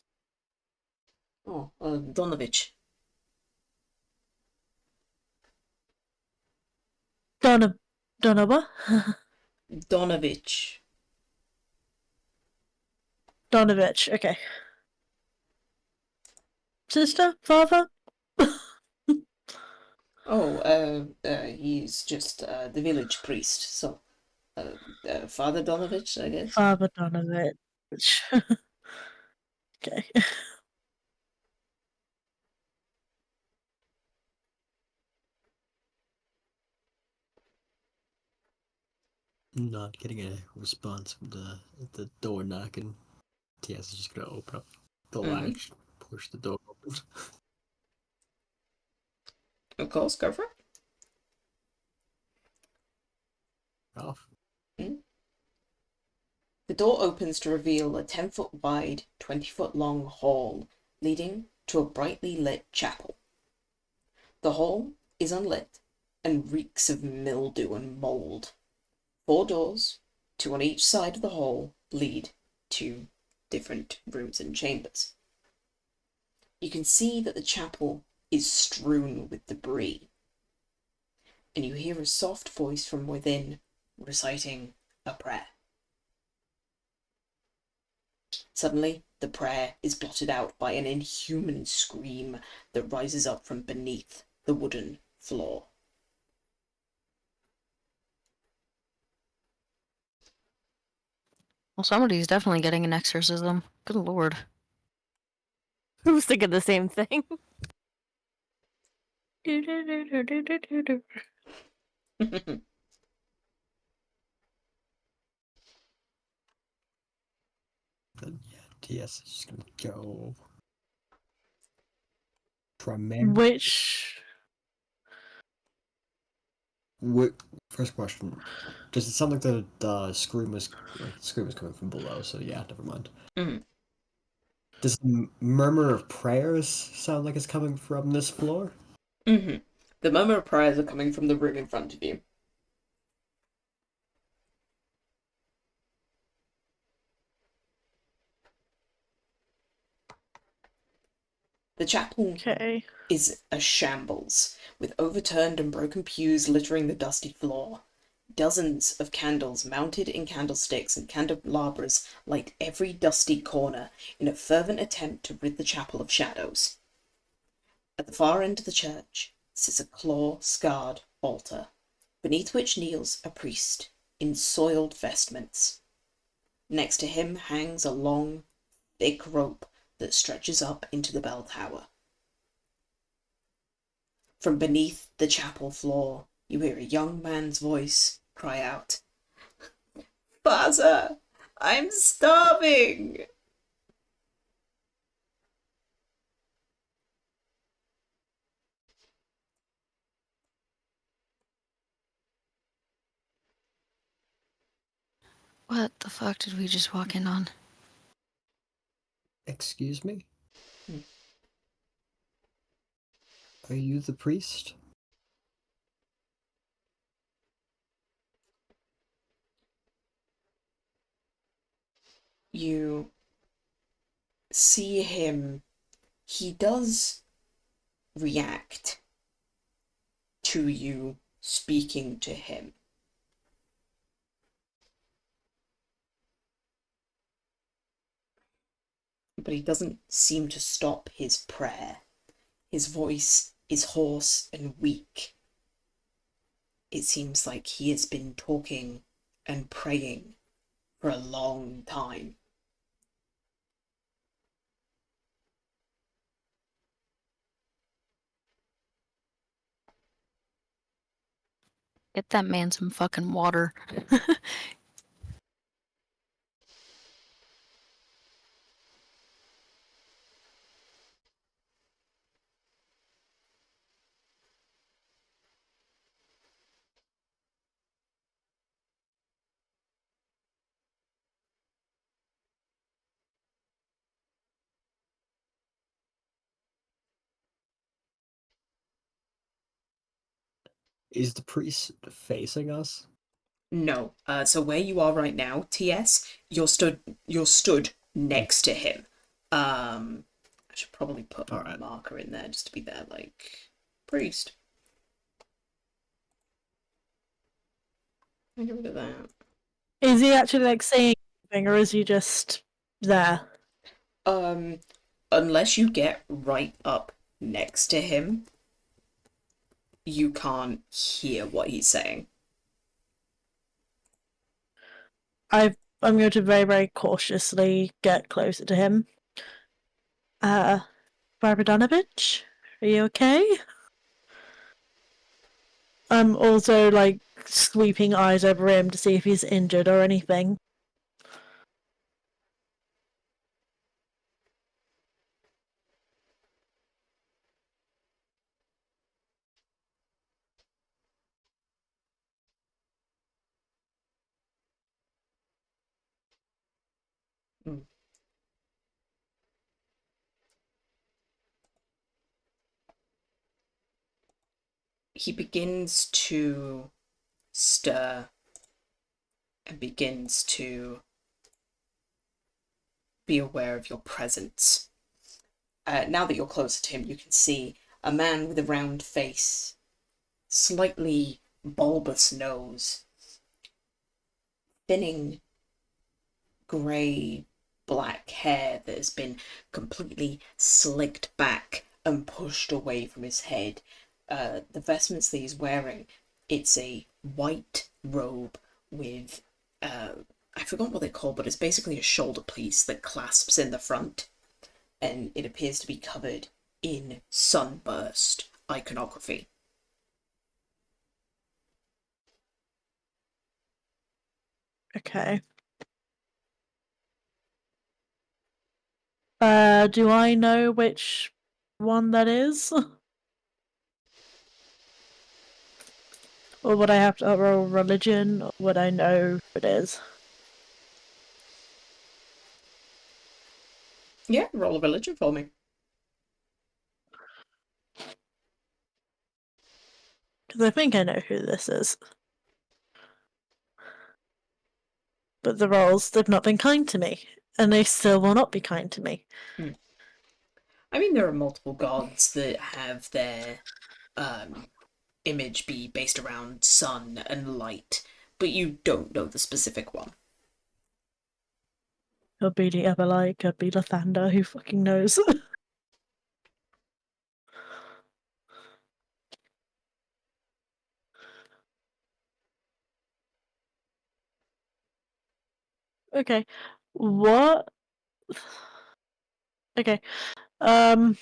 Speaker 1: Oh, Donovich.
Speaker 4: Donova?
Speaker 1: Donovich.
Speaker 4: Donovich, okay. Sister? Father?
Speaker 1: He's just the village priest, so Father Donovich, I guess.
Speaker 4: Father Donovich. Okay.
Speaker 2: Not getting a response from the door knocking. TS is just gonna open up the latch, push the door open.
Speaker 1: Of course, go for it.
Speaker 2: Oh,
Speaker 1: The door opens to reveal a 10-foot wide, 20-foot long hall leading to a brightly lit chapel. The hall is unlit and reeks of mildew and mold. 4 doors, 2 on each side of the hall, lead to different rooms and chambers. You can see that the chapel is strewn with debris, and you hear a soft voice from within reciting a prayer. Suddenly, the prayer is blotted out by an inhuman scream that rises up from beneath the wooden floor.
Speaker 3: Well, somebody's definitely getting an exorcism. Good lord.
Speaker 6: Who's thinking the same thing?
Speaker 2: then yeah, TS is just gonna go. Tremaine.
Speaker 4: Which
Speaker 2: First question: does it sound like the scream was coming from below? So yeah, never mind.
Speaker 1: Mhm.
Speaker 2: Does the murmur of prayers sound like it's coming from this floor?
Speaker 1: The murmur of prayers are coming from the room in front of you. The chapel
Speaker 4: okay.
Speaker 1: is a shambles, with overturned and broken pews littering the dusty floor. Dozens of candles mounted in candlesticks and candelabras light every dusty corner in a fervent attempt to rid the chapel of shadows. At the far end of the church sits a claw-scarred altar, beneath which kneels a priest in soiled vestments. Next to him hangs a long, thick rope that stretches up into the bell tower. From beneath the chapel floor, you hear a young man's voice cry out, "Father, I'm starving!"
Speaker 3: What the fuck did we just walk in on?
Speaker 2: Excuse me?
Speaker 1: Hmm.
Speaker 2: Are you the priest?
Speaker 1: You see him. He does react to you speaking to him. But he doesn't seem to stop his prayer. His voice is hoarse and weak. It seems like he has been talking and praying for a long time.
Speaker 3: Get that man some fucking water.
Speaker 2: Is the priest facing us?
Speaker 1: No. So where you are right now, TS, you're stood next to him. I should probably put a
Speaker 2: Alright.
Speaker 1: marker in there just to be there, like, priest. I'll get rid of that.
Speaker 4: Is he actually like saying anything, or is he just there?
Speaker 1: Unless you get right up next to him, you can't hear what he's saying.
Speaker 4: I'm going to very, very cautiously get closer to him. Barbadanovich, are you okay? I'm also like sweeping eyes over him to see if he's injured or anything.
Speaker 1: Mm. He begins to stir and begins to be aware of your presence. Now that you're closer to him, you can see a man with a round face, slightly bulbous nose, thinning grey black hair that has been completely slicked back and pushed away from his head. The vestments that he's wearing, it's a white robe with I forgot what they're called, but it's basically a shoulder piece that clasps in the front, and it appears to be covered in sunburst iconography.
Speaker 4: Okay. Do I know which one that is? Or would I have to roll religion? Or would I know who it is?
Speaker 1: Yeah, roll a religion for me.
Speaker 4: Because I think I know who this is. But the rolls, they've not been kind to me. And they still will not be kind to me.
Speaker 1: I mean, there are multiple gods that have their image be based around sun and light, but you don't know the specific one.
Speaker 4: Could be the Everlight, could be Lathander, who fucking knows? Okay. What? Okay. Okay.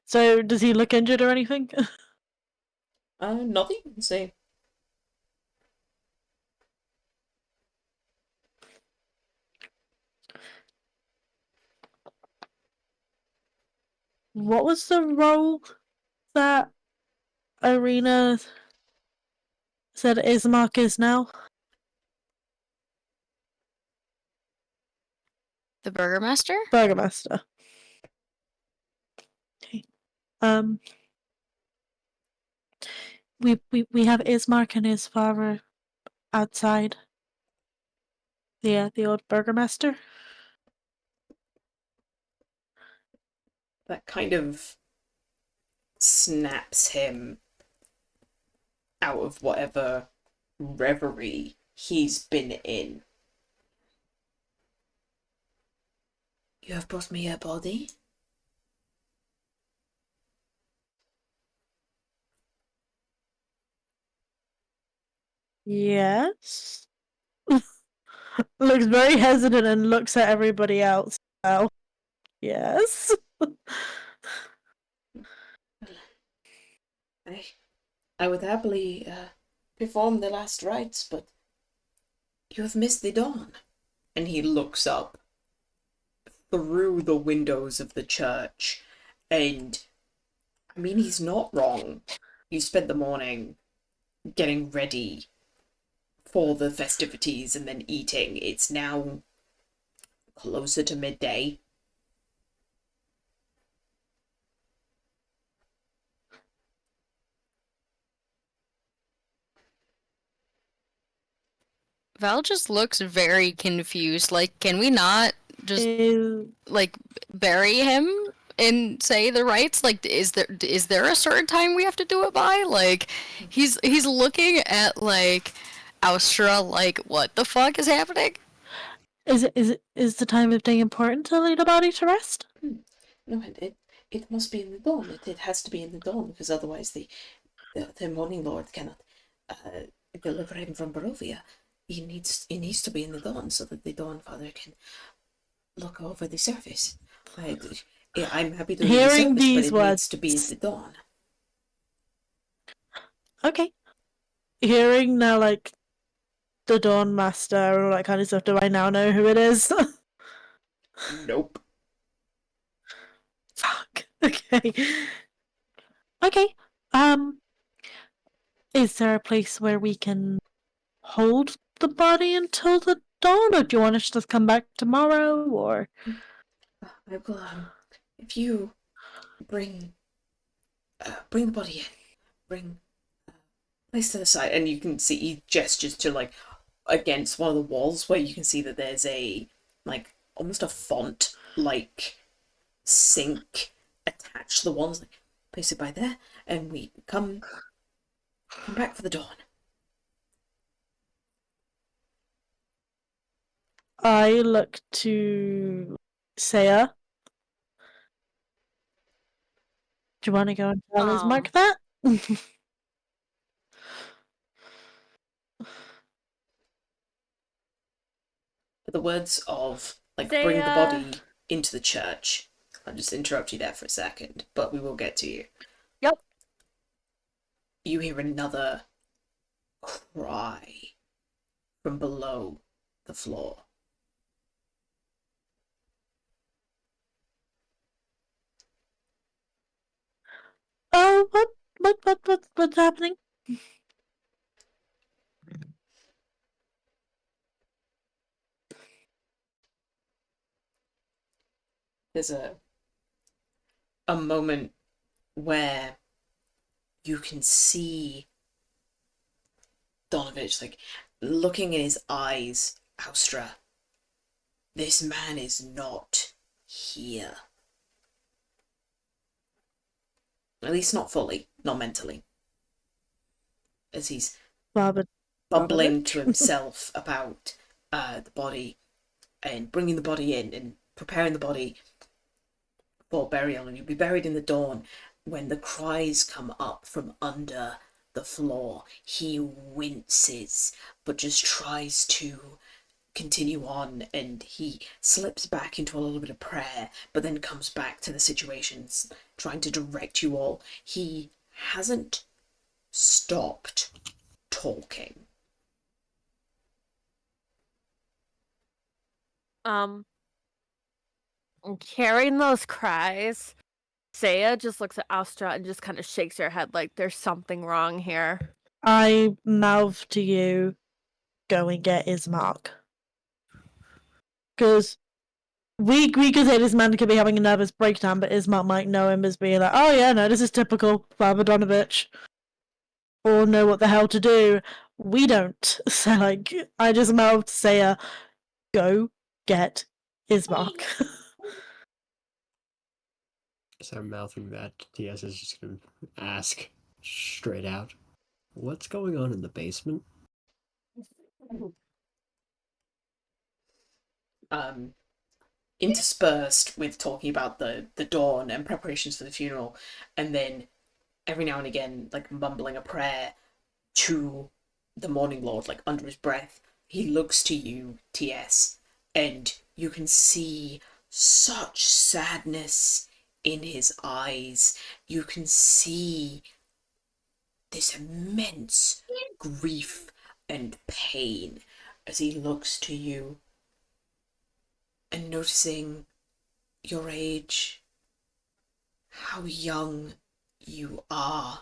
Speaker 4: So does he look injured or anything?
Speaker 1: Nothing you can say.
Speaker 4: What was the role that Irina said Ismark is now?
Speaker 3: The Burgermaster?
Speaker 4: Burgomaster. Okay. We have Ismark and his father outside. The old Burgomaster.
Speaker 1: That kind of snaps him out of whatever reverie he's been in. You have brought me a body?
Speaker 4: Yes. Looks very hesitant and looks at everybody else. Well, yes.
Speaker 1: I would happily perform the last rites, but you have missed the dawn. And he looks up through the windows of the church, and I mean, he's not wrong. You spent the morning getting ready for the festivities and then eating. It's now closer to midday.
Speaker 3: Val just looks very confused. Like, can we not just
Speaker 4: Ew.
Speaker 3: like bury him and say the rites? Like, is there a certain time we have to do it by? Like, he's looking at like Austra like, what the fuck is happening?
Speaker 4: Is the time of day important to lay the body to rest?
Speaker 1: No, it must be in the dawn. It has to be in the dawn, because otherwise the morning lord cannot deliver him from Barovia. It needs to be in the dawn so that the dawn father can look over the surface. I'm happy to do the
Speaker 4: Hearing
Speaker 1: surface, but
Speaker 4: these
Speaker 1: it
Speaker 4: words,
Speaker 1: needs to be at the dawn.
Speaker 4: okay. Hearing now, like the Dawn Master and all that kind of stuff. Do I now know who it is?
Speaker 1: Nope.
Speaker 4: Fuck. Okay. Okay. Is there a place where we can hold the body until the dawn, or do you want us to just come back tomorrow, or?
Speaker 1: I will, if you bring the body in, bring place to the side, and you can see he gestures to like against one of the walls where you can see that there's a like almost a font like sink attached to the walls. Like, place it by there, and we come back for the dawn.
Speaker 4: I look to Saya. Do you want to go and tell his Mark that?
Speaker 1: The words of like
Speaker 6: They,
Speaker 1: bring the body into the church. I'll just interrupt you there for a second, but we will get to you.
Speaker 6: Yep.
Speaker 1: You hear another cry from below the floor.
Speaker 4: Oh, what's happening?
Speaker 1: There's a moment where you can see Donovich like looking in his eyes. Austra, this man is not here. At least not fully, not mentally. As he's
Speaker 4: Barbara
Speaker 1: bumbling to
Speaker 4: Donovich?
Speaker 1: himself about the body and bringing the body in and preparing the body for burial, and you'll be buried in the dawn. When the cries come up from under the floor, he winces but just tries to continue on, and he slips back into a little bit of prayer but then comes back to the situations, trying to direct you all. He hasn't stopped talking.
Speaker 6: Carrying those cries, Saya just looks at Astra and just kind of shakes her head like there's something wrong here.
Speaker 4: I mouth to you, go and get Ismark. Because we could say this man could be having a nervous breakdown, but Ismark might know him as being like, oh yeah, no, this is typical Barbara Donovich. Or know what the hell to do. We don't. So, like, I just mouthed to Saya, go get Ismark.
Speaker 2: As I'm mouthing that, TS is just going to ask straight out, what's going on in the basement?
Speaker 1: Interspersed with talking about the dawn and preparations for the funeral, and then every now and again like mumbling a prayer to the Morning Lord, like under his breath. He looks to you, TS, and you can see such sadness in his eyes. You can see this immense grief and pain as he looks to you, and noticing your age, how young you are,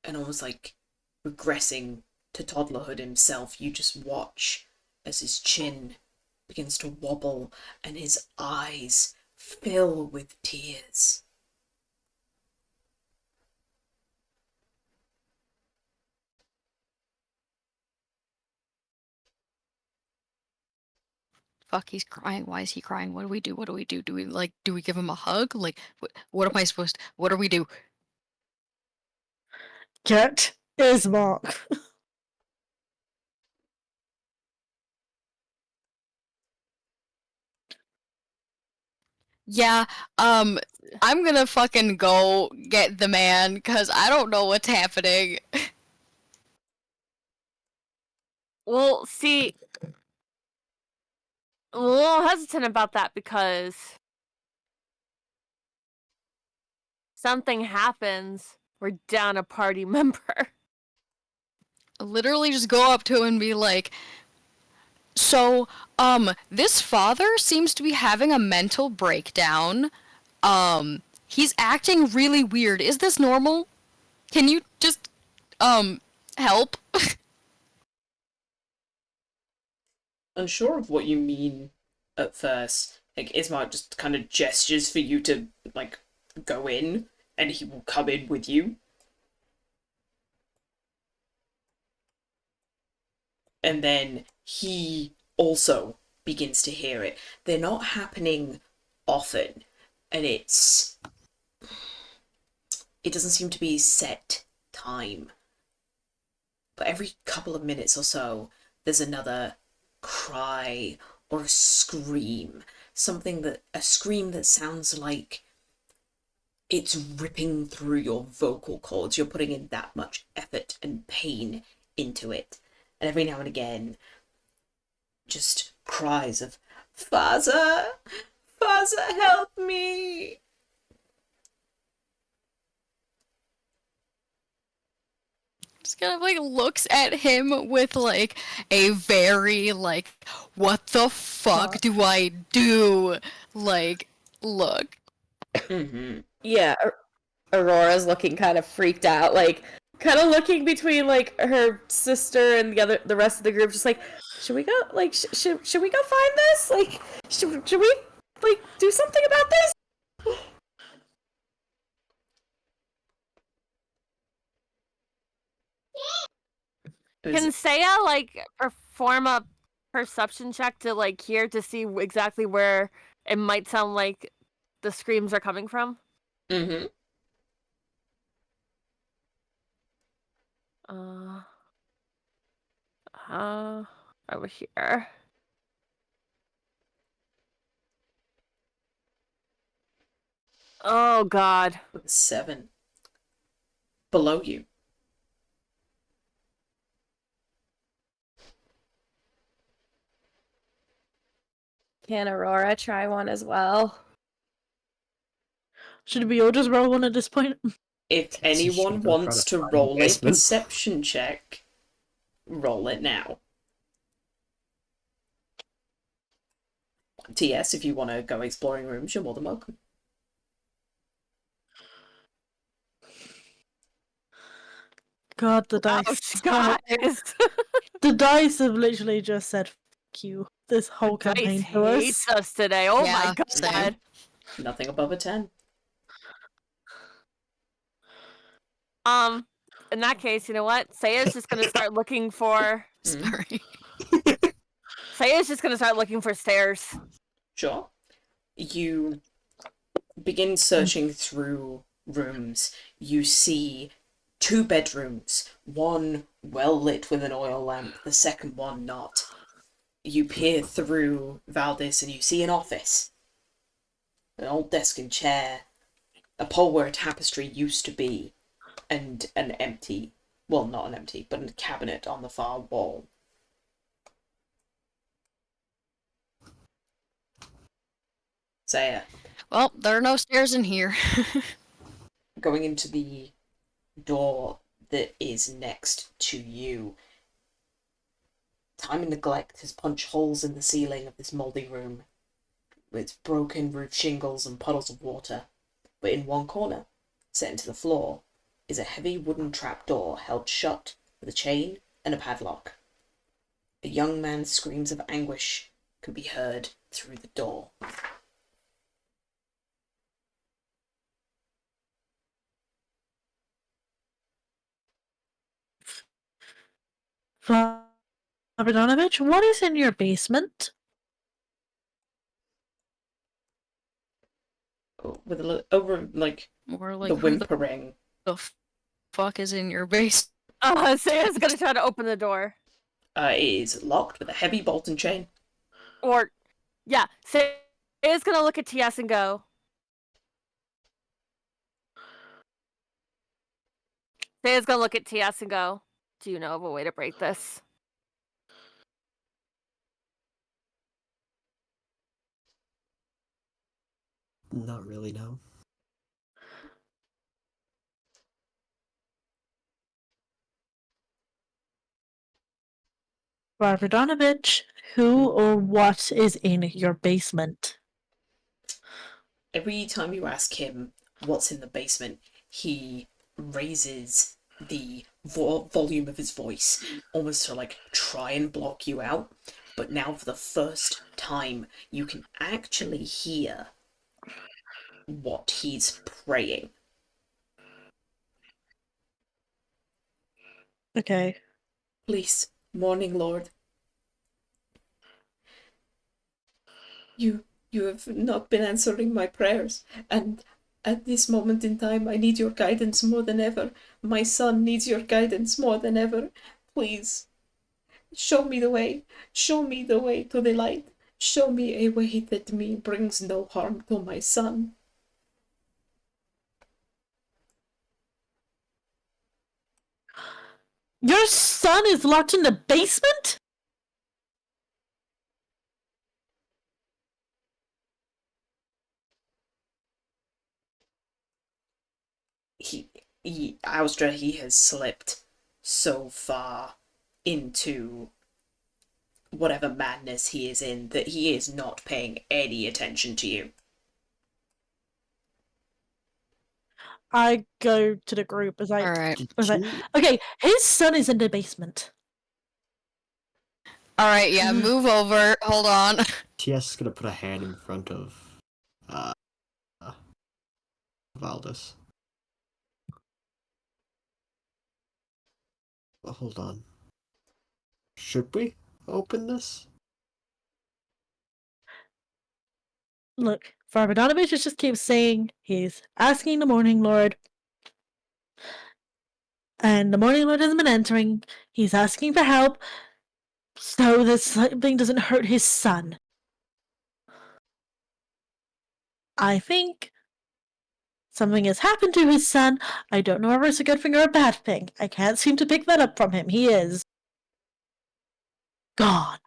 Speaker 1: and almost like regressing to toddlerhood himself, you just watch as his chin begins to wobble and his eyes fill with tears.
Speaker 3: Fuck, he's crying. Why is he crying? What do we do? What do we do? Do we give him a hug? Like, what am I supposed to, what do we do?
Speaker 4: Get Ismark.
Speaker 3: Yeah, I'm gonna fucking go get the man, because I don't know what's happening.
Speaker 6: Well, see, I'm a little hesitant about that because something happens, we're down a party member.
Speaker 3: Literally just go up to him and be like, so, this father seems to be having a mental breakdown. He's acting really weird. Is this normal? Can you just, help.
Speaker 1: Unsure of what you mean at first, like Ismark just kind of gestures for you to like go in, and he will come in with you. And then he also begins to hear it. They're not happening often, and it doesn't seem to be set time. But every couple of minutes or so, there's another cry or a scream. A scream that sounds like it's ripping through your vocal cords. You're putting in that much effort and pain into it. And every now and again, just cries of, Faza! Faza, help me!
Speaker 3: Just kind of like looks at him with like a very like, what the fuck do I do? Like, look.
Speaker 1: Mm-hmm.
Speaker 5: Yeah, Aurora's looking kind of freaked out, like kind of looking between like her sister and the rest of the group, just like, should we go? Like, should we go find this? Like, should we like do something about this?
Speaker 6: Can Saya like perform a perception check to like hear to see exactly where it might sound like the screams are coming from?
Speaker 1: Mm-hmm.
Speaker 6: Over here. Oh God.
Speaker 1: With a 7. Below you.
Speaker 5: Can Aurora try one as well?
Speaker 4: Should we all just roll one at this point?
Speaker 1: If
Speaker 2: You
Speaker 1: anyone
Speaker 2: should go try
Speaker 1: wants
Speaker 2: to
Speaker 1: to
Speaker 2: find
Speaker 1: roll a
Speaker 2: basement.
Speaker 1: perception check, roll it now. TS, if you want to go exploring rooms, you're more than welcome.
Speaker 4: God, the dice.
Speaker 6: Oh, guys.
Speaker 4: The dice have literally just said "fuck you" this whole
Speaker 6: Dice
Speaker 4: campaign to us.
Speaker 6: hates us today. Oh
Speaker 3: Yeah,
Speaker 6: my God.
Speaker 3: same.
Speaker 1: Nothing above a 10.
Speaker 6: In that case, you know what? Saya's just gonna start looking for.
Speaker 3: Sorry.
Speaker 6: Saya's just gonna start looking for stairs.
Speaker 1: Sure. You begin searching through rooms. You see 2 bedrooms, one well lit with an oil lamp, the second one not. You peer through Valdis and you see an office. An old desk and chair, a pole where a tapestry used to be, and an empty, well, not an empty, but a cabinet on the far wall. Saya,
Speaker 3: Well, there are no stairs in here.
Speaker 1: going into the door that is next to you. Time and neglect has punched holes in the ceiling of this mouldy room, with broken roof shingles and puddles of water. But in one corner, set into the floor, is a heavy wooden trapdoor held shut with a chain and a padlock. A young man's screams of anguish can be heard through the door.
Speaker 4: Abradonovich, what is in your basement?
Speaker 1: With a over like
Speaker 3: More like
Speaker 1: the
Speaker 3: who
Speaker 1: whimpering.
Speaker 3: the fuck is in your base?
Speaker 6: Saya's gonna try to open the door.
Speaker 1: It is locked with a heavy bolt and chain.
Speaker 6: Or, yeah, Saya's gonna look at TS and go. Saya's gonna look at TS and go, do you know of a way to break this?
Speaker 2: Not really, no.
Speaker 4: Abradonovich, who or what is in your basement?
Speaker 1: Every time you ask him what's in the basement, he raises the volume of his voice, almost to like try and block you out. But now, for the first time, you can actually hear what he's praying.
Speaker 4: Okay.
Speaker 1: Please, Morning Lord, you have not been answering my prayers, and at this moment in time I need your guidance more than ever. My son needs your guidance more than ever. Please, show me the way. Show me the way to the light. Show me a way that brings no harm to my son.
Speaker 4: Your son is locked in the basement?
Speaker 1: Austra, he has slipped so far into whatever madness he is in that he is not paying any attention to you.
Speaker 4: I go to the group as I.
Speaker 3: All right.
Speaker 4: Okay, his son is in the basement.
Speaker 3: All right, yeah, move over. Hold on.
Speaker 2: TS is gonna put a hand in front of Valdis. Well, hold on. Should we open this?
Speaker 4: Look, Father Donovich just keeps saying he's asking the Morning Lord, and the Morning Lord hasn't been entering. He's asking for help so that something doesn't hurt his son. I think something has happened to his son. I don't know whether it's a good thing or a bad thing. I can't seem to pick that up from him. He is gone.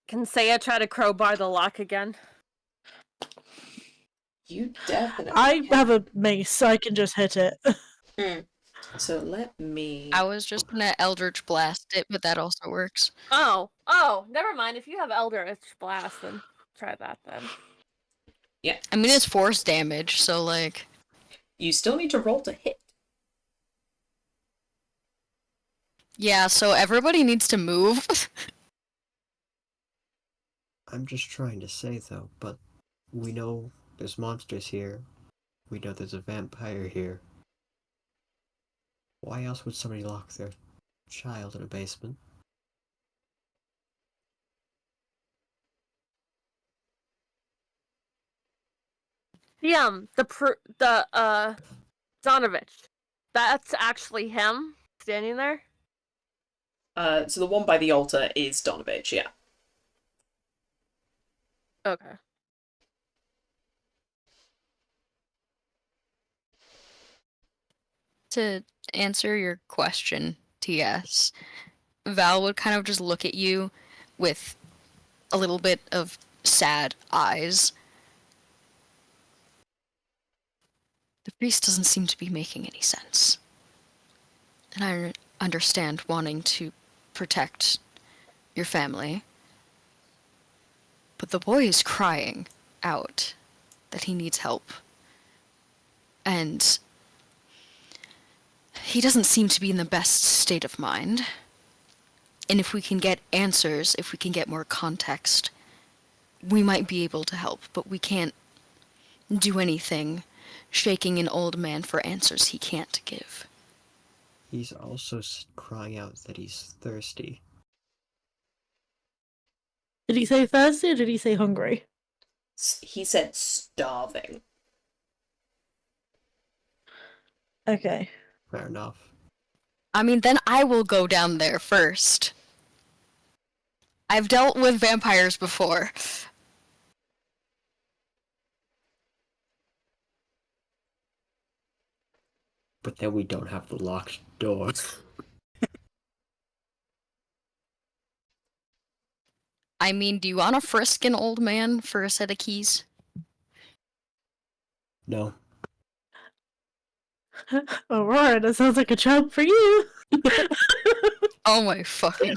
Speaker 6: Can Saya try to crowbar the lock again?
Speaker 1: You definitely
Speaker 4: I
Speaker 1: can.
Speaker 4: have a mace, so I can just hit it.
Speaker 1: So let me...
Speaker 3: I was just gonna Eldritch Blast it, but that also works.
Speaker 6: Oh, never mind. If you have Eldritch Blast, then try that then.
Speaker 1: Yeah.
Speaker 3: I mean, it's force damage, so like...
Speaker 1: You still need to roll to hit.
Speaker 3: Yeah, so everybody needs to move.
Speaker 2: I'm just trying to say though, but we know there's monsters here. We know there's a vampire here. Why else would somebody lock their child in a basement?
Speaker 6: Donovich. That's actually him standing there?
Speaker 1: So the one by the altar is Donovich, yeah.
Speaker 6: Okay.
Speaker 3: To answer your question, TS, Val would kind of just look at you with a little bit of sad eyes. The priest doesn't seem to be making any sense. And I understand wanting to protect your family. But the boy is crying out that he needs help. And he doesn't seem to be in the best state of mind. And if we can get answers, if we can get more context, we might be able to help, but we can't do anything shaking an old man for answers he can't give.
Speaker 2: He's also crying out that he's thirsty.
Speaker 4: Did he say thirsty or did he say hungry?
Speaker 1: He said starving.
Speaker 4: Okay.
Speaker 2: Fair enough.
Speaker 3: I mean, then I will go down there first. I've dealt with vampires before.
Speaker 2: But then we don't have the locked door.
Speaker 3: I mean, do you want to frisk an old man for a set of keys?
Speaker 2: No.
Speaker 4: Aurora, that sounds like a job for you.
Speaker 3: Oh my fucking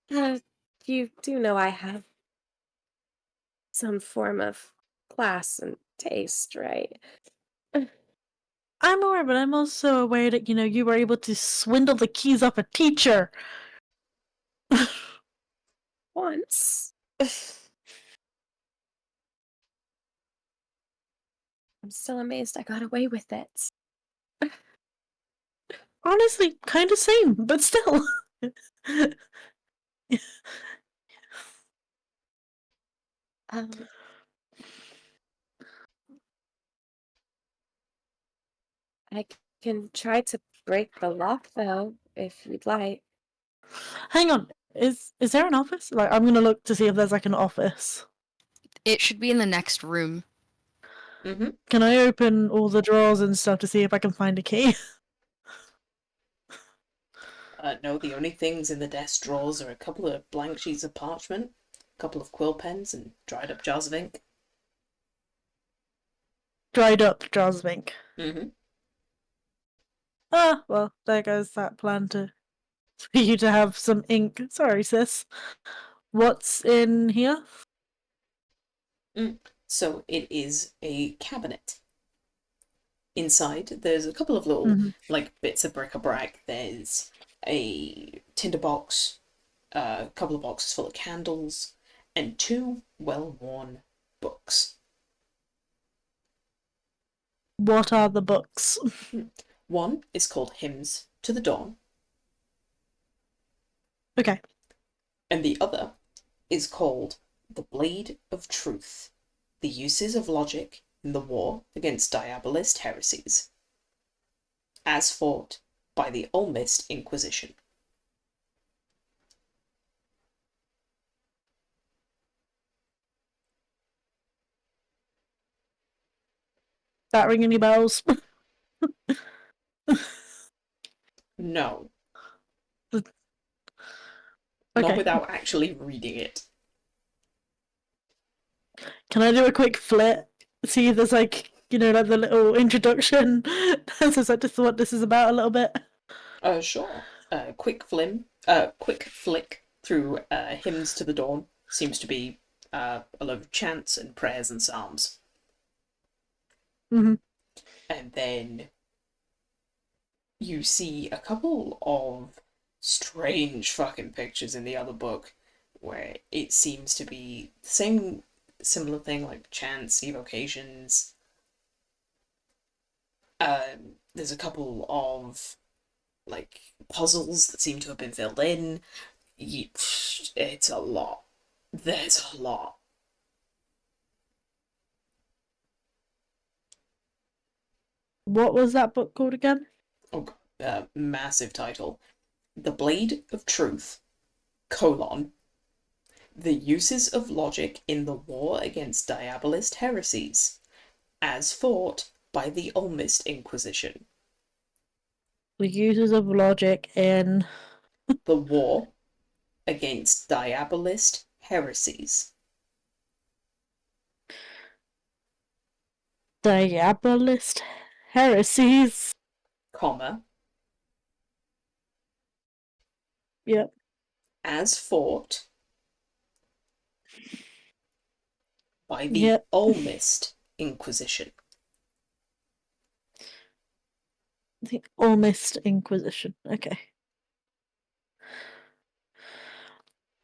Speaker 3: god.
Speaker 5: You do know I have some form of class and taste, right?
Speaker 4: I'm aware, but I'm also aware that, you were able to swindle the keys off a teacher.
Speaker 5: Once. I'm still amazed I got away with it.
Speaker 4: Honestly, kind of same, but still.
Speaker 5: Um, I can try to break the lock, though, if you'd like.
Speaker 4: Hang on. Is there an office? Like, I'm gonna look to see if there's like an office.
Speaker 3: It should be in the next room.
Speaker 1: Mm-hmm.
Speaker 4: Can I open all the drawers and stuff to see if I can find a key?
Speaker 1: No, the only things in the desk drawers are a couple of blank sheets of parchment, a couple of quill pens, and dried up jars of ink.
Speaker 4: Dried up jars of ink.
Speaker 1: Mm-hmm.
Speaker 4: Ah, well, there goes that plan for you to have some ink. Sorry, sis. What's in here?
Speaker 1: So it is a cabinet. Inside, there's a couple of little
Speaker 4: Mhm.
Speaker 1: like bits of bric-a-brac. There's a tinderbox, a couple of boxes full of candles, and two well-worn books.
Speaker 4: What are the books?
Speaker 1: One is called Hymns to the Dawn,
Speaker 4: Okay.
Speaker 1: and the other is called The Blade of Truth, The Uses of Logic in the War Against Diabolist Heresies, as fought by the Olmist Inquisition.
Speaker 4: That ring any bells?
Speaker 1: No,
Speaker 4: Okay.
Speaker 1: not without actually reading it.
Speaker 4: Can I do a quick flip? See if there's like, like the little introduction. Says I just what this is about a little bit.
Speaker 1: Sure. Quick flick through Hymns to the Dawn. Seems to be a lot of chants and prayers and psalms.
Speaker 4: Mhm.
Speaker 1: And then you see a couple of strange fucking pictures in the other book where it seems to be the same similar thing like chants, evocations. There's a couple of like puzzles that seem to have been filled in. It's a lot. There's a lot.
Speaker 4: What was that book called again?
Speaker 1: Oh, massive title. The Blade of Truth, colon, the uses of logic in the war against diabolist heresies, as fought by the Olmist Inquisition.
Speaker 4: The uses of logic in
Speaker 1: The war against diabolist heresies,
Speaker 4: Diabolist heresies.
Speaker 1: comma,
Speaker 4: Yep.
Speaker 1: as fought by the
Speaker 4: Yep.
Speaker 1: Olmist Inquisition.
Speaker 4: The Olmist Inquisition. Okay.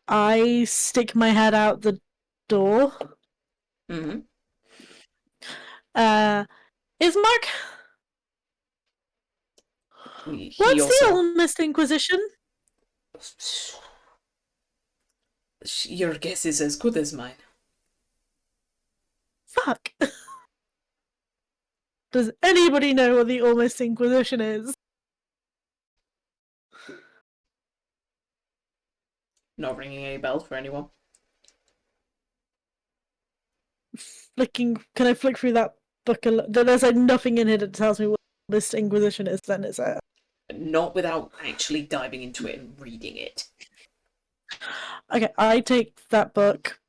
Speaker 4: I stick my head out the door.
Speaker 1: Mm-hmm.
Speaker 4: Is Mark?
Speaker 1: He
Speaker 4: What's the
Speaker 1: also.
Speaker 4: Olmist Inquisition?
Speaker 1: Your guess is as good as mine.
Speaker 4: Fuck. Does anybody know what the Olmist Inquisition is?
Speaker 1: Not ringing any bells for anyone.
Speaker 4: Can I flick through that book? There's like nothing in here that tells me what this Inquisition is. Then it's
Speaker 1: Not without actually diving into it and reading it.
Speaker 4: okay. I take that book.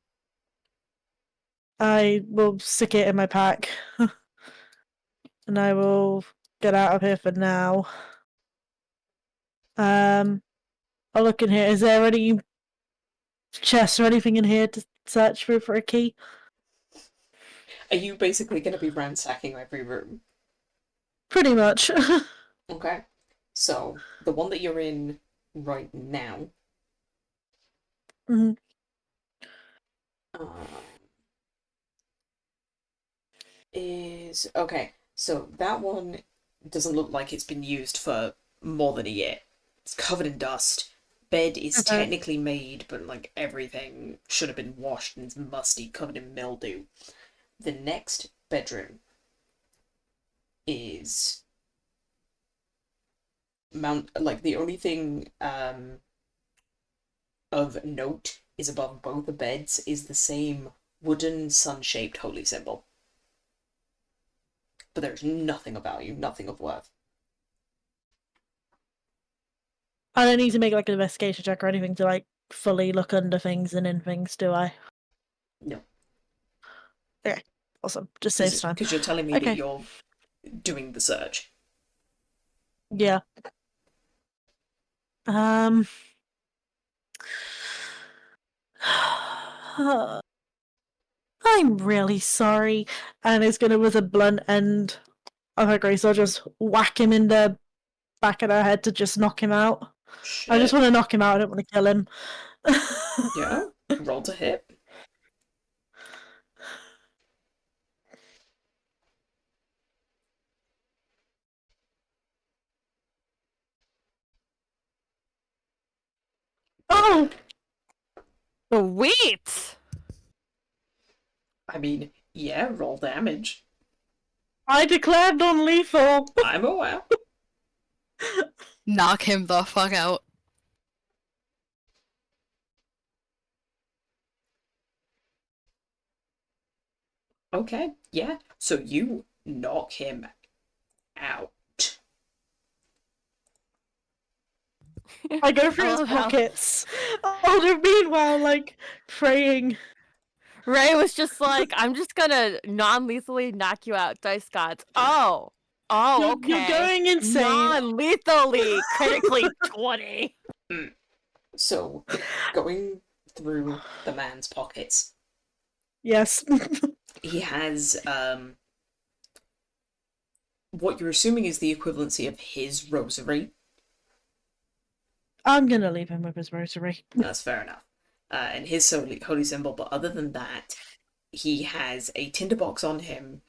Speaker 4: I will stick it in my pack, and I will get out of here for now. I'll look in here. Is there any chests or anything in here to search for a key?
Speaker 1: Are you basically going to be ransacking every room?
Speaker 4: Pretty much.
Speaker 1: Okay. So, the one that you're in right now,
Speaker 4: Mhm.
Speaker 1: uh, is okay. So that one doesn't look like it's been used for more than a year. It's covered in dust. Bed is
Speaker 4: Okay.
Speaker 1: technically made, but like everything should have been washed and it's musty, covered in mildew. The next bedroom is like the only thing of note is above both the beds is the same wooden sun-shaped holy symbol. But there's nothing of value, nothing of worth.
Speaker 4: I don't need to make like an investigation check or anything to like fully look under things and in things, do I?
Speaker 1: No.
Speaker 4: Okay. Awesome. Just saves time.
Speaker 1: Because you're telling me that
Speaker 4: Okay.
Speaker 1: you're doing the search.
Speaker 4: Yeah. Um. I'm really sorry. And it's gonna, with a blunt end of her grace, I'll just whack him in the back of her head to just knock him out. I just
Speaker 1: Shit.
Speaker 4: want to knock him out. I don't want to kill him.
Speaker 1: Yeah. Roll to hit.
Speaker 4: Oh,
Speaker 6: Sweet!
Speaker 1: I mean, yeah, roll damage.
Speaker 4: I declared non-lethal.
Speaker 1: I'm aware.
Speaker 3: Knock him the fuck out.
Speaker 1: Okay, yeah. So you knock him out.
Speaker 4: I go through
Speaker 6: I
Speaker 4: his
Speaker 6: love how
Speaker 4: pockets. Oh, meanwhile, like praying.
Speaker 6: Ray was just like, I'm just gonna non-lethally knock you out, dice gods. Oh,
Speaker 4: You're
Speaker 6: okay.
Speaker 4: going insane.
Speaker 6: Non-lethally, critically 20.
Speaker 1: So, going through the man's pockets,
Speaker 4: Yes.
Speaker 1: he has what you're assuming is the equivalency of his rosary.
Speaker 4: I'm gonna leave him with his rosary.
Speaker 1: That's fair enough. And his holy symbol, but other than that, he has a tinderbox on him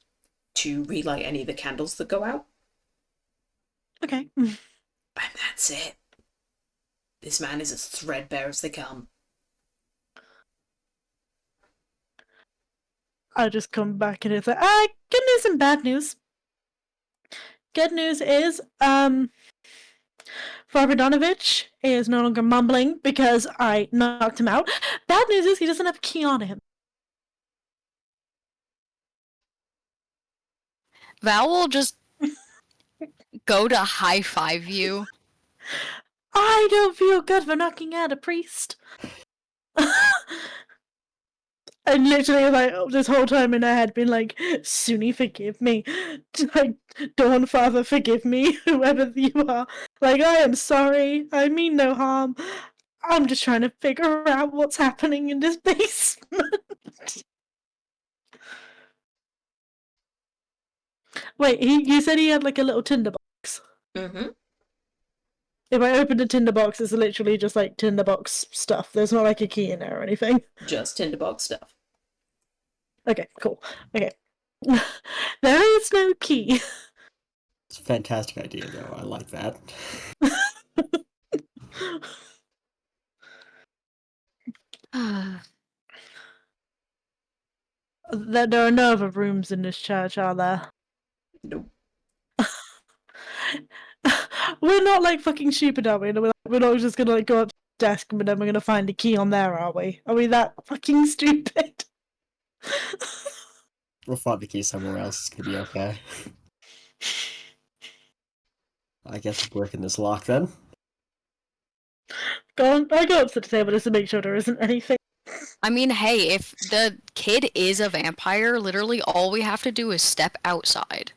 Speaker 1: to relight any of the candles that go out.
Speaker 4: Okay.
Speaker 1: And that's it. This man is as threadbare as they come.
Speaker 4: I'll just come back and it's like, good news and bad news. Good news is, Varvadonovich is no longer mumbling because I knocked him out. Bad news is he doesn't have a key on him.
Speaker 3: Val will just go to high five you.
Speaker 4: I don't feel good for knocking out a priest. And literally, like, this whole time in her head, been like, Suni, forgive me. Like, Dawn, Father, forgive me, whoever you are. Like, I am sorry. I mean no harm. I'm just trying to figure out what's happening in this basement. Wait, you said he had like a little tinderbox.
Speaker 1: Mm-hmm.
Speaker 4: If I open the tinderbox, it's literally just like tinderbox stuff. There's not like a key in there or anything.
Speaker 1: Just tinderbox stuff.
Speaker 4: Okay, cool. Okay. There is no key.
Speaker 2: It's a fantastic idea, though. I like that.
Speaker 4: There are no other rooms in this church, are there?
Speaker 1: Nope.
Speaker 4: We're not like fucking stupid, are we? We're not just gonna like go up to the desk and then we're gonna find a key on there, are we? Are we that fucking stupid?
Speaker 2: We'll find the key somewhere else. It's gonna be okay. I guess we're breaking this lock then.
Speaker 4: Go on, I go up to the table just to make sure there isn't anything.
Speaker 3: I mean, hey, if the kid is a vampire, literally all we have to do is step outside,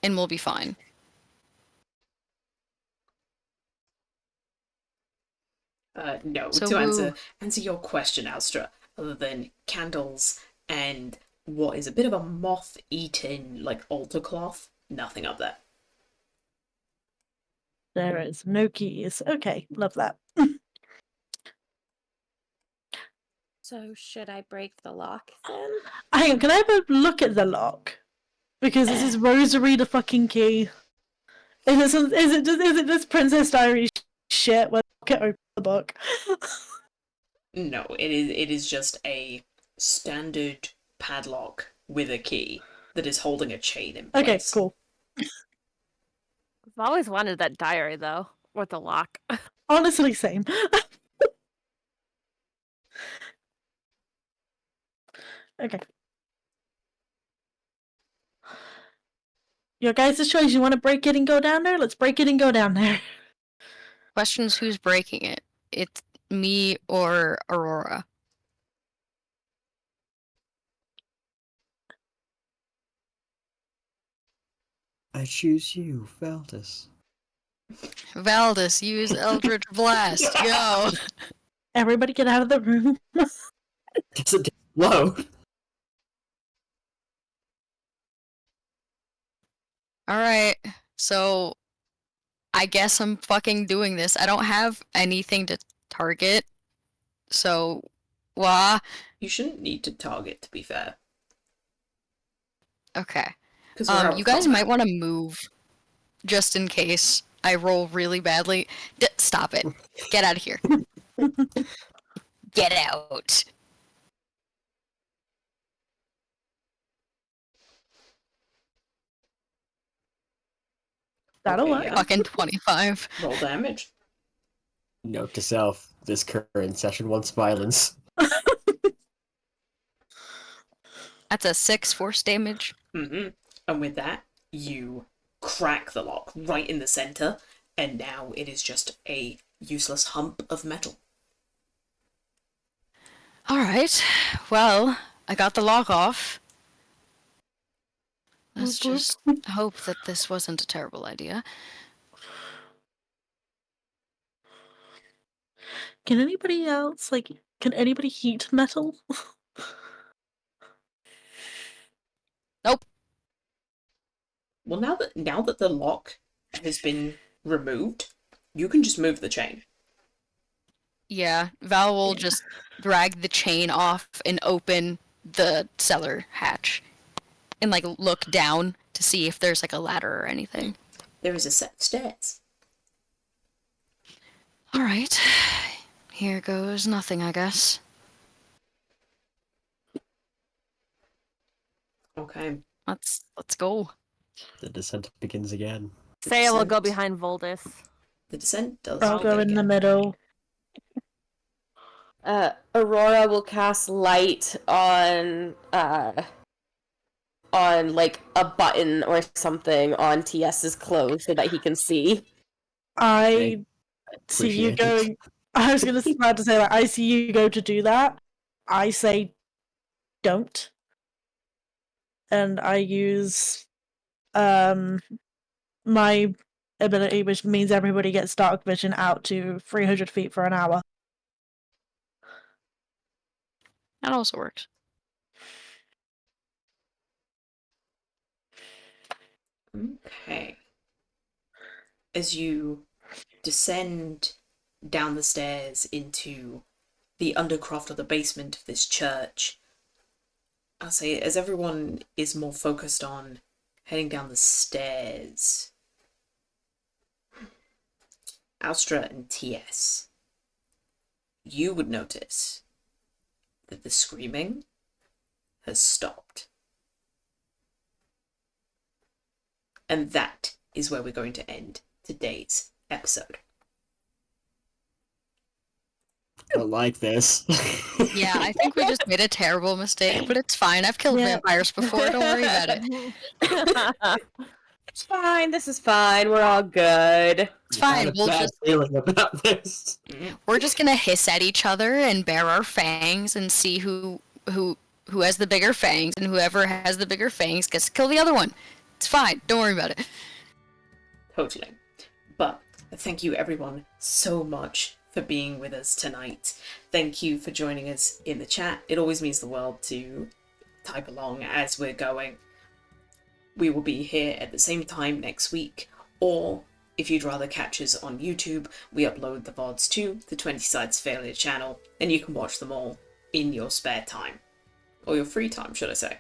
Speaker 3: and we'll be fine.
Speaker 1: No.
Speaker 3: So
Speaker 1: To
Speaker 3: who-
Speaker 1: answer your question, Alstra, other than candles and what is a bit of a moth-eaten like altar cloth, nothing up there.
Speaker 4: There is no keys. Okay, love that.
Speaker 5: So should I break the lock then?
Speaker 4: Hang on, can I have a look at the lock? Because this is Rosary the fucking key. Is it this Princess Diary shit where I can't open the book?
Speaker 1: No, it is just a standard padlock with a key that is holding a chain in place.
Speaker 4: Okay, cool.
Speaker 6: I've always wanted that diary though, or the lock.
Speaker 4: Honestly, same. Okay. Your guys' choice. You want to break it and go down there? Let's break it and go down there.
Speaker 3: Question's who's breaking it. It's me or Aurora.
Speaker 2: I choose you, Valdis.
Speaker 3: Valdis, use Eldritch Blast. Go.
Speaker 4: Everybody get out of the room.
Speaker 2: It's a whoa.
Speaker 3: Alright, so I guess I'm fucking doing this. I don't have anything to target, so wah.
Speaker 1: You shouldn't need to target, to be fair.
Speaker 3: Okay.
Speaker 1: 'Cause we're out
Speaker 3: You
Speaker 1: of
Speaker 3: guys
Speaker 1: combat.
Speaker 3: might want to move, just in case I roll really badly. Stop it. Get out of here. Get out.
Speaker 4: That'll
Speaker 1: Okay,
Speaker 4: work.
Speaker 1: yeah.
Speaker 3: Fucking 25.
Speaker 1: Roll damage.
Speaker 2: Note to self: this current session wants violence.
Speaker 3: That's a 6 force damage.
Speaker 1: Mm-hmm. And with that, you crack the lock right in the center, and now it is just a useless hump of metal.
Speaker 3: Alright, well, I got the lock off. Let's just hope that this wasn't a terrible idea.
Speaker 4: Can anybody else, can anybody heat metal?
Speaker 3: Nope.
Speaker 1: Well, now that the lock has been removed, you can just move the chain.
Speaker 3: Yeah, Val will just drag the chain off and open the cellar hatch. And, look down to see if there's, a ladder or anything.
Speaker 1: There is a set of stairs.
Speaker 3: Alright. Here goes nothing, I guess.
Speaker 1: Okay.
Speaker 3: Let's go.
Speaker 2: The descent begins again.
Speaker 6: Saya will go
Speaker 1: descent.
Speaker 6: behind Voldis.
Speaker 1: The descent does
Speaker 4: I'll go
Speaker 1: begin
Speaker 4: in the
Speaker 1: again.
Speaker 4: middle.
Speaker 5: Aurora will cast light on a button or something on TS's clothes so that he can see.
Speaker 4: I see you
Speaker 2: Appreciate it.
Speaker 4: going. I was about to say that. I see you go to do that. I say, don't. And I use my ability, which means everybody gets dark vision out to 300 feet for an hour.
Speaker 3: That also works.
Speaker 1: Okay. As you descend down the stairs into the undercroft or the basement of this church, I'll say as everyone is more focused on heading down the stairs, Alstra and TS, you would notice that the screaming has stopped. And that is where we're going to end today's episode.
Speaker 2: I don't like this.
Speaker 3: Yeah, I think we just made a terrible mistake, but it's fine. I've killed
Speaker 4: Yeah.
Speaker 3: vampires before. Don't worry about it.
Speaker 5: It's fine. This is fine. We're all good.
Speaker 3: It's
Speaker 2: I
Speaker 3: fine.
Speaker 2: had a bad feeling about this.
Speaker 3: We're just gonna hiss at each other and bare our fangs and see who has the bigger fangs, and whoever has the bigger fangs gets to kill the other one. It's fine. Don't worry about it.
Speaker 1: Totally. But thank you everyone so much for being with us tonight. Thank you for joining us in the chat. It always means the world to type along as we're going. We will be here at the same time next week, or If you'd rather catch us on YouTube, we upload the VODs to the 20 Sides Failure channel, and you can watch them all in your spare time. Or your free time, should I say.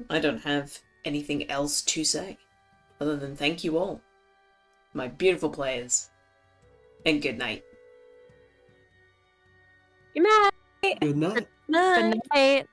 Speaker 1: I don't have anything else to say, other than thank you all, my beautiful players, and good night.
Speaker 6: Good night.
Speaker 2: Good night.
Speaker 6: Good night.